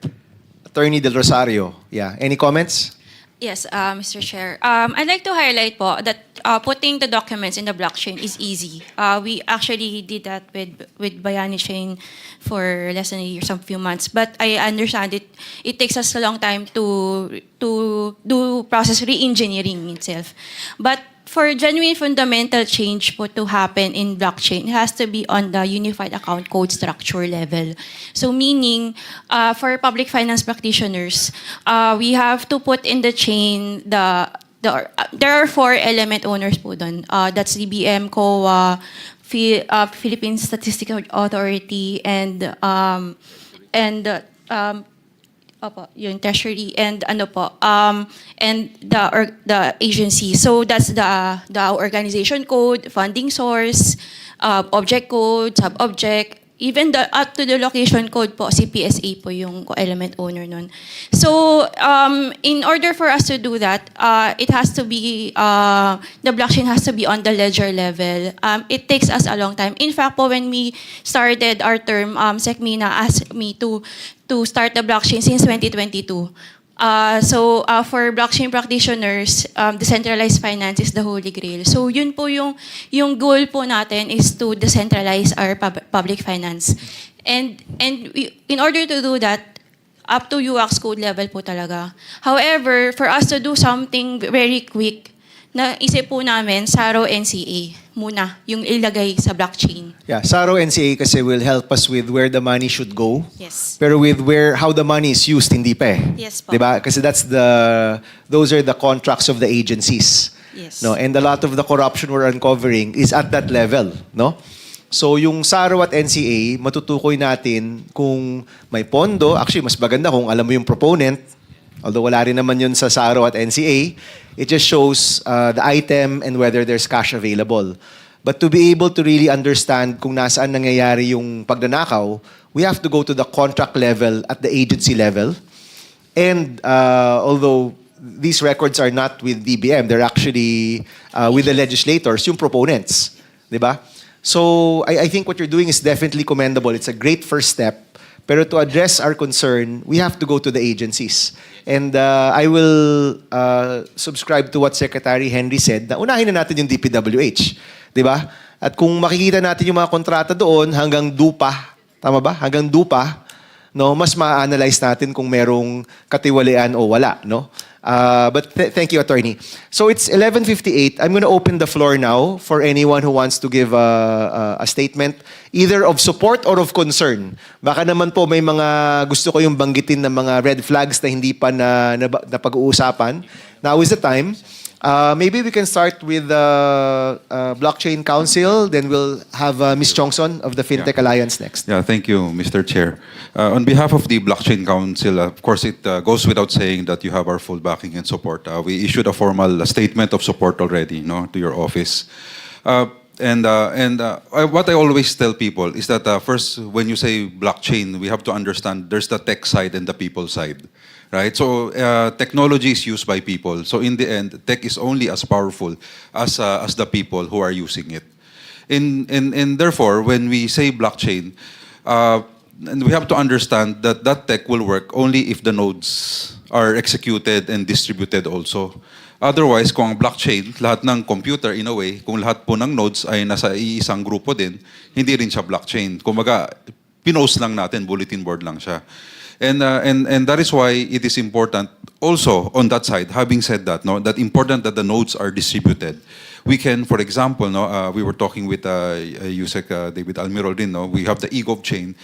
Attorney Del Rosario, yeah. Any comments? Yes, Mr. Chair. I'd like to highlight po that putting the documents in the blockchain is easy. We actually did that with Bayani Chain for less than a year, some few months. But I understand it takes us a long time to do process re-engineering itself. But for genuine fundamental change po to happen in blockchain, it has to be on the unified account code structure level. So meaning, for public finance practitioners, we have to put in the chain there are 4 element owners po dun. That's DBM, COA, Philippine Statistical Authority, and yung treasury and and the agency. So that's the organization code, funding source, object code, sub-object, even up to the location code po, CPSA po yung element owner nun. So in order for us to do that, it has to be the blockchain has to be on the ledger level. It takes us a long time. In fact po, when we started our term, SecMina asked me to start the blockchain since 2022. So for blockchain practitioners, decentralized finance is the holy grail. So yun po yung goal po natin is to decentralize our public finance. And in order to do that, up to UX code level po talaga. However, for us to do something very quick, naisip po namin, SARO NCA muna, yung ilagay sa blockchain. Yeah, SARO NCA kasi will help us with where the money should go. Yes. Pero with how the money is used, hindi pa eh. Yes po. Diba? Kasi those are the contracts of the agencies. Yes. No? And a lot of the corruption we're uncovering is at that level. No? So yung SARO at NCA, matutukoy natin kung may pondo. Actually, mas maganda kung alam mo yung proponent. Although wala rin naman yun sa SARO at NCA. It just shows the item and whether there's cash available. But to be able to really understand kung nasaan nangyayari yung pagnanakaw, we have to go to the contract level at the agency level. And although these records are not with DBM, they're actually with the legislators, yung proponents. Diba? So I think what you're doing is definitely commendable. It's a great first step. Pero to address our concern, we have to go to the agencies. And I will subscribe to what Secretary Henry said, na unahin na natin yung DPWH. Diba? At kung makikita natin yung mga kontrata doon hanggang dupa, tama ba? Hanggang dupa, no, mas ma-analyze natin kung merong katiwalian o wala, no? But thank you, Attorney. So it's 11:58. I'm going to open the floor now for anyone who wants to give a statement, either of support or of concern. Baka naman po may mga gusto ko yung banggitin na mga red flags na hindi pa na pag-uusapan. Now is the time. Maybe we can start with the Blockchain Council, then we'll have Ms. Chongson of the FinTech Alliance next. Yeah, thank you, Mr. Chair. On behalf of the Blockchain Council, of course, it goes without saying that you have our full backing and support. We issued a formal statement of support already, to your office. What I always tell people is that first, when you say blockchain, we have to understand there's the tech side and the people side. Right? So technology is used by people. So in the end, tech is only as powerful as the people who are using it. And therefore, when we say blockchain, and we have to understand that that tech will work only if the nodes are executed and distributed also. Otherwise, kung ang blockchain, lahat ng computer in a way, kung lahat po ng nodes ay nasa iisang grupo din, hindi rin siya blockchain. Kumbaga, pinost lang natin, bulletin board lang siya. And that is why it is important also on that side, having said that, that important that the nodes are distributed. We can, for example, we were talking with Yusek David Almirol din, we have the eGov chain.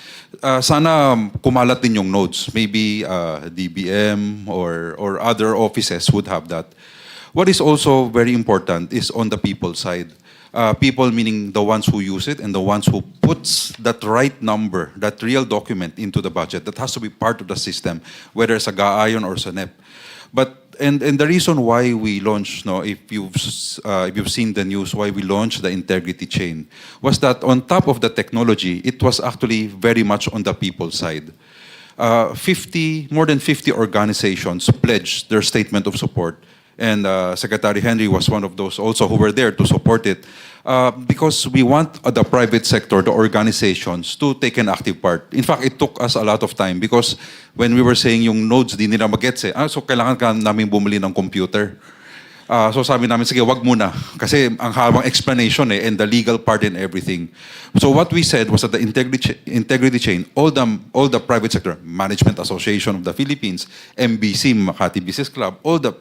Sana kumalat din yung nodes. Maybe DBM or other offices would have that. What is also very important is on the people side. People meaning the ones who use it and the ones who puts that right number, that real document into the budget. That has to be part of the system, whether it's a GAAYON or SANEP. But and the reason why we launched, if you've seen the news, why we launched the integrity chain, was that on top of the technology, it was actually very much on the people side. More than 50 organizations pledged their statement of support. And Secretary Henry was one of those also who were there to support it. Because we want the private sector, the organizations, to take an active part. In fact, it took us a lot of time because when we were saying yung nodes di nila magets so kailangan ka namin bumili ng computer. So sabi namin, sige, wag muna. Kasi ang habang explanation and the legal part and everything. So what we said was that the integrity chain, all the private sector, Management Association of the Philippines, MBC, Makati Business Club, all the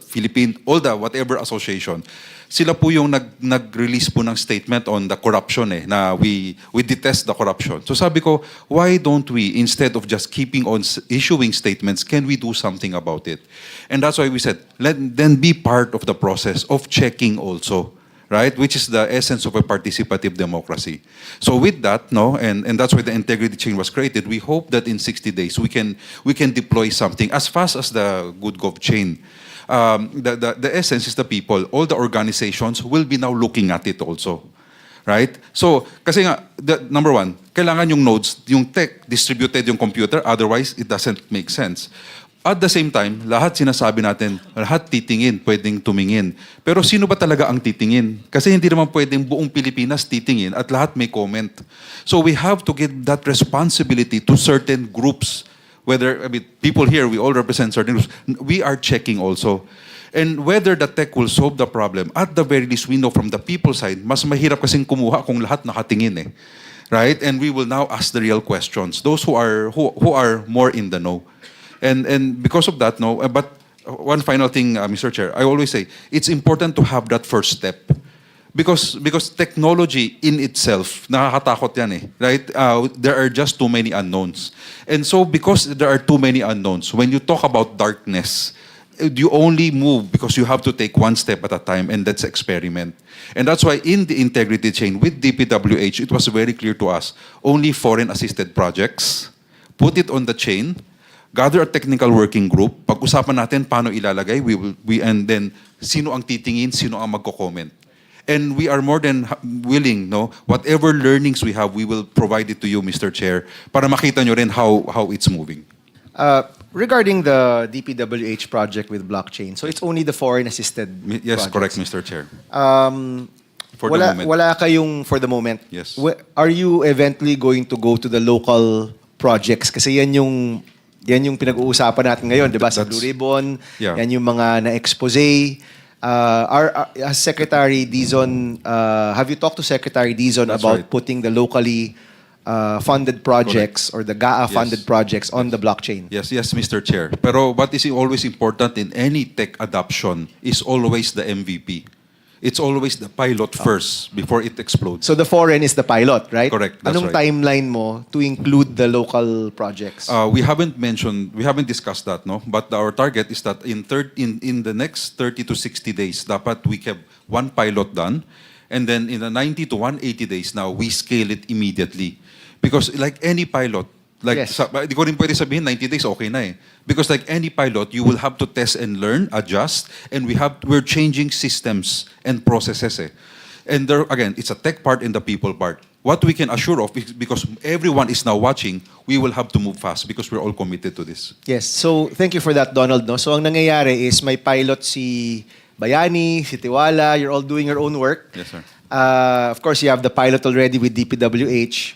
whatever association, sila po yung nag-release po ng statement on the corruption na we detest the corruption. So sabi ko, why don't we, instead of just keeping on issuing statements, can we do something about it? And that's why we said, let then be part of the process of checking also, right? Which is the essence of a participative democracy. So with that, and that's why the integrity chain was created, we hope that in 60 days we can deploy something as fast as the Good Gov chain. The essence is the people. All the organizations will be now looking at it also. Right? So, kasi nga, number one, kailangan yung nodes, yung tech, distributed yung computer, otherwise it doesn't make sense. At the same time, lahat sinasabi natin, lahat titingin, pwedeng tumingin. Pero sino ba talaga ang titingin? Kasi hindi naman pwedeng buong Pilipinas titingin at lahat may comment. So we have to give that responsibility to certain groups. People here, we all represent certain groups. We are checking also. And whether the tech will solve the problem, at the very least, we know from the people side, mas mahirap kasing kumuha kung lahat nakatingin Right? And we will now ask the real questions. Those who are more in the know. And because of that, but one final thing, Mr. Chair, I always say, it's important to have that first step. Because technology in itself, nakakatakot yan right? There are just too many unknowns. And so because there are too many unknowns, when you talk about darkness, you only move because you have to take one step at a time, and that's experiment. And that's why in the integrity chain with DPWH, it was very clear to us, only foreign assisted projects, put it on the chain, gather a technical working group, pag-usapan natin paano ilalagay, and then sino ang titingin, sino ang magko-comment. And we are more than willing, no? Whatever learnings we have, we will provide it to you, Mr. Chair, para makita nyo rin how it's moving. Regarding the DPWH project with blockchain, so it's only the foreign assisted Yes, projects. correct, Mr. Chair. For the wala, moment. wala kayong for the moment. Yes. Are you eventually going to go to the local projects? Kasi yan yung pinag-uusapan natin ngayon, di ba? Sa Blue That's- Ribbon, Yeah. yan yung mga na-expose. Has Secretary Dizon, have you talked to Secretary Dizon That's about right. putting the locally funded projects or the GAA funded Yes. projects on the blockchain? Yes, Mr. Chair. Pero what is always important in any tech adoption is always the MVP. It's always the pilot first before it explodes. So the foreign is the pilot, right? Correct, that's Anong right. timeline mo to include the local projects? We haven't discussed that, no? But our target is that in the next 30 to 60 days, dapat we have one pilot done, and then in the 90 to 180 days now, we scale it immediately. Because like any pilot, Yes. di ko rin pwede sabihin 90 days okay na eh. Because like any pilot, you will have to test and learn, adjust, and we're changing systems and processes eh. And there again, it's a tech part and the people part. What we can assure of is because everyone is now watching, we will have to move fast because we're all committed to this. Yes. So thank you for that, Donald. No? So ang nangyayari is may pilot si Bayani, si Tiwala, you're all doing your own work. Yes, sir. Of course, you have the pilot already with DPWH.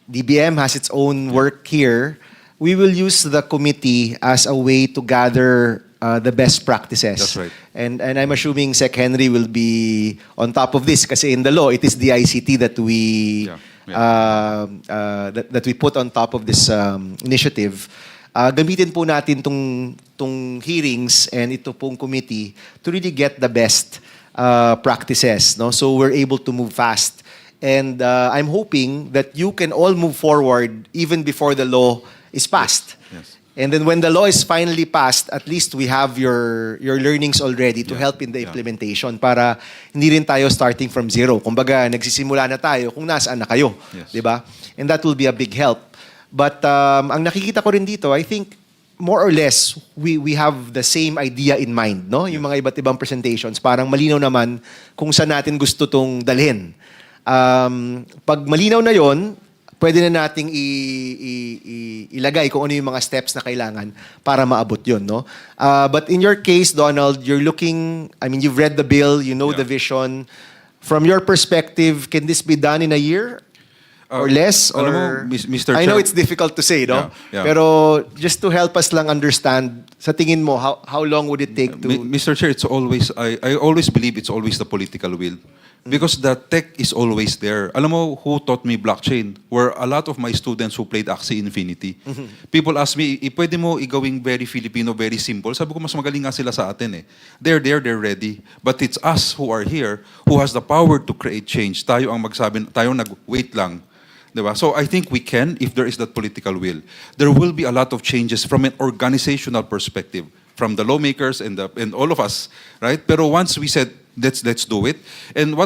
DBM has its own work here. We will use the committee as a way to gather the best practices. That's right. And I'm assuming Sec Henry will be on top of this kasi in the law, it is the ICT that we that we put on top of this initiative. Gamitin po natin tong hearings and ito pong committee to really get the best practices. No? So we're able to move fast. And I'm hoping that you can all move forward even before the law is passed. Yes. And then when the law is finally passed, at least we have your learnings already to help in the implementation para hindi rin tayo starting from zero. Kumbaga, nagsisimula na tayo kung nasaan na kayo. Yes. Di ba? And that will be a big help. But ang nakikita ko rin dito, I think more or less, we have the same idea in mind. No? Yung mga iba't ibang presentations, parang malinaw naman kung saan natin gusto tong dalhin. Pag malinaw na yon, pwede na nating ilagay kung ano yung mga steps na kailangan para maabot yun. No? But in your case, Donald, you're looking, I mean, you've read the bill, you know the vision. From your perspective, can this be done in a year? Or less? Alam mo, Or Mr. I know Chair- it's difficult to say, no? Yeah. Pero just to help us lang understand, sa tingin mo, how long would it take to... Mr. Chair, it's always I always believe it's always the political will. Because the tech is always there. Alam mo who taught me blockchain? Were a lot of my students who played Axie Infinity. People ask me, pwede mo igawing very Filipino, very simple? Sabi ko, mas magaling nga sila sa atin eh. They're there, they're ready. But it's us who are here who has the power to create change. Tayo ang magsabi, tayo nag-wait lang. Diba? So I think we can if there is that political will. There will be a lot of changes from an organizational perspective, from the lawmakers and all of us, right? Pero once we said, let's do it. And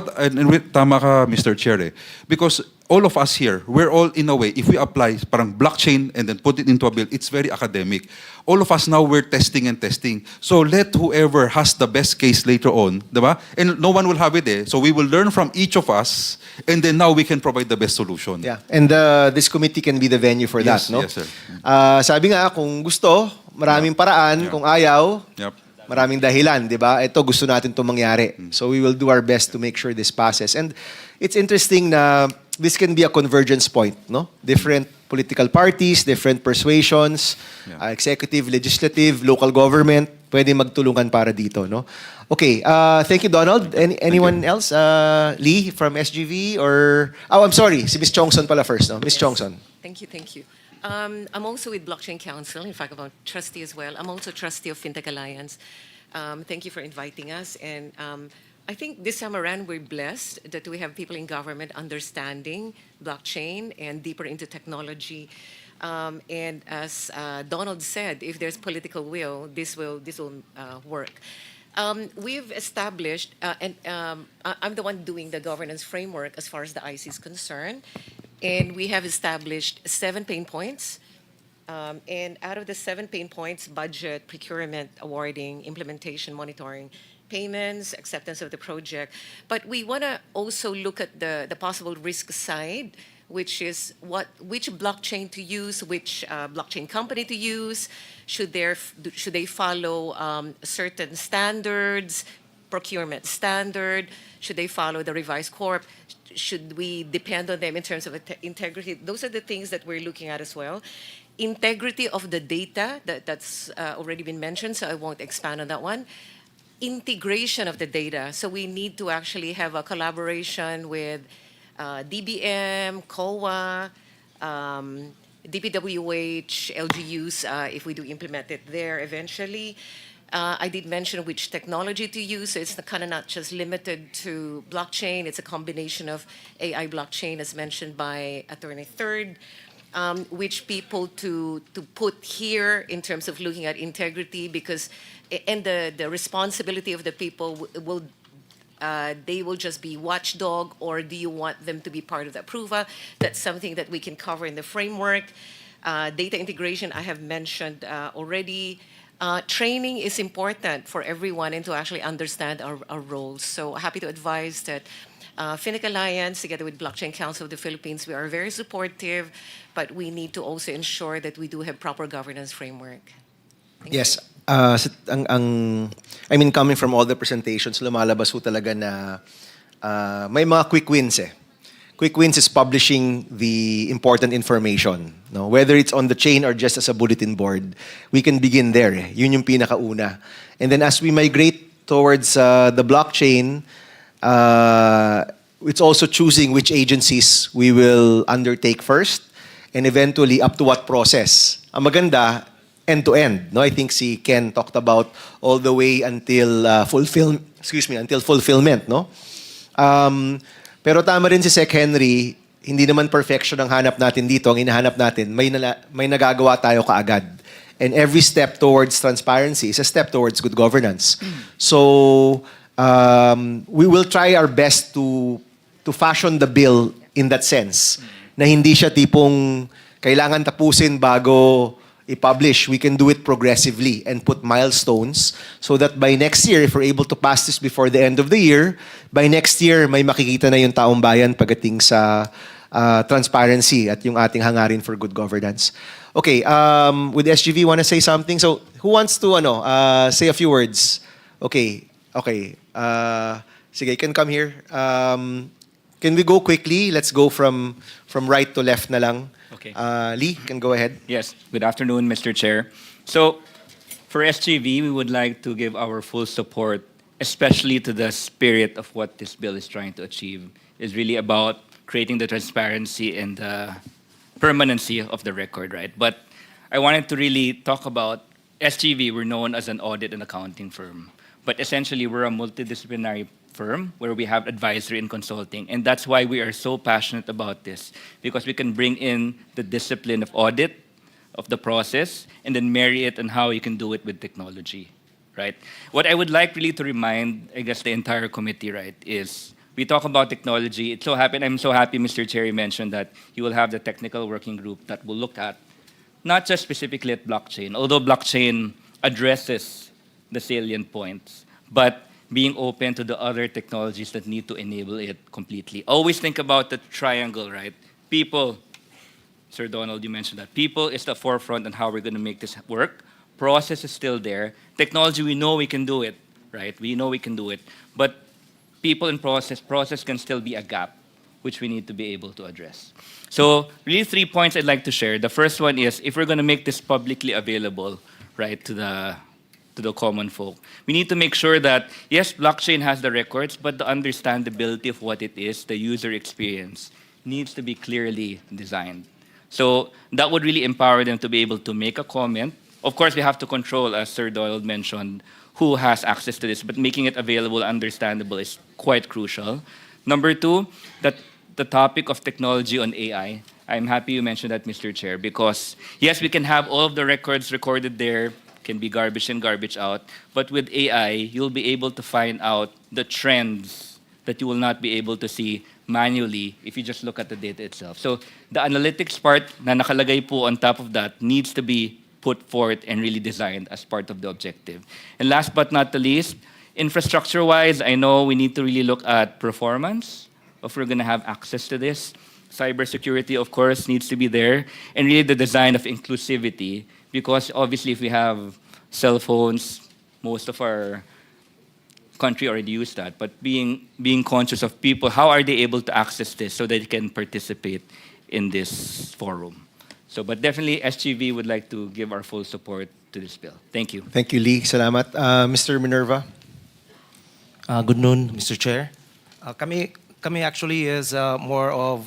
tama ka, Mr. Chair, because all of us here, we're all in a way, if we apply parang blockchain and then put it into a bill, it's very academic. All of us now, we're testing and testing. So let whoever has the best case later on, diba? And no one will have it So we will learn from each of us, and then now we can provide the best solution. Yeah. And this committee can be the venue for Yes, that, no? yes, sir. Sabi nga, kung gusto, maraming paraan. Yeah. Kung ayaw, Yep. maraming dahilan, di ba? Ito, gusto natin itong mangyari. So we will do our best to make sure this passes. And it's interesting na this can be a convergence point, no? Different political parties, different persuasions, executive, legislative, local government, pwede magtulungan para dito, no? Okay, thank you, Donald. Anyone else? Lee from SGV or... Oh, I'm sorry. Si Ms. Chongson pala first, no? Ms. Chongson. Thank you. I'm also with Blockchain Council. In fact, I'm a trustee as well. I'm also trustee of FinTech Alliance. Thank you for inviting us. And I think this time around, we're blessed that we have people in government understanding blockchain and deeper into technology. And as Donald said, if there's political will, this will work. We've established, and I'm the one doing the governance framework as far as the IC is concerned, and we have established 7 pain points And out of the 7 pain points, budget, procurement, awarding, implementation, monitoring, payments, acceptance of the project. But we want to also look at the possible risk side, which is which blockchain to use, which blockchain company to use. Should they follow certain standards, procurement standard? Should they follow the revised corp? Should we depend on them in terms of integrity? Those are the things that we're looking at as well. Integrity of the data, that's already been mentioned, so I won't expand on that one. Integration of the data. So we need to actually have a collaboration with DBM, COA, DPWH, LGUs, if we do implement it there eventually. I did mention which technology to use, so it's kind of not just limited to blockchain, it's a combination of AI blockchain, as mentioned by Attorney Third. Which people to put here in terms of looking at integrity, because and the responsibility of the people will they will just be watchdog, or do you want them to be part of the approval? That's something that we can cover in the framework. Data integration, I have mentioned already. Training is important for everyone and to actually understand our roles. So happy to advise that FinTech Alliance, together with Blockchain Council of the Philippines, we are very supportive, but we need to also ensure that we do have proper governance framework. Thank Yes. I mean, coming from all the presentations, lumalabas ho talaga na may mga quick wins eh. Quick wins is publishing the important information. No? Whether it's on the chain or just as a bulletin board, we can begin there. Eh. Yun yung pinakauna. And then as we migrate towards the blockchain, it's also choosing which agencies we will undertake first and eventually up to what process. Ang maganda, end-to-end. No? I think si Ken talked about all the way until until fulfillment. No? Pero tama rin si Sec Henry, hindi naman perfection ang hanap natin dito. Ang hinahanap natin, may nagagawa tayo kaagad. And every step towards transparency is a step towards good governance. So, we will try our best to fashion the bill in that sense. Na hindi siya tipong kailangan tapusin bago i-publish. We can do it progressively and put milestones so that by next year, if we're able to pass this before the end of the year, by next year, may makikita na yung taong bayan pagdating sa transparency at yung ating hangarin for good governance. Okay, with SGV, want to say something? So, who wants to say a few words? Okay. Sige, you can come here. Can we go quickly? Let's go from right to left na lang. Okay. Lee, can go ahead. Yes. Good afternoon, Mr. Chair. So, for SGV, we would like to give our full support, especially to the spirit of what this bill is trying to achieve. It's really about creating the transparency and the permanency of the record, right? But I wanted to really talk about SGV. We're known as an audit and accounting firm. But essentially, we're a multidisciplinary firm where we have advisory and consulting. And that's why we are so passionate about this, because we can bring in the discipline of audit, of the process, and then marry it on how you can do it with technology, right? What I would like really to remind, I guess, the entire committee, right, is we talk about technology. I'm so happy Mr. Chair mentioned that you will have the technical working group that will look at not just specifically at blockchain, although blockchain addresses the salient points, but being open to the other technologies that need to enable it completely. Always think about the triangle, right? People, Sir Donald, you mentioned that. People is the forefront on how we're going to make this work. Process is still there. Technology, we know we can do it, right? We know we can do it. But people and process can still be a gap, which we need to be able to address. So really 3 points I'd like to share. The first one is, if we're going to make this publicly available, right, to the common folk, we need to make sure that, yes, blockchain has the records, but the understandability of what it is, the user experience, needs to be clearly designed. So that would really empower them to be able to make a comment. Of course, we have to control, as Sir Donald mentioned, who has access to this, but making it available, understandable is quite crucial. Number two, that the topic of technology on AI. I'm happy you mentioned that, Mr. Chair, because yes, we can have all of the records recorded there, can be garbage in, garbage out, but with AI, you'll be able to find out the trends that you will not be able to see manually if you just look at the data itself. So the analytics part na nakalagay po on top of that needs to be put forth and really designed as part of the objective. And last but not the least, infrastructure-wise, I know we need to really look at performance if we're going to have access to this. Cybersecurity, of course, needs to be there, and really the design of inclusivity, because obviously if we have cell phones, most of our country already use that, but being conscious of people, how are they able to access this so that they can participate in this forum? So, but definitely SGV would like to give our full support to this bill. Thank you. Thank you, Lee. Salamat. Mr. Minerva? Good noon, Mr. Chair. Kami actually is more of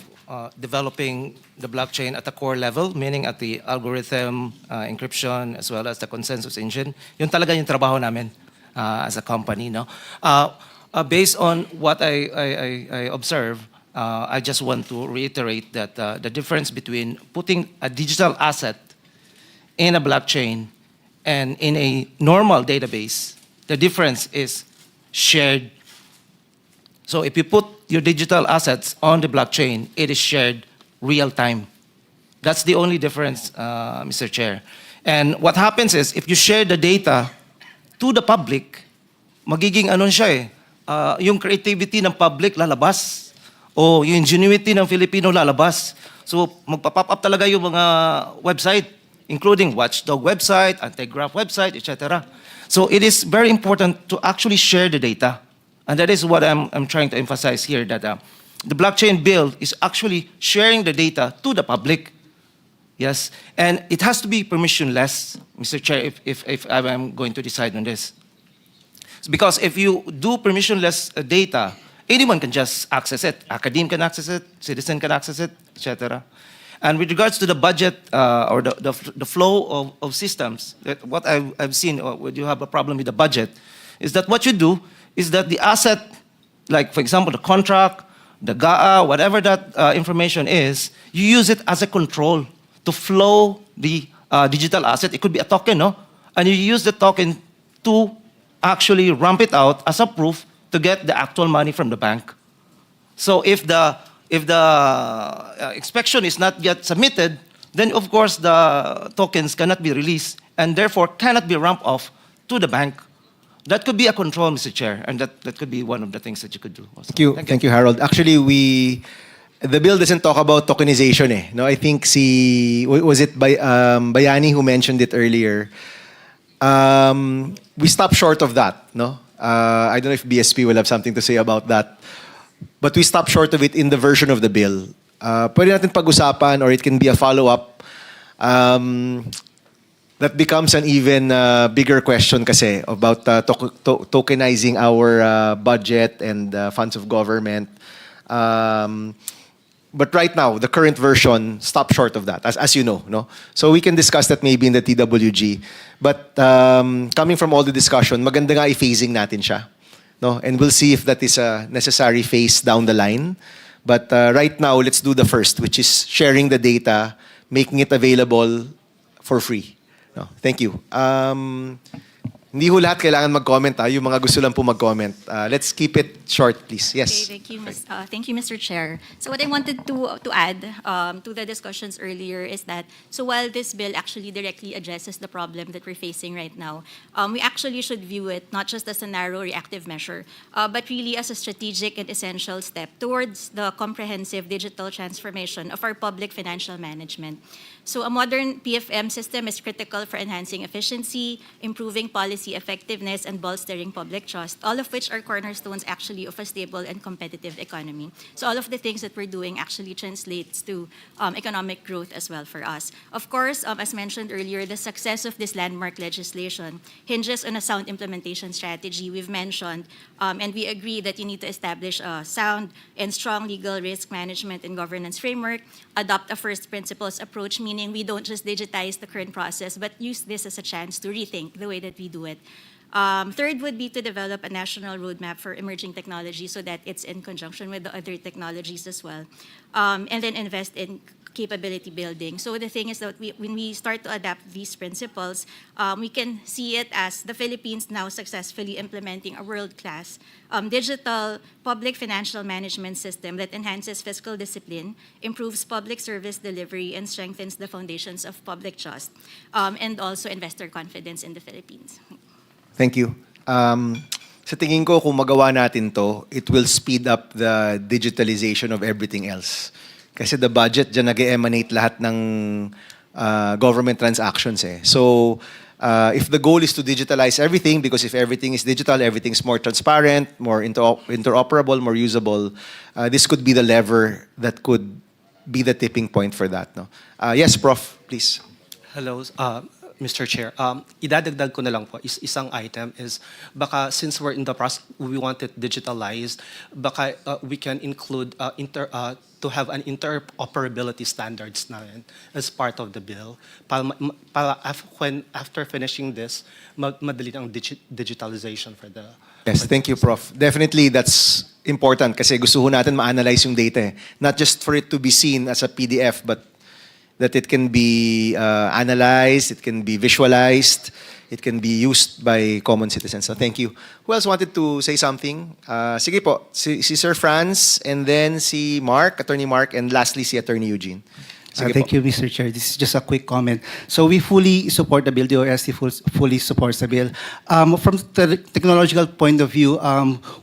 developing the blockchain at the core level, meaning at the algorithm, encryption, as well as the consensus engine. Yun talaga yung trabaho namin as a company. No? Based on what I observe, I just want to reiterate that the difference between putting a digital asset in a blockchain and in a normal database, the difference is shared. So if you put your digital assets on the blockchain, it is shared real time. That's the only difference, Mr. Chair. And what happens is, if you share the data to the public, magiging ano siya yung creativity ng public lalabas. O yung ingenuity ng Filipino lalabas. So magpa-pop up talaga yung mga website, including watchdog website, anti-graft website, etc. So it is very important to actually share the data. And that is what I'm trying to emphasize here, that the blockchain bill is actually sharing the data to the public. Yes, and it has to be permissionless, Mr. Chair, if I'm going to decide on this. Because if you do permissionless data, anyone can just access it. Academe can access it, citizen can access it, etc. And with regards to the budget or the flow of systems, what I've seen when you have a problem with the budget is that what you do is that the asset, like for example the contract, the GAA, whatever that information is, you use it as a control to flow the digital asset. It could be a token, no? And you use the token to actually ramp it out as a proof to get the actual money from the bank. So if the inspection is not yet submitted, then of course the tokens cannot be released and therefore cannot be ramped off to the bank. That could be a control, Mr. Chair, and that could be one of the things that you could do. Also. Thank you, Harold. Actually, the bill doesn't talk about tokenization. No, I think was it Bayani who mentioned it earlier. We stop short of that. No, I don't know if BSP will have something to say about that, but we stop short of it in the version of the bill. Pwede natin pag-usapan, or it can be a follow-up. That becomes an even bigger question kasi about tokenizing our budget and funds of government. But right now, the current version stops short of that, as you know. No? So we can discuss that maybe in the TWG. But coming from all the discussion, maganda nga i-phasing natin siya. No? And we'll see if that is a necessary phase down the line. But right now, let's do the first, which is sharing the data, making it available for free. No, thank you. Hindi ho lahat kailangan mag-comment. Yung mga gusto lang po mag-comment. Let's keep it short, please. Yes. Okay, thank you, Mr. Chair. So what I wanted to add to the discussions earlier is that, so while this bill actually directly addresses the problem that we're facing right now, we actually should view it not just as a narrow reactive measure, but really as a strategic and essential step towards the comprehensive digital transformation of our public financial management. So a modern PFM system is critical for enhancing efficiency, improving policy effectiveness, and bolstering public trust, all of which are cornerstones actually of a stable and competitive economy. So all of the things that we're doing actually translates to economic growth as well for us. Of course, as mentioned earlier, the success of this landmark legislation hinges on a sound implementation strategy. We've mentioned, and we agree that you need to establish a sound and strong legal risk management and governance framework, adopt a first principles approach, meaning we don't just digitize the current process, but use this as a chance to rethink the way that we do it. Third would be to develop a national roadmap for emerging technology so that it's in conjunction with the other technologies as well. And then invest in capability building. So the thing is that when we start to adapt these principles, we can see it as the Philippines now successfully implementing a world-class digital public financial management system that enhances fiscal discipline, improves public service delivery, and strengthens the foundations of public trust, and also investor confidence in the Philippines. Thank you. Sa tingin ko, kung magawa natin to, it will speed up the digitalization of everything else. Kasi the budget, dyan nag-emanate lahat ng government transactions eh. So, if the goal is to digitalize everything, because if everything is digital, everything's more transparent, more interoperable, more usable, this could be the lever that could be the tipping point for that. No? Yes, Prof, please. Hello, Mr. Chair. Idadagdag ko na lang po, isang item is, baka since we're in the process, we want it digitalized, baka we can include to have an interoperability standards na rin as part of the bill. After finishing this, madali ang digitalization for the... Yes, thank you, Prof. Definitely, that's important kasi gusto ho natin ma-analyze yung data. Not just for it to be seen as a PDF, but that it can be analyzed, it can be visualized, it can be used by common citizens. So thank you. Who else wanted to say something? Sige po, si Sir Franz, and then si Mark, Attorney Mark, and lastly si Attorney Eugene. Sige Thank po. you, Mr. Chair. This is just a quick comment. So we fully support the bill. The OST fully supports the bill. From the technological point of view,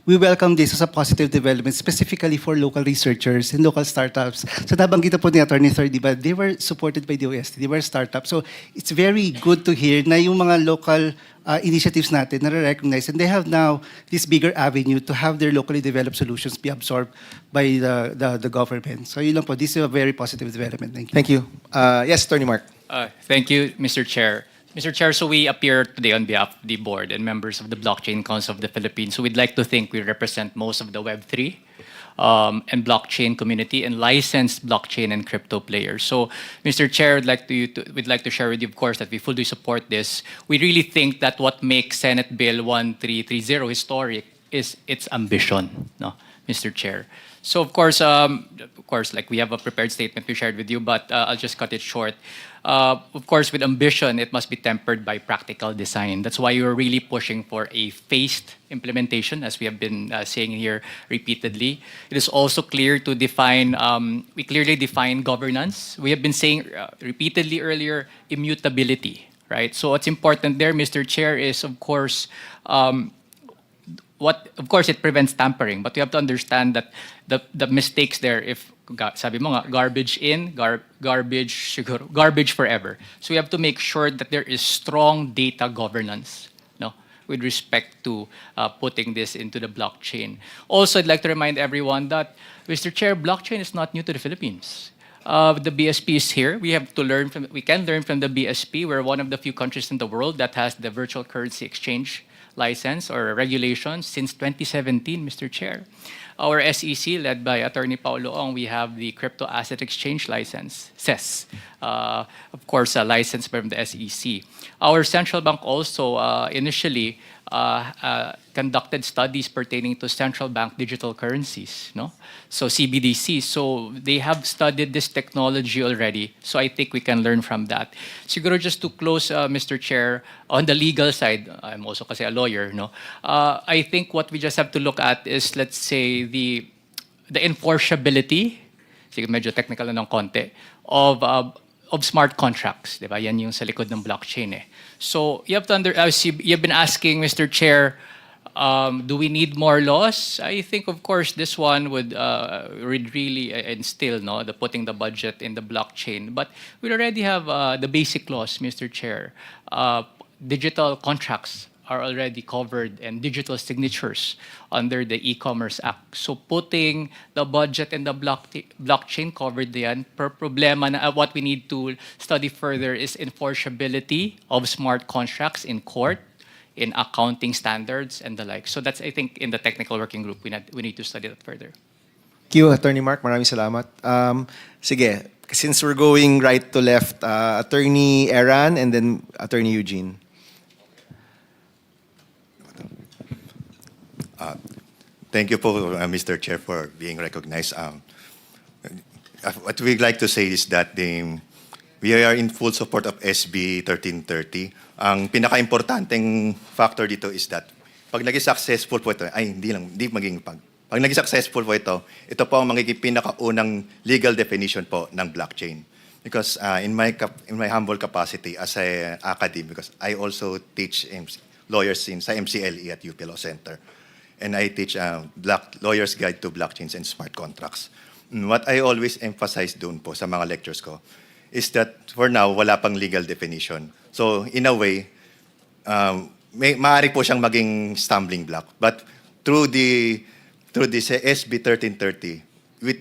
we welcome this as a positive development, specifically for local researchers and local startups. So nabanggit po ni Attorney Thor, di ba? They were supported by the OST. They were startups. So it's very good to hear na yung mga local initiatives natin na recognize, and they have now this bigger avenue to have their locally developed solutions be absorbed by the government. So yun lang po, this is a very positive development. Thank you. Thank you. Yes, Attorney Mark. Thank you, Mr. Chair. Mr. Chair, so we appear today on behalf of the board and members of the Blockchain Council of the Philippines. So we'd like to think we represent most of the Web3 and blockchain community and licensed blockchain and crypto players. So, Mr. Chair, we'd like to share with you, of course, that we fully support this. We really think that what makes Senate Bill 1330 historic is its ambition, no, Mr. Chair. So, of course, like we have a prepared statement we shared with you, but I'll just cut it short. Of course, with ambition, it must be tempered by practical design. That's why we're really pushing for a phased implementation, as we have been saying here repeatedly. It is also clear to define, we clearly define governance. We have been saying repeatedly earlier, immutability, right? So what's important there, Mr. Chair, is of course, of course, it prevents tampering, but we have to understand that the mistakes there, if sabi mo nga, garbage in, garbage forever. So we have to make sure that there is strong data governance, no, with respect to putting this into the blockchain. Also, I'd like to remind everyone that, Mr. Chair, blockchain is not new to the Philippines. The BSP is here. We can learn from the BSP. We're one of the few countries in the world that has the virtual currency exchange license or regulation since 2017, Mr. Chair. Our SEC, led by Attorney Paulo Ong, we have the crypto asset exchange license, CES, of course, a license from the SEC. Our central bank also initially conducted studies pertaining to central bank digital currencies, no? So CBDC. So they have studied this technology already. So I think we can learn from that. Siguro just to close, Mr. Chair, on the legal side, I'm also kasi a lawyer, no? I think what we just have to look at is, let's say, the enforceability, sige medyo technical na ng konti, of smart contracts, di ba? Yan yung sa likod ng blockchain eh. So you have to you've been asking, Mr. Chair, do we need more laws? I think, of course, this one would really instill, no, the putting the budget in the blockchain. But we already have the basic laws, Mr. Chair. Digital contracts are already covered and digital signatures under the E-Commerce Act. So putting the budget in the blockchain covered yan. Per problema na what we need to study further is enforceability of smart contracts in court, in accounting standards and the like. So that's, I think, in the technical working group, we need to study that further. Thank you, Attorney Mark. Maraming salamat. Sige, since we're going right to left, Attorney Eran and then Attorney Eugene. Thank you po, Mr. Chair, for being recognized. What we'd like to say is that we are in full support of SB 1330. Ang pinaka-importanting factor dito is that pag naging successful po ito, pag naging successful po ito po ang magiging pinakaunang legal definition po ng blockchain. Because in my humble capacity as an academic, because I also teach lawyers sa MCLE at UP Law Center. And I teach Lawyer's Guide to Blockchains and Smart Contracts. What I always emphasize doon po sa mga lectures ko is that for now, wala pang legal definition. So in a way, maaari po siyang maging stumbling block. But through this SB 1330,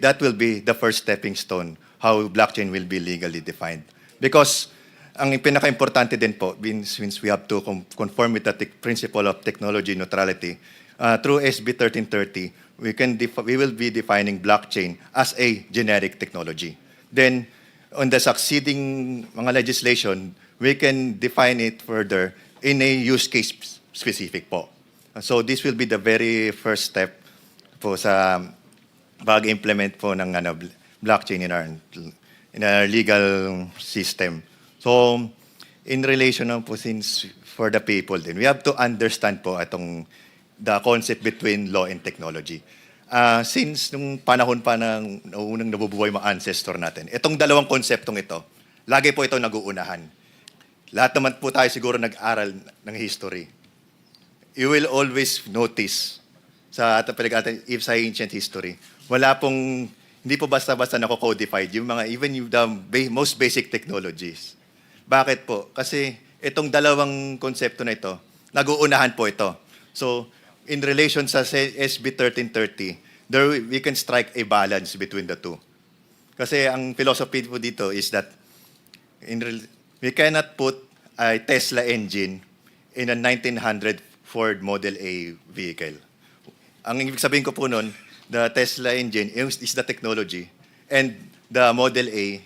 that will be the first stepping stone how blockchain will be legally defined. Because ang pinaka-importante din po, since we have to conform with the principle of technology neutrality, through SB 1330, we will be defining blockchain as a generic technology. Then, on the succeeding mga legislation, we can define it further in a use case specific po. So this will be the very first step po sa pag-implement po ng blockchain in our legal system. So, in relation po since for the people din, we have to understand po the concept between law and technology. Since nung panahon pa ng unang nabubuhay mga ancestor natin, itong dalawang konseptong ito, lagi po ito nag-uunahan. Lahat naman po tayo siguro nag-aral ng history. You will always notice sa ancient history, hindi po basta-basta nako-codified yung the most basic technologies. Bakit po? Kasi itong dalawang konsepto na ito, nag-uunahan po ito. So, in relation sa SB 1330, we can strike a balance between the two. Kasi ang philosophy po dito is that we cannot put a Tesla engine in a 1900 Ford Model A vehicle. Ang ibig sabihin ko po nun, the Tesla engine is the technology and the Model A,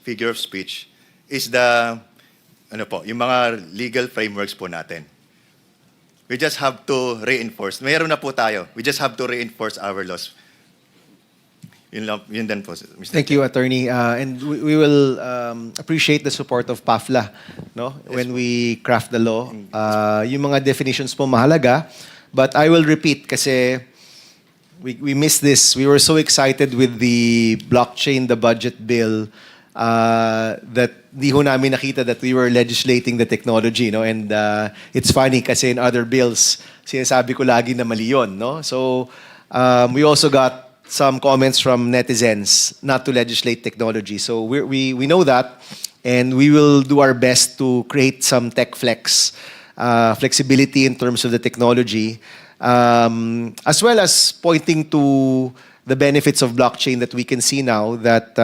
figure of speech, is yung mga legal frameworks po natin. We just have to reinforce. Mayroon na po tayo. We just have to reinforce our laws. Yun din po, Mr. Thank you, Attorney. And we will appreciate the support of PAFLA when we craft the law. Yung mga definitions po mahalaga. But I will repeat kasi we missed this. We were so excited with the blockchain, the budget bill, that di ho namin nakita that we were legislating the technology, and it's funny kasi in other bills sinasabi ko lagi na mali yun, so we also got some comments from netizens not to legislate technology, so we know that, and we will do our best to create some tech flexibility in terms of the technology, as well as pointing to the benefits of blockchain that we can see now that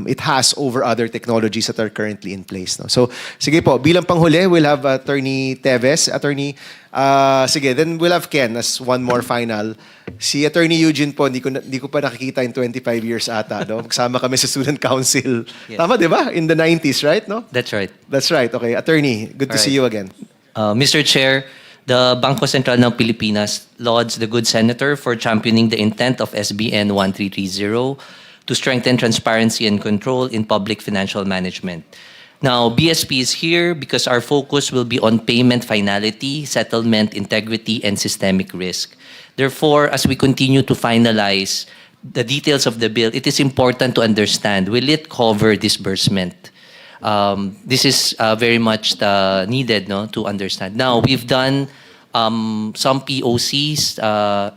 it has over other technologies that are currently in place. So, sige po, bilang panghuli, we'll have Attorney Teves. Sige, then we'll have Ken as one more final. Si Attorney Eugene po, hindi ko pa nakikita in 25 years ata. Kasama kami sa Student Council. Yes. Tama, di ba? In the 90s, right? That's right. That's right. Okay, Attorney, good to see you again. Mr. Chair, the Bangko Sentral ng Pilipinas lauds the good senator for championing the intent of SBN 1330 to strengthen transparency and control in public financial management. Now, BSP is here because our focus will be on payment finality, settlement integrity, and systemic risk. Therefore, as we continue to finalize the details of the bill, it is important to understand, will it cover disbursement? This is very much needed to understand. Now, we've done some POCs,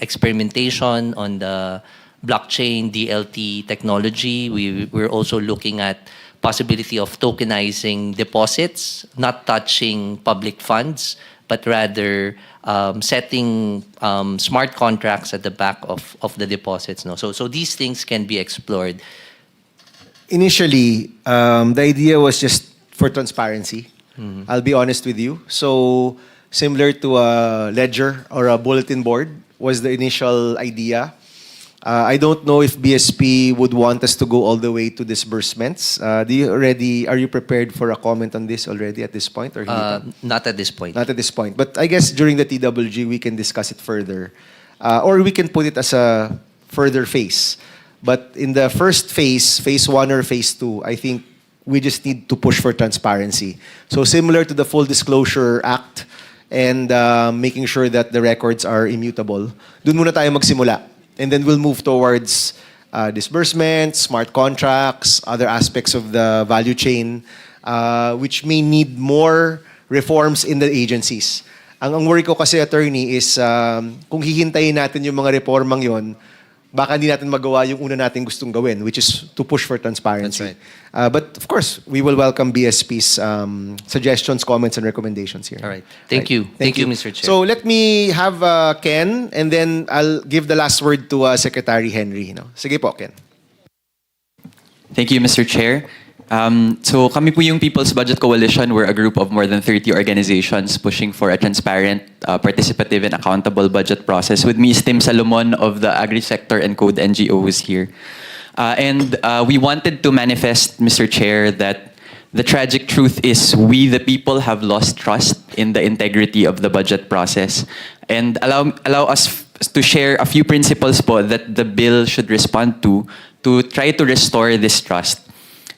experimentation on the blockchain DLT technology. We're also looking at possibility of tokenizing deposits, not touching public funds, but rather setting smart contracts at the back of the deposits. So these things can be explored. Initially, the idea was just for transparency. I'll be honest with you. So, similar to a ledger or a bulletin board was the initial idea. I don't know if BSP would want us to go all the way to disbursements. Are you prepared for a comment on this already at this point? Or Not at this point. Not at this point. But I guess during the TWG, we can discuss it further. or we can put it as a further phase. But in the first phase 1 or phase 2, I think we just need to push for transparency. So similar to the Full Disclosure Act and making sure that the records are immutable, dun muna tayo magsimula. And then we'll move towards disbursements, smart contracts, other aspects of the value chain, which may need more reforms in the agencies. Ang worry ko kasi, attorney, is kung hihintayin natin yung mga reformang yon, baka hindi natin magawa yung una natin gustong gawin, which is to push for transparency. But of course, we will welcome BSP's suggestions, comments, and recommendations here. All right. Thank you. Thank you, Mr. Chair. So let me have Ken, and then I'll give the last word to Secretary Henry. No? Sige po, Ken. Thank you, Mr. Chair. So kami po yung People's Budget Coalition. We're a group of more than 30 organizations pushing for a transparent, participative, and accountable budget process. With me is Tim Salomon of the Agri-Sector and Code NGO who's here. And we wanted to manifest, Mr. Chair, that the tragic truth is we, the people, have lost trust in the integrity of the budget process. And allow us to share a few principles po that the bill should respond to try to restore this trust.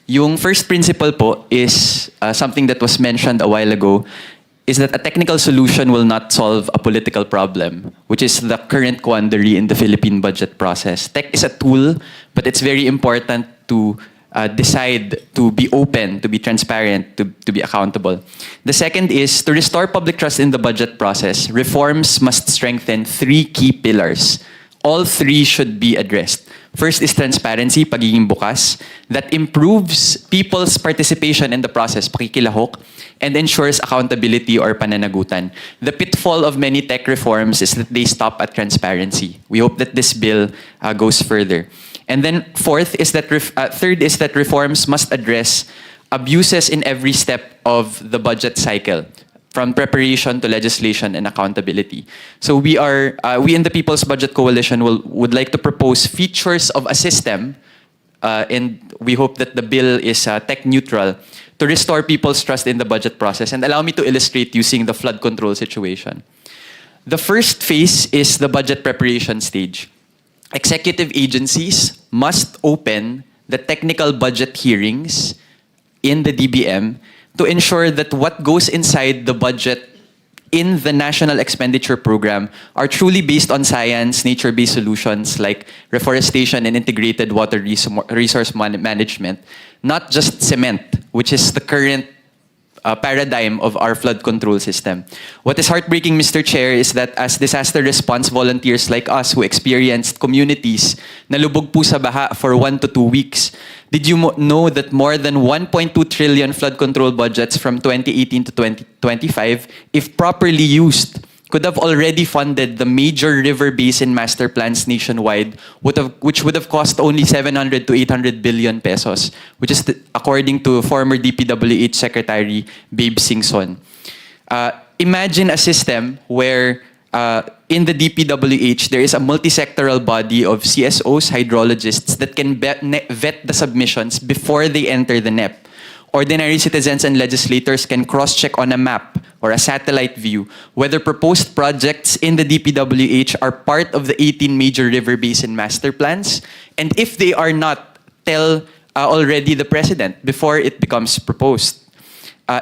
Yung first principle po is something that was mentioned a while ago, is that a technical solution will not solve a political problem, which is the current quandary in the Philippine budget process. Tech is a tool, but it's very important to decide to be open, to be transparent, to be accountable. The second is to restore public trust in the budget process. Reforms must strengthen 3 key pillars. All 3 should be addressed. First is transparency, pagiging bukas, that improves people's participation in the process, pakikilahok, and ensures accountability or pananagutan. The pitfall of many tech reforms is that they stop at transparency. We hope that this bill goes further. And then third is that reforms must address abuses in every step of the budget cycle, from preparation to legislation and accountability. So we in the People's Budget Coalition would like to propose features of a system, and we hope that the bill is tech neutral, to restore people's trust in the budget process. And allow me to illustrate using the flood control situation. The first phase is the budget preparation stage. Executive agencies must open the technical budget hearings in the DBM to ensure that what goes inside the budget in the National Expenditure Program are truly based on science, nature-based solutions like reforestation and integrated water resource management, not just cement, which is the current paradigm of our flood control system. What is heartbreaking, Mr. Chair, is that as disaster response volunteers like us who experienced communities na lubog po sa baha for 1 to 2 weeks, did you know that more than 1.2 trillion flood control budgets from 2018 to 2025, if properly used, could have already funded the major river basin master plans nationwide, which would have cost only 700 to 800 billion pesos, which is according to former DPWH Secretary Babe Singson. Imagine a system where in the DPWH, there is a multi-sectoral body of CSOs, hydrologists that can vet the submissions before they enter the NEP. Ordinary citizens and legislators can cross-check on a map or a satellite view whether proposed projects in the DPWH are part of the 18 major river basin master plans. And if they are not, tell already the president before it becomes proposed.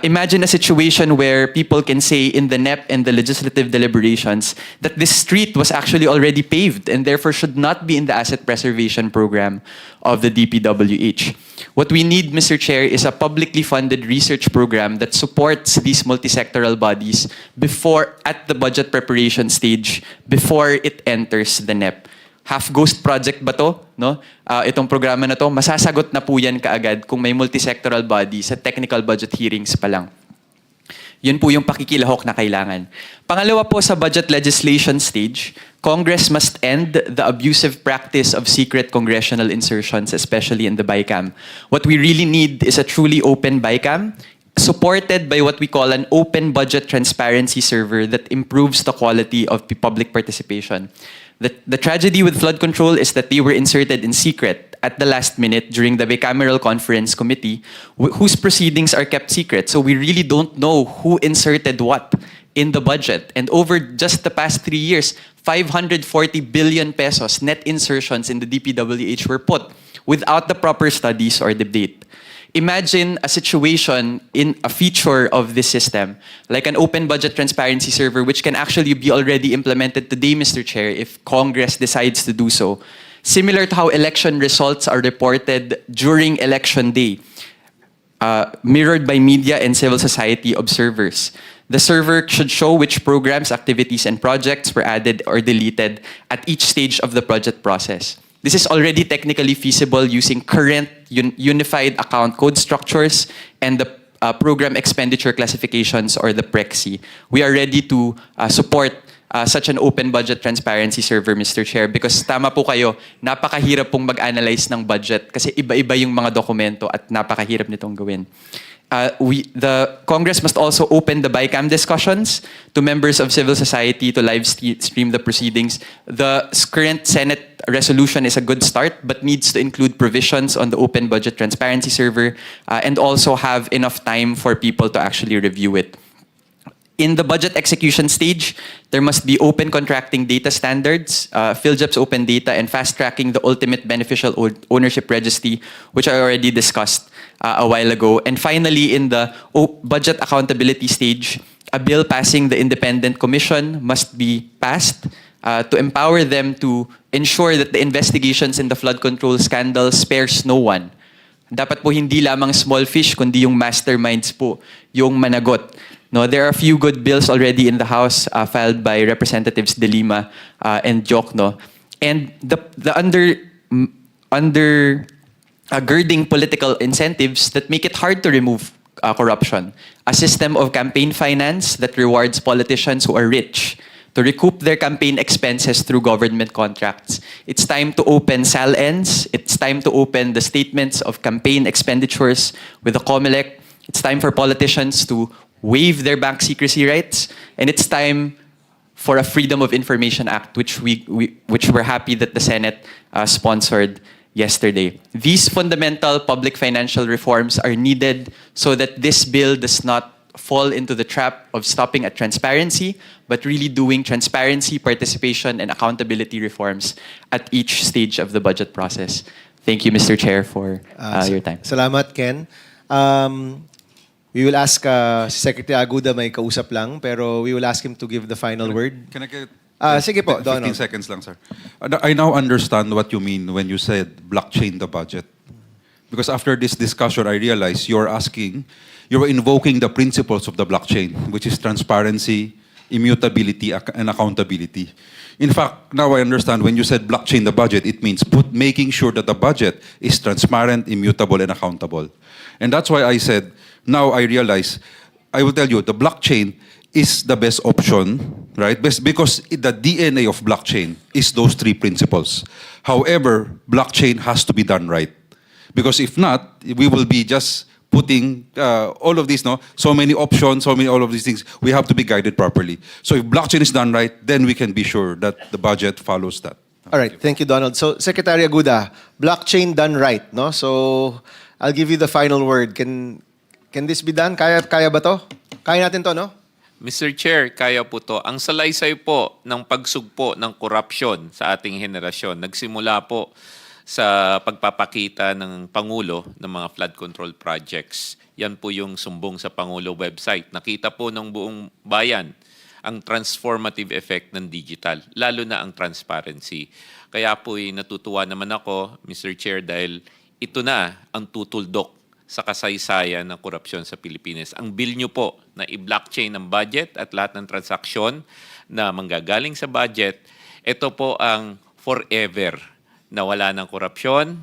Imagine a situation where people can say in the NEP and the legislative deliberations that this street was actually already paved and therefore should not be in the asset preservation program of the DPWH. What we need, Mr. Chair, is a publicly funded research program that supports these multi-sectoral bodies at the budget preparation stage, before it enters the NEP. Half-ghost project ba to? No? Itong programa na to, masasagot na po yan kaagad kung may multi-sectoral body sa technical budget hearings pa lang. Yun po yung pakikilahok na kailangan. Pangalawa po, sa budget legislation stage, Congress must end the abusive practice of secret congressional insertions, especially in the BICAM. What we really need is a truly open BICAM, supported by what we call an open budget transparency server that improves the quality of public participation. The tragedy with flood control is that they were inserted in secret at the last minute during the bicameral conference committee, whose proceedings are kept secret. So we really don't know who inserted what in the budget. And over just the past 3 years, 540 billion pesos net insertions in the DPWH were put without the proper studies or debate. Imagine a situation in a feature of this system, like an open budget transparency server, which can actually be already implemented today, Mr. Chair, if Congress decides to do so. Similar to how election results are reported during election day, mirrored by media and civil society observers. The server should show which programs, activities, and projects were added or deleted at each stage of the project process. This is already technically feasible using current unified account code structures and the program expenditure classifications or the PREXI. We are ready to support such an open budget transparency server, Mr. Chair, because tama po kayo, napakahirap pong mag-analyze ng budget kasi iba-iba yung mga dokumento at napakahirap nitong gawin. The Congress must also open the BICAM discussions to members of civil society to live stream the proceedings. The current Senate resolution is a good start, but needs to include provisions on the open budget transparency server and also have enough time for people to actually review it. In the budget execution stage, there must be open contracting data standards, PhilJEP's open data, and fast-tracking the ultimate beneficial ownership registry, which I already discussed a while ago. And finally, in the budget accountability stage, a bill passing the independent commission must be passed to empower them to ensure that the investigations in the flood control scandal spares no one. Dapat po hindi lamang small fish, kundi yung masterminds po, yung managot. No, there are a few good bills already in the House filed by Representatives De Lima and Jokno. And the undergirding political incentives that make it hard to remove corruption. A system of campaign finance that rewards politicians who are rich to recoup their campaign expenses through government contracts. It's time to open SALNs. It's time to open the statements of campaign expenditures with the COMELEC. It's time for politicians to waive their bank secrecy rights, and it's time for a Freedom of Information Act, which we're happy that the Senate sponsored yesterday. These fundamental public financial reforms are needed so that this bill does not fall into the trap of stopping at transparency, but really doing transparency, participation, and accountability reforms at each stage of the budget process. Thank you, Mr. Chair, for your time. Salamat, Ken. We will ask Secretary Aguda, may kausap lang, pero we will ask him to give the final word. Can I get sige po, 15 Donald. seconds lang, sir. I now understand what you mean when you said blockchain the budget. Because after this discussion, I realize you're invoking the principles of the blockchain, which is transparency, immutability, and accountability. In fact, now I understand when you said blockchain the budget, it means making sure that the budget is transparent, immutable, and accountable. And that's why I said, now I realize, I will tell you, the blockchain is the best option, right? Because the DNA of blockchain is those three principles. However, blockchain has to be done right. Because if not, we will be just putting all of these, so many options, all of these things. We have to be guided properly. So if blockchain is done right, then we can be sure that the budget follows that. All right, thank you, Donald. So, Secretary Aguda, blockchain done right, no? So, I'll give you the final word. Can this be done? Kaya ba to? Kaya natin to, no? Mr. Chair, kaya po to. Ang salaysay po ng pagsugpo ng korupsyon sa ating henerasyon, nagsimula po sa pagpapakita ng Pangulo ng mga flood control projects. Yan po yung sumbong sa Pangulo website. Nakita po ng buong bayan ang transformative effect ng digital, lalo na ang transparency. Kaya po natutuwa naman ako, Mr. Chair, dahil ito na ang tutuldok sa kasaysayan ng korupsyon sa Pilipinas. Ang bill nyo po na i-blockchain ng budget at lahat ng transaksyon na manggagaling sa budget, ito po ang forever na wala ng korupsyon,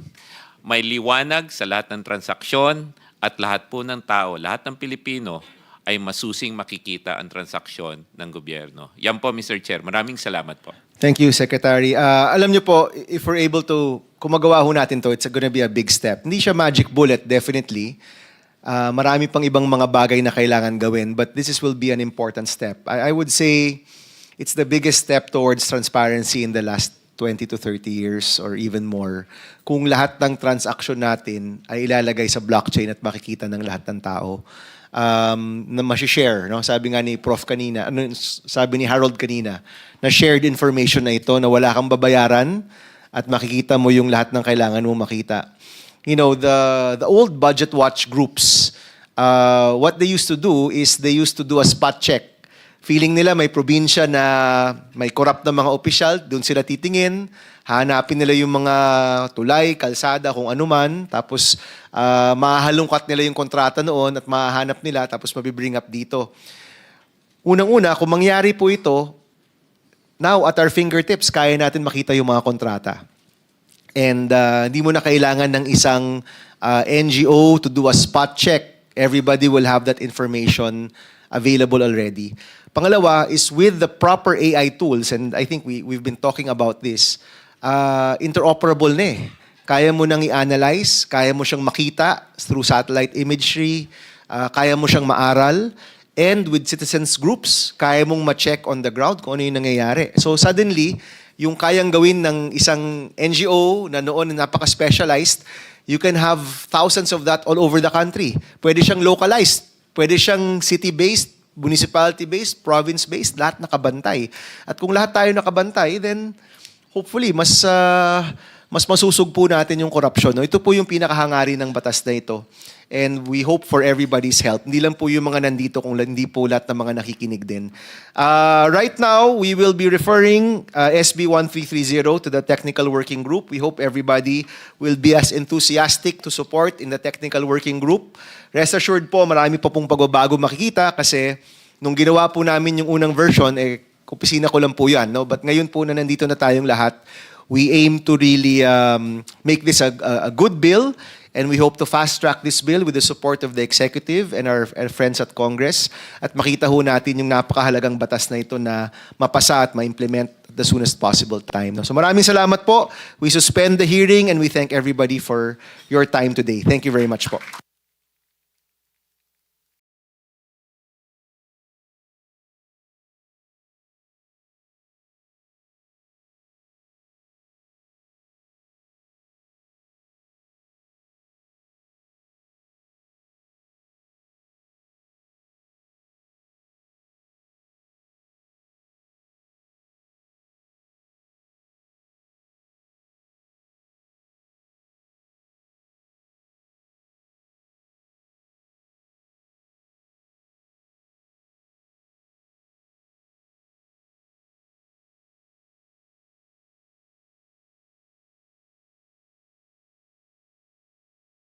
may liwanag sa lahat ng transaksyon at lahat po ng tao, lahat ng Pilipino ay masusing makikita ang transaksyon ng gobyerno. Yan po, Mr. Chair. Maraming salamat po. Thank you, Secretary. Alam niyo po, if we're able to, kung magawa ho natin to, it's gonna be a big step. Hindi siya magic bullet, definitely. Marami pang ibang mga bagay na kailangan gawin, but this will be an important step. I would say it's the biggest step towards transparency in the last 20 to 30 years or even more. Kung lahat ng transaction natin ay ilalagay sa blockchain at makikita ng lahat ng tao. na ma-share, no? Sabi nga ni Prof kanina, sabi ni Harold kanina, na shared information na ito na wala kang babayaran at makikita mo yung lahat ng kailangan mo makita. You know, the old budget watch groups, what they used to do is they used to do a spot check. Feeling nila may probinsya na may corrupt na mga opisyal, doon sila titingin, hanapin nila yung mga tulay, kalsada, kung ano man, tapos mahalungkat nila yung kontrata noon at mahanap nila, tapos mabibring up dito. Unang-una, kung mangyari po ito, now at our fingertips, kaya natin makita yung mga kontrata. And hindi mo na kailangan ng isang NGO to do a spot check. Everybody will have that information available already. Pangalawa is with the proper AI tools, and I think we've been talking about this, interoperable na eh. Kaya mo nang i-analyze, kaya mo siyang makita through satellite imagery, kaya mo siyang maaral, and with citizens groups, kaya mong ma-check on the ground kung ano yung nangyayari. So suddenly, yung kayang gawin ng isang NGO na noon napaka-specialized, you can have thousands of that all over the country. Pwede siyang localized, pwede siyang city-based, municipality-based, province-based, lahat nakabantay. At kung lahat tayo nakabantay, then hopefully mas masusog po natin yung corruption. No? Ito po yung pinakahangarin ng batas na ito. And we hope for everybody's help. Hindi lang po yung mga nandito, kung hindi po lahat ng mga nakikinig din. Right now, we will be referring SB 1330 to the Technical Working Group. We hope everybody will be as enthusiastic to support in the Technical Working Group. Rest assured po, marami pa pong pagbabago makikita kasi nung ginawa po namin yung unang version, opisina ko lang po yan. No? But ngayon po na nandito na tayong lahat, we aim to really make this a good bill. And we hope to fast-track this bill with the support of the executive and our friends at Congress. At makita ho natin yung napakahalagang batas na ito na mapasa at ma-implement at the soonest possible time. So maraming salamat po. We suspend the hearing and we thank everybody for your time today. Thank you very much po.